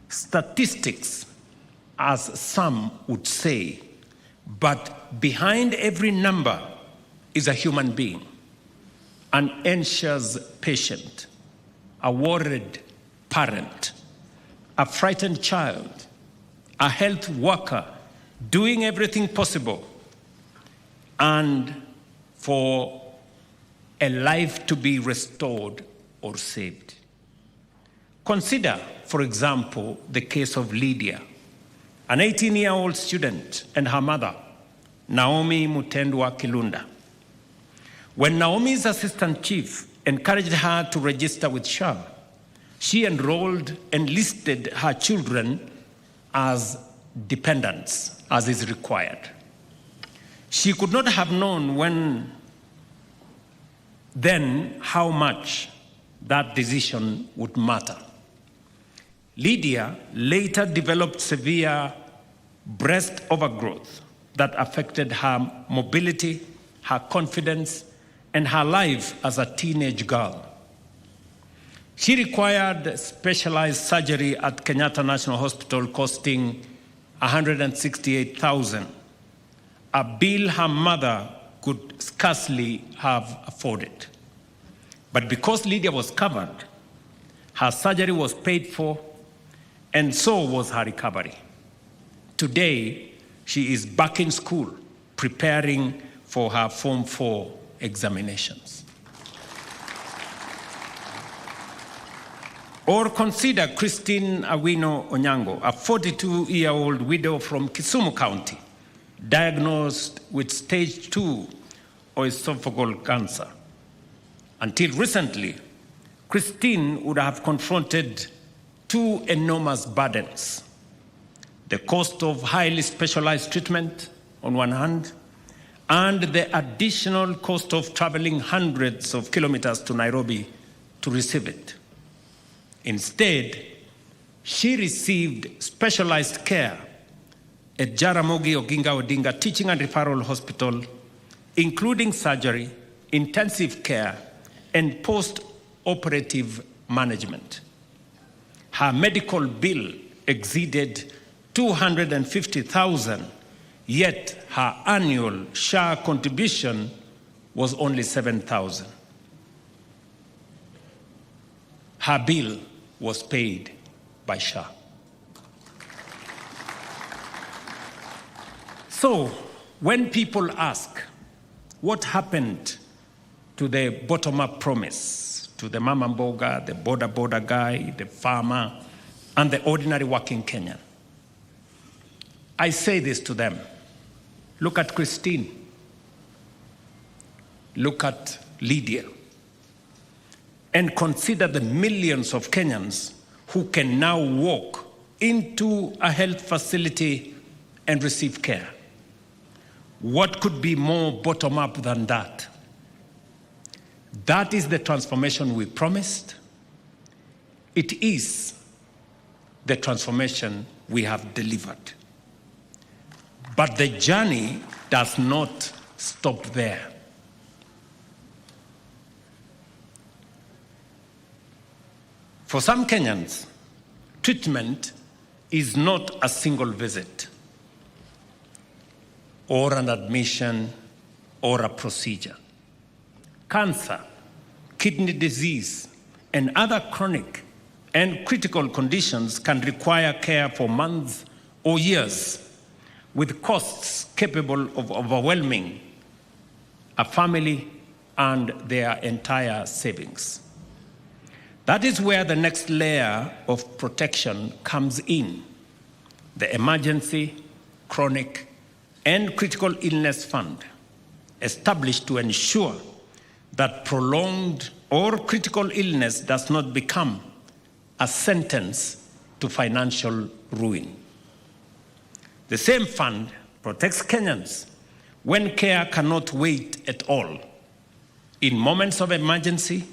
statistics, as some would say, but behind every number is a human being, an anxious patient, a worried parent, a frightened child, a health worker doing everything possible, and for a life to be restored or saved. Consider, for example, the case of Lydia, an 18-year-old student and her mother, Naomi Mutendwa Kilunda. When Naomi's assistant chief encouraged her to register with SHA, she enrolled and listed her children as dependents, as is required. She could not have known then how much that decision would matter. Lydia later developed severe breast overgrowth that affected her mobility, her confidence, and her life as a teenage girl. She required specialized surgery at Kenyatta National Hospital costing $168,000, a bill her mother could scarcely have afforded. But because Lydia was covered, her surgery was paid for, and so was her recovery. Today, she is back in school, preparing for her Form 4 examinations. Or consider Christine Awino Onyango, a 42-year-old widow from Kisumu County, diagnosed with stage 2 esophageal cancer. Until recently, Christine would have confronted two enormous burdens: the cost of highly specialized treatment on one hand, and the additional cost of traveling hundreds of kilometers to Nairobi to receive it. Instead, she received specialized care at Jaramogi Oginga Odinga Teaching and Referral Hospital, including surgery, intensive care, and post-operative management. Her medical bill exceeded 250,000, yet her annual SHA contribution was only 7,000. Her bill was paid by SHA. So, when people ask, what happened to the bottom-up promise, to the mama mboga, the border guy, the farmer, and the ordinary working Kenyan? I say this to them. Look at Christine. Look at Lydia. And consider the millions of Kenyans who can now walk into a health facility and receive care. What could be more bottom-up than that? That is the transformation we promised. It is the transformation we have delivered. But the journey does not stop there. For some Kenyans, treatment is not a single visit or an admission or a procedure. Cancer, kidney disease, and other chronic and critical conditions can require care for months or years, with costs capable of overwhelming a family and their entire savings. That is where the next layer of protection comes in: the Emergency, Chronic, and Critical Illness Fund, established to ensure that prolonged or critical illness does not become a sentence to financial ruin. The same fund protects Kenyans when care cannot wait at all. In moments of emergency,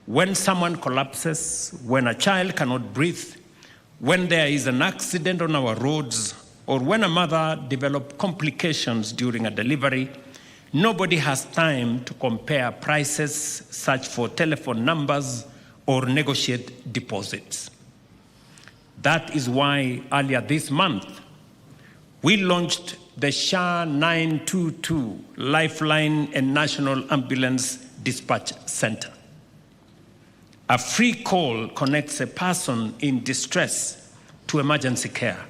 when someone collapses, when a child cannot breathe, when there is an accident on our roads, or when a mother develops complications during a delivery, nobody has time to compare prices, search for telephone numbers, or negotiate deposits. That is why earlier this month, we launched the SHA 922 Lifeline and National Ambulance Dispatch Center. A free call connects a person in distress to emergency care,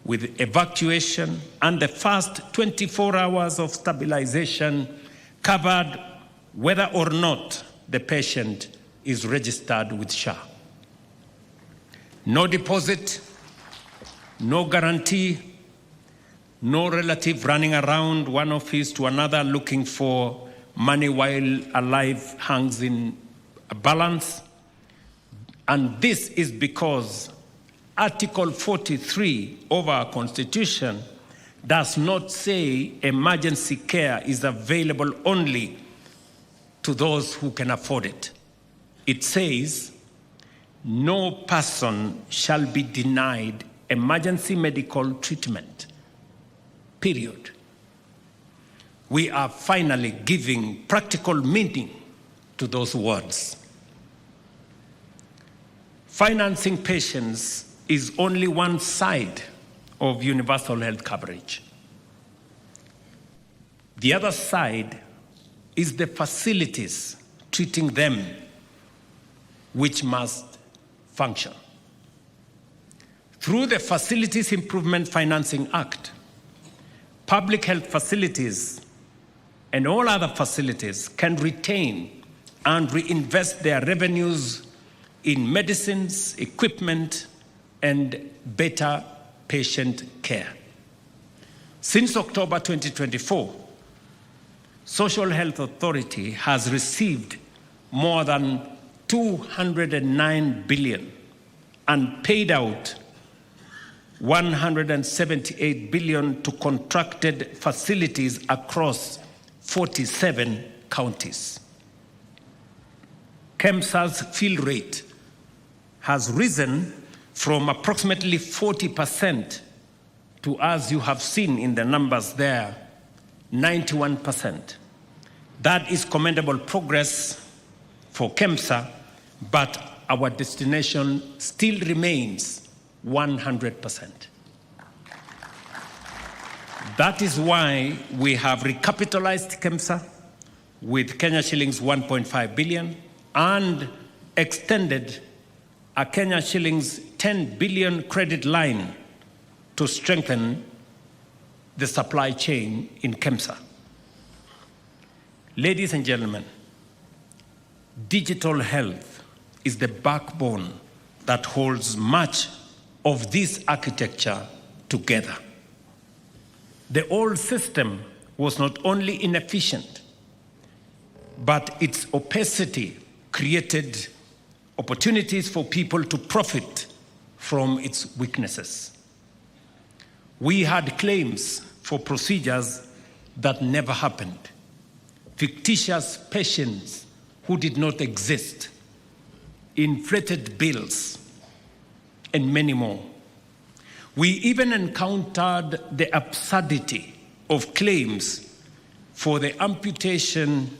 with evacuation and the first 24 hours of stabilization covered whether or not the patient is registered with SHA. No deposit, no guarantee, no relative running around one office to another looking for money while a life hangs in a balance. And this is because Article 43 of our Constitution does not say emergency care is available only to those who can afford it. It says no person shall be denied emergency medical treatment, period. We are finally giving practical meaning to those words. Financing patients is only one side of universal health coverage. The other side is the facilities treating them, which must function. Through the Facilities Improvement Financing Act, public health facilities and all other facilities can retain and reinvest their revenues in medicines, equipment, and better patient care. Since October 2024, Social Health Authority has received more than 209 billion and paid out 178 billion to contracted facilities across 47 counties. KEMSA's fill rate has risen from approximately 40% to, as you have seen in the numbers there, 91%. That is commendable progress for KEMSA, but our destination still remains 100%. That is why we have recapitalized KEMSA with Kenya shillings 1.5 billion and extended a Kenya shillings 10 billion credit line to strengthen the supply chain in KEMSA. Ladies and gentlemen, digital health is the backbone that holds much of this architecture together. The old system was not only inefficient, but its opacity created opportunities for people to profit from its weaknesses. We had claims for procedures that never happened, fictitious patients who did not exist, inflated bills, and many more. We even encountered the absurdity of claims for the amputation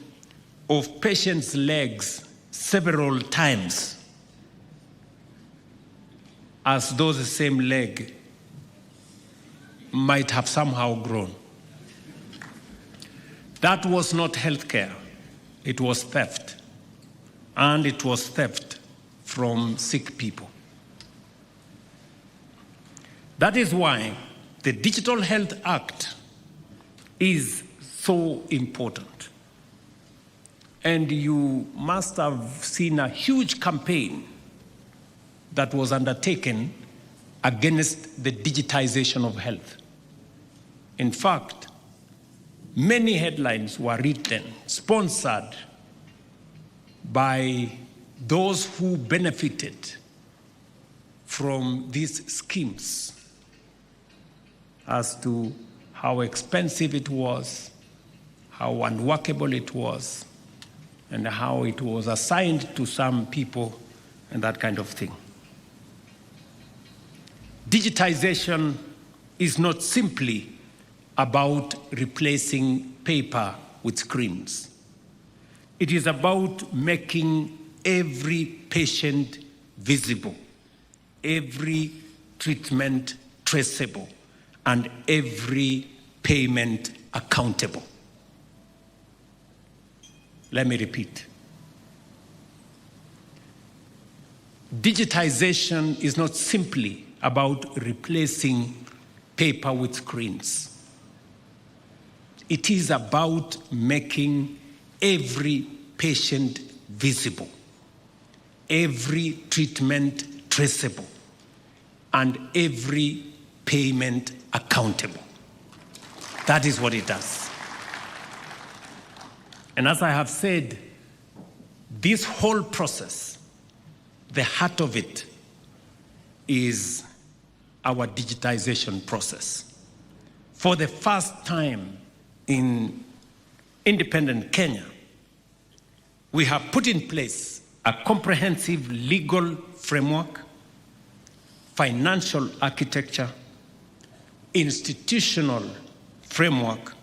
of patients' legs several times, as though the same leg might have somehow grown. That was not healthcare, it was theft. And it was theft from sick people. That is why the Digital Health Act is so important. And you must have seen a huge campaign that was undertaken against the digitization of health. In fact, many headlines were written, sponsored by those who benefited from these schemes as to how expensive it was, how unworkable it was, and how it was assigned to some people and that kind of thing. Digitization is not simply about replacing paper with screens. It is about making every patient visible, every treatment traceable, and every payment accountable. Let me repeat. Digitization is not simply about replacing paper with screens. It is about making every patient visible, every treatment traceable, and every payment accountable. That is what it does. And as I have said, this whole process, the heart of it is our digitization process. For the first time in independent Kenya, we have put in place a comprehensive legal framework, financial architecture, institutional framework,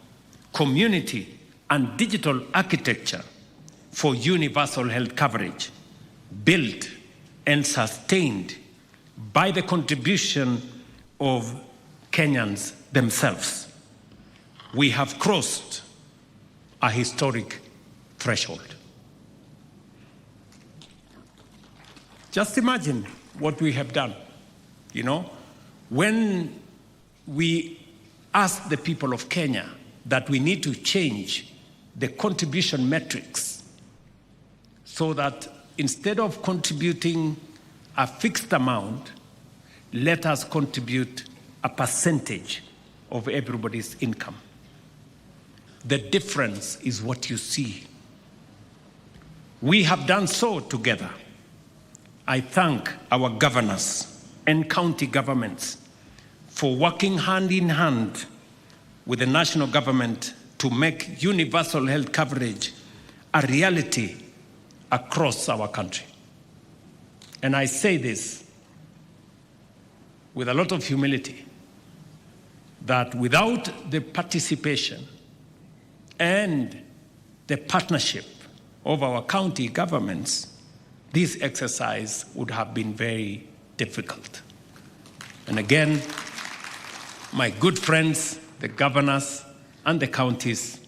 community and digital architecture for universal health coverage, built and sustained by the contribution of Kenyans themselves. We have crossed a historic threshold. Just imagine what we have done. You know, when we asked the people of Kenya that we need to change the contribution metrics so that instead of contributing a fixed amount, let us contribute a percentage of everybody's income. The difference is what you see. We have done so together. I thank our governors and county governments for working hand in hand with the national government to make universal health coverage a reality across our country. and I say this with a lot of humility, that without the participation and the partnership of our county governments, this exercise would have been very difficult. And again, my good friends, the governors and the counties,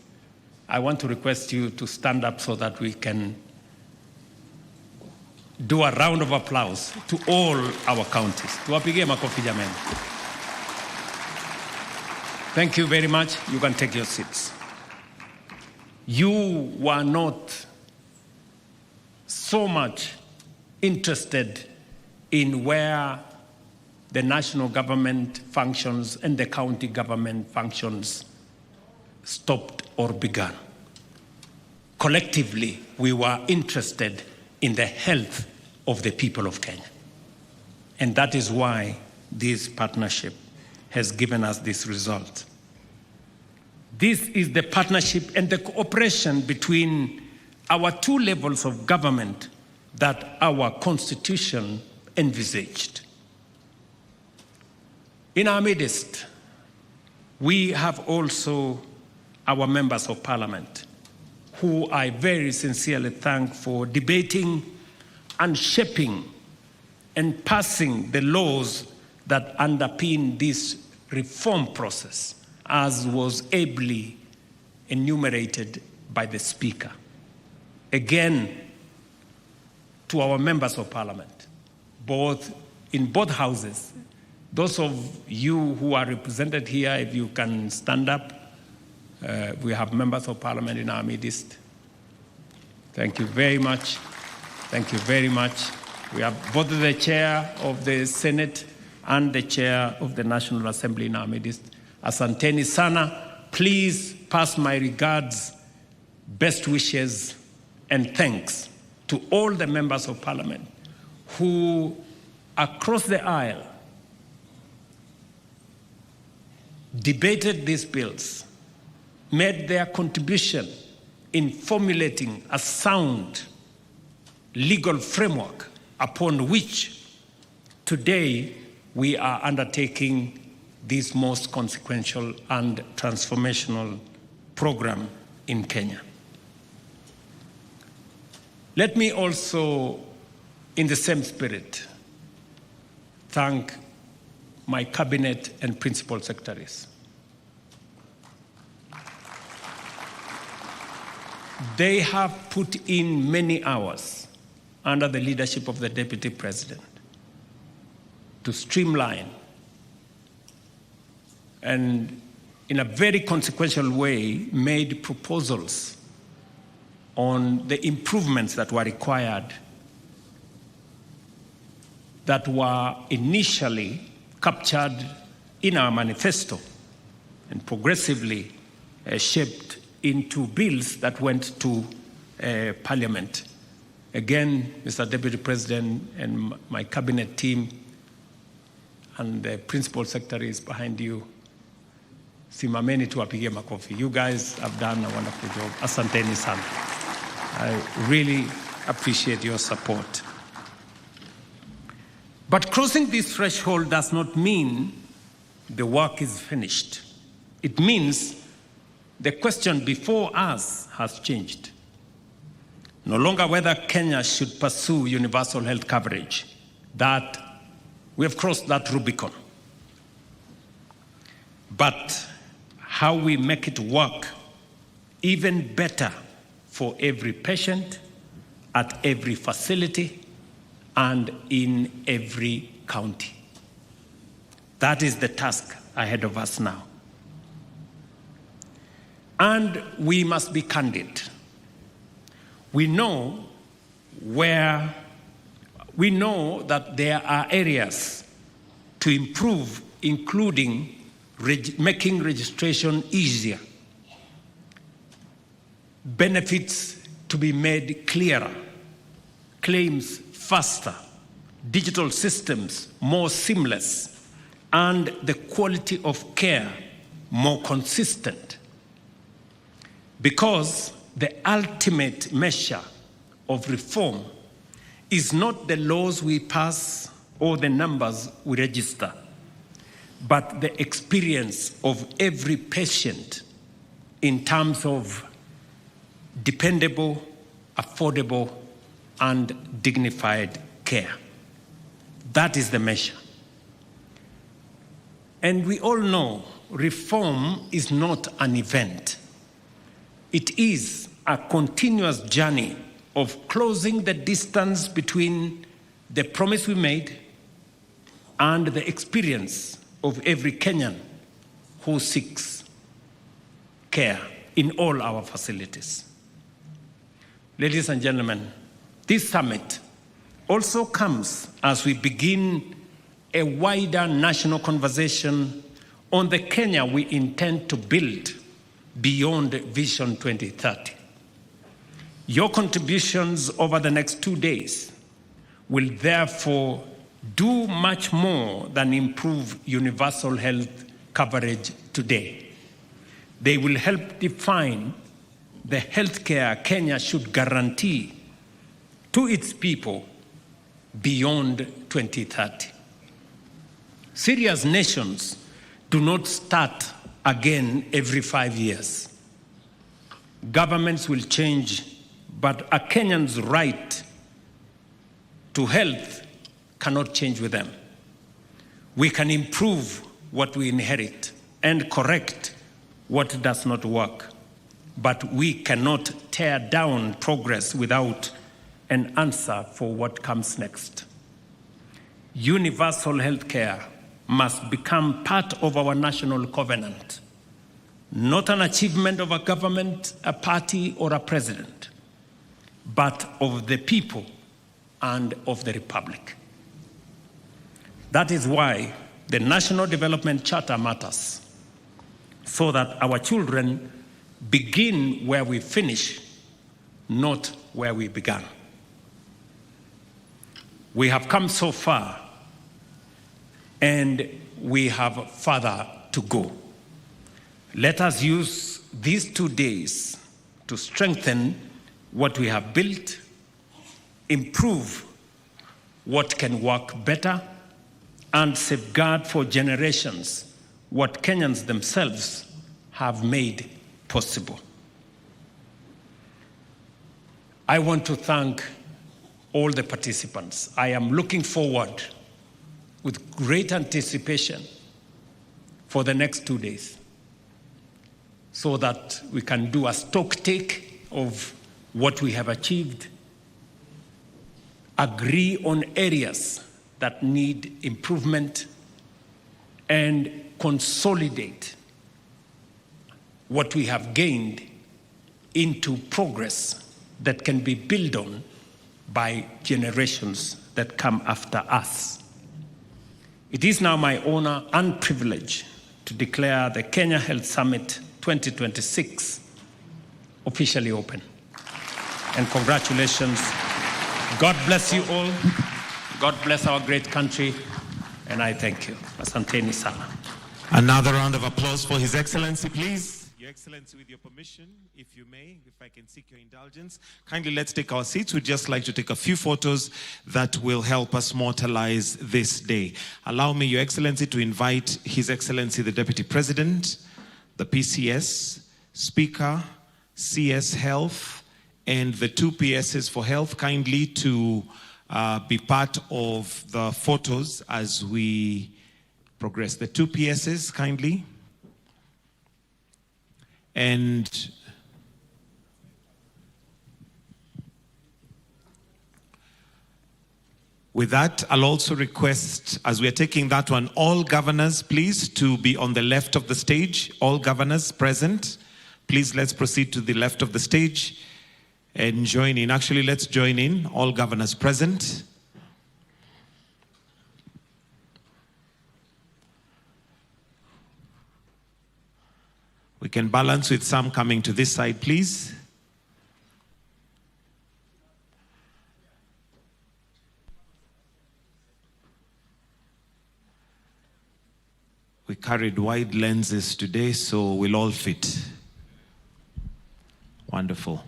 I want to request you to stand up so that we can do a round of applause to all our counties. Tuwapigie makofi jameni. Thank you very much. You can take your seats. You were not so much interested in where the national government functions and the county government functions stopped or began. Collectively, we were interested in the health of the people of Kenya. And that is why this partnership has given us this result. This is the partnership and the cooperation between our two levels of government that our Constitution envisaged. In our midst, we have also our members of parliament, who I very sincerely thank for debating and shaping and passing the laws that underpin this reform process, as was ably enumerated by the Speaker. Again, to our members of parliament, in both houses, those of you who are represented here, if you can stand up, we have members of parliament in our midst. Thank you very much. Thank you very much. We have both the chair of the Senate and the chair of the National Assembly in our midst. Asanteni sana. Please pass my regards, best wishes, and thanks to all the members of parliament who, across the aisle, debated these bills, made their contribution in formulating a sound legal framework upon which today we are undertaking this most consequential and transformational program in Kenya. Let me also, in the same spirit, thank my cabinet and principal secretaries. They have put in many hours under the leadership of the Deputy President to streamline and in a very consequential way made proposals on the improvements that were required, that were initially captured in our manifesto and progressively shaped into bills that went to Parliament. Again, Mr. Deputy President and my cabinet team and the principal secretaries behind you, simameni tuwapigie makofi. You guys have done a wonderful job. Asanteni sana. I really appreciate your support. But crossing this threshold does not mean the work is finished. It means the question before us has changed. No longer whether Kenya should pursue universal health coverage, that we have crossed that Rubicon. But how we make it work even better for every patient, at every facility, and in every county. That is the task ahead of us now. And we must be candid. We know that there are areas to improve, including making registration easier, benefits to be made clearer, claims faster, digital systems more seamless, and the quality of care more consistent. Because the ultimate measure of reform is not the laws we pass or the numbers we register, but the experience of every patient in terms of dependable, affordable, and dignified care. That is the measure. And we all know reform is not an event. It is a continuous journey of closing the distance between the promise we made and the experience of every Kenyan who seeks care in all our facilities. Ladies and gentlemen, this summit also comes as we begin a wider national conversation on the Kenya we intend to build beyond Vision 2030. Your contributions over the next 2 days will therefore do much more than improve universal health coverage today. They will help define the healthcare Kenya should guarantee to its people beyond 2030. Serious nations do not start again every 5 years. Governments will change, but a Kenyan's right to health cannot change with them. We can improve what we inherit and correct what does not work, but we cannot tear down progress without an answer for what comes next. Universal health care must become part of our national covenant, not an achievement of a government, a party, or a president, but of the people and of the Republic. That is why the National Development Charter matters, so that our children begin where we finish, not where we began. We have come so far, and we have further to go. Let us use these 2 days to strengthen what we have built, improve what can work better, and safeguard for generations what Kenyans themselves have made possible. I want to thank all the participants. I am looking forward with great anticipation for the next 2 days so that we can do a stock take of what we have achieved, agree on areas that need improvement, and consolidate what we have gained into progress that can be built on by generations that come after us. It is now my honor and privilege to declare the Kenya Health Summit 2026 officially open. And congratulations. God bless you all. God bless our great country. And I thank you. Asanteni sana. Another round of applause for His Excellency, please. Your Excellency, with your permission, if you may, if I can seek your indulgence, kindly let's take our seats. We'd just like to take a few photos that will help us mortalize this day. Allow me, Your Excellency, to invite His Excellency, the Deputy President, the PCS, Speaker, CS Health, and the 2 PSs for Health kindly to be part of the photos as we progress. The 2 PSs kindly. And with that, I'll also request, as we are taking that one, all governors, please, to be on the left of the stage. All governors present. Please, let's proceed to the left of the stage and join in. Actually, let's join in. All governors present. We can balance with some coming to this side, please. We carried wide lenses today, so we'll all fit. Wonderful.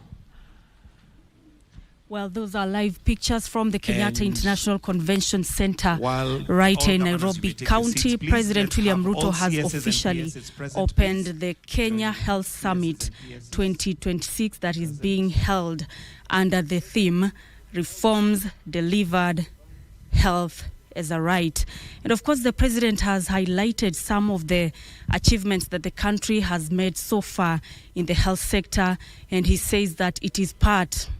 Well, those are live pictures from the Kenyatta International Convention Center right here in Nairobi County. President William Ruto has officially opened the Kenya Health Summit 2026 that is being held under the theme Reforms Delivered, Health as a Right. And of course, the president has highlighted some of the achievements that the country has made so far in the health sector, and he says that it is part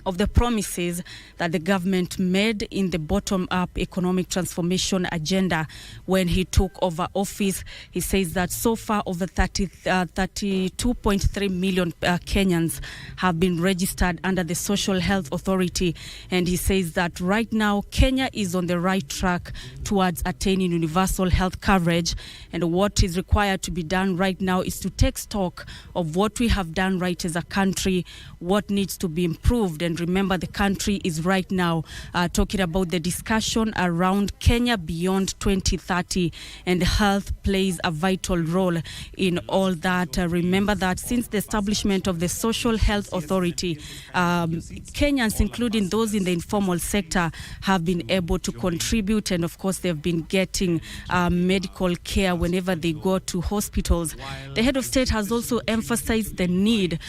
of the promises that the government made in the bottom-up economic transformation agenda when he took over office. He says that so far over 32.3 million Kenyans have been registered under the Social Health Authority, and he says that right now Kenya is on the right track towards attaining universal health coverage, and what is required to be done right now is to take stock of what we have done right as a country, what needs to be improved. And remember, the country is right now talking about the discussion around Kenya beyond 2030, and health plays a vital role in all that. Remember that since the establishment of the Social Health Authority, Kenyans, including those in the informal sector, have been able to contribute, and of course they've been getting medical care whenever they go to hospitals. The head of state has also emphasized the need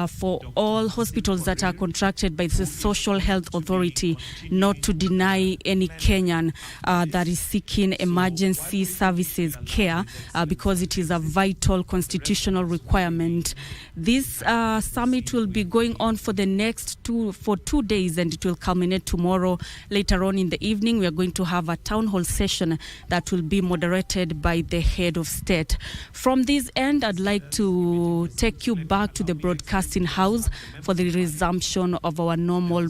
for all hospitals that are contracted by the Social Health Authority not to deny any Kenyan that is seeking emergency services care because it is a vital constitutional requirement. This summit will be going on for the next 2 days, and it will culminate tomorrow. Later on in the evening, we are going to have a town hall session that will be moderated by the head of state. From this end, I'd like to take you back to the broadcasting house for the resumption of our normal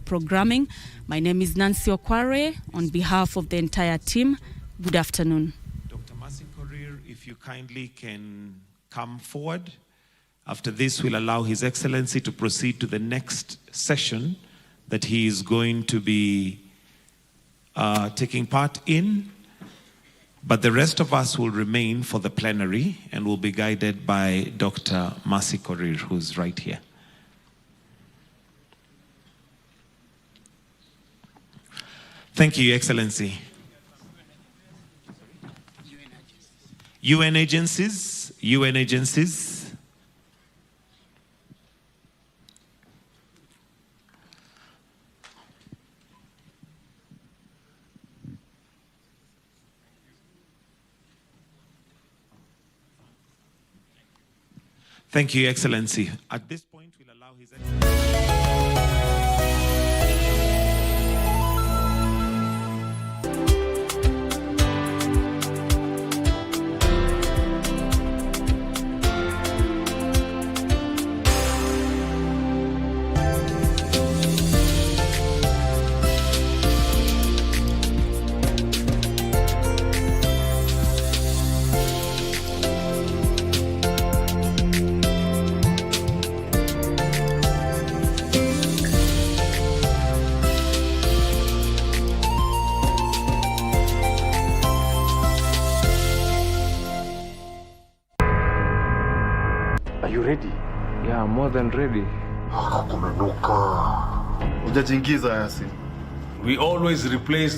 programming. My name is Nancy Okware. On behalf of the entire team, good afternoon. Dr. Mercy Korir, if you kindly can come forward. After this, we'll allow His Excellency to proceed to the next session that he is going to be taking part in. But the rest of us will remain for the plenary and will be guided by Dr. Mercy Korir, who's right here. Thank you, Your Excellency. UN agencies. Thank you, Your Excellency. At this point, we'll allow His Excellency. Are you ready? Yeah, more than ready. We always replace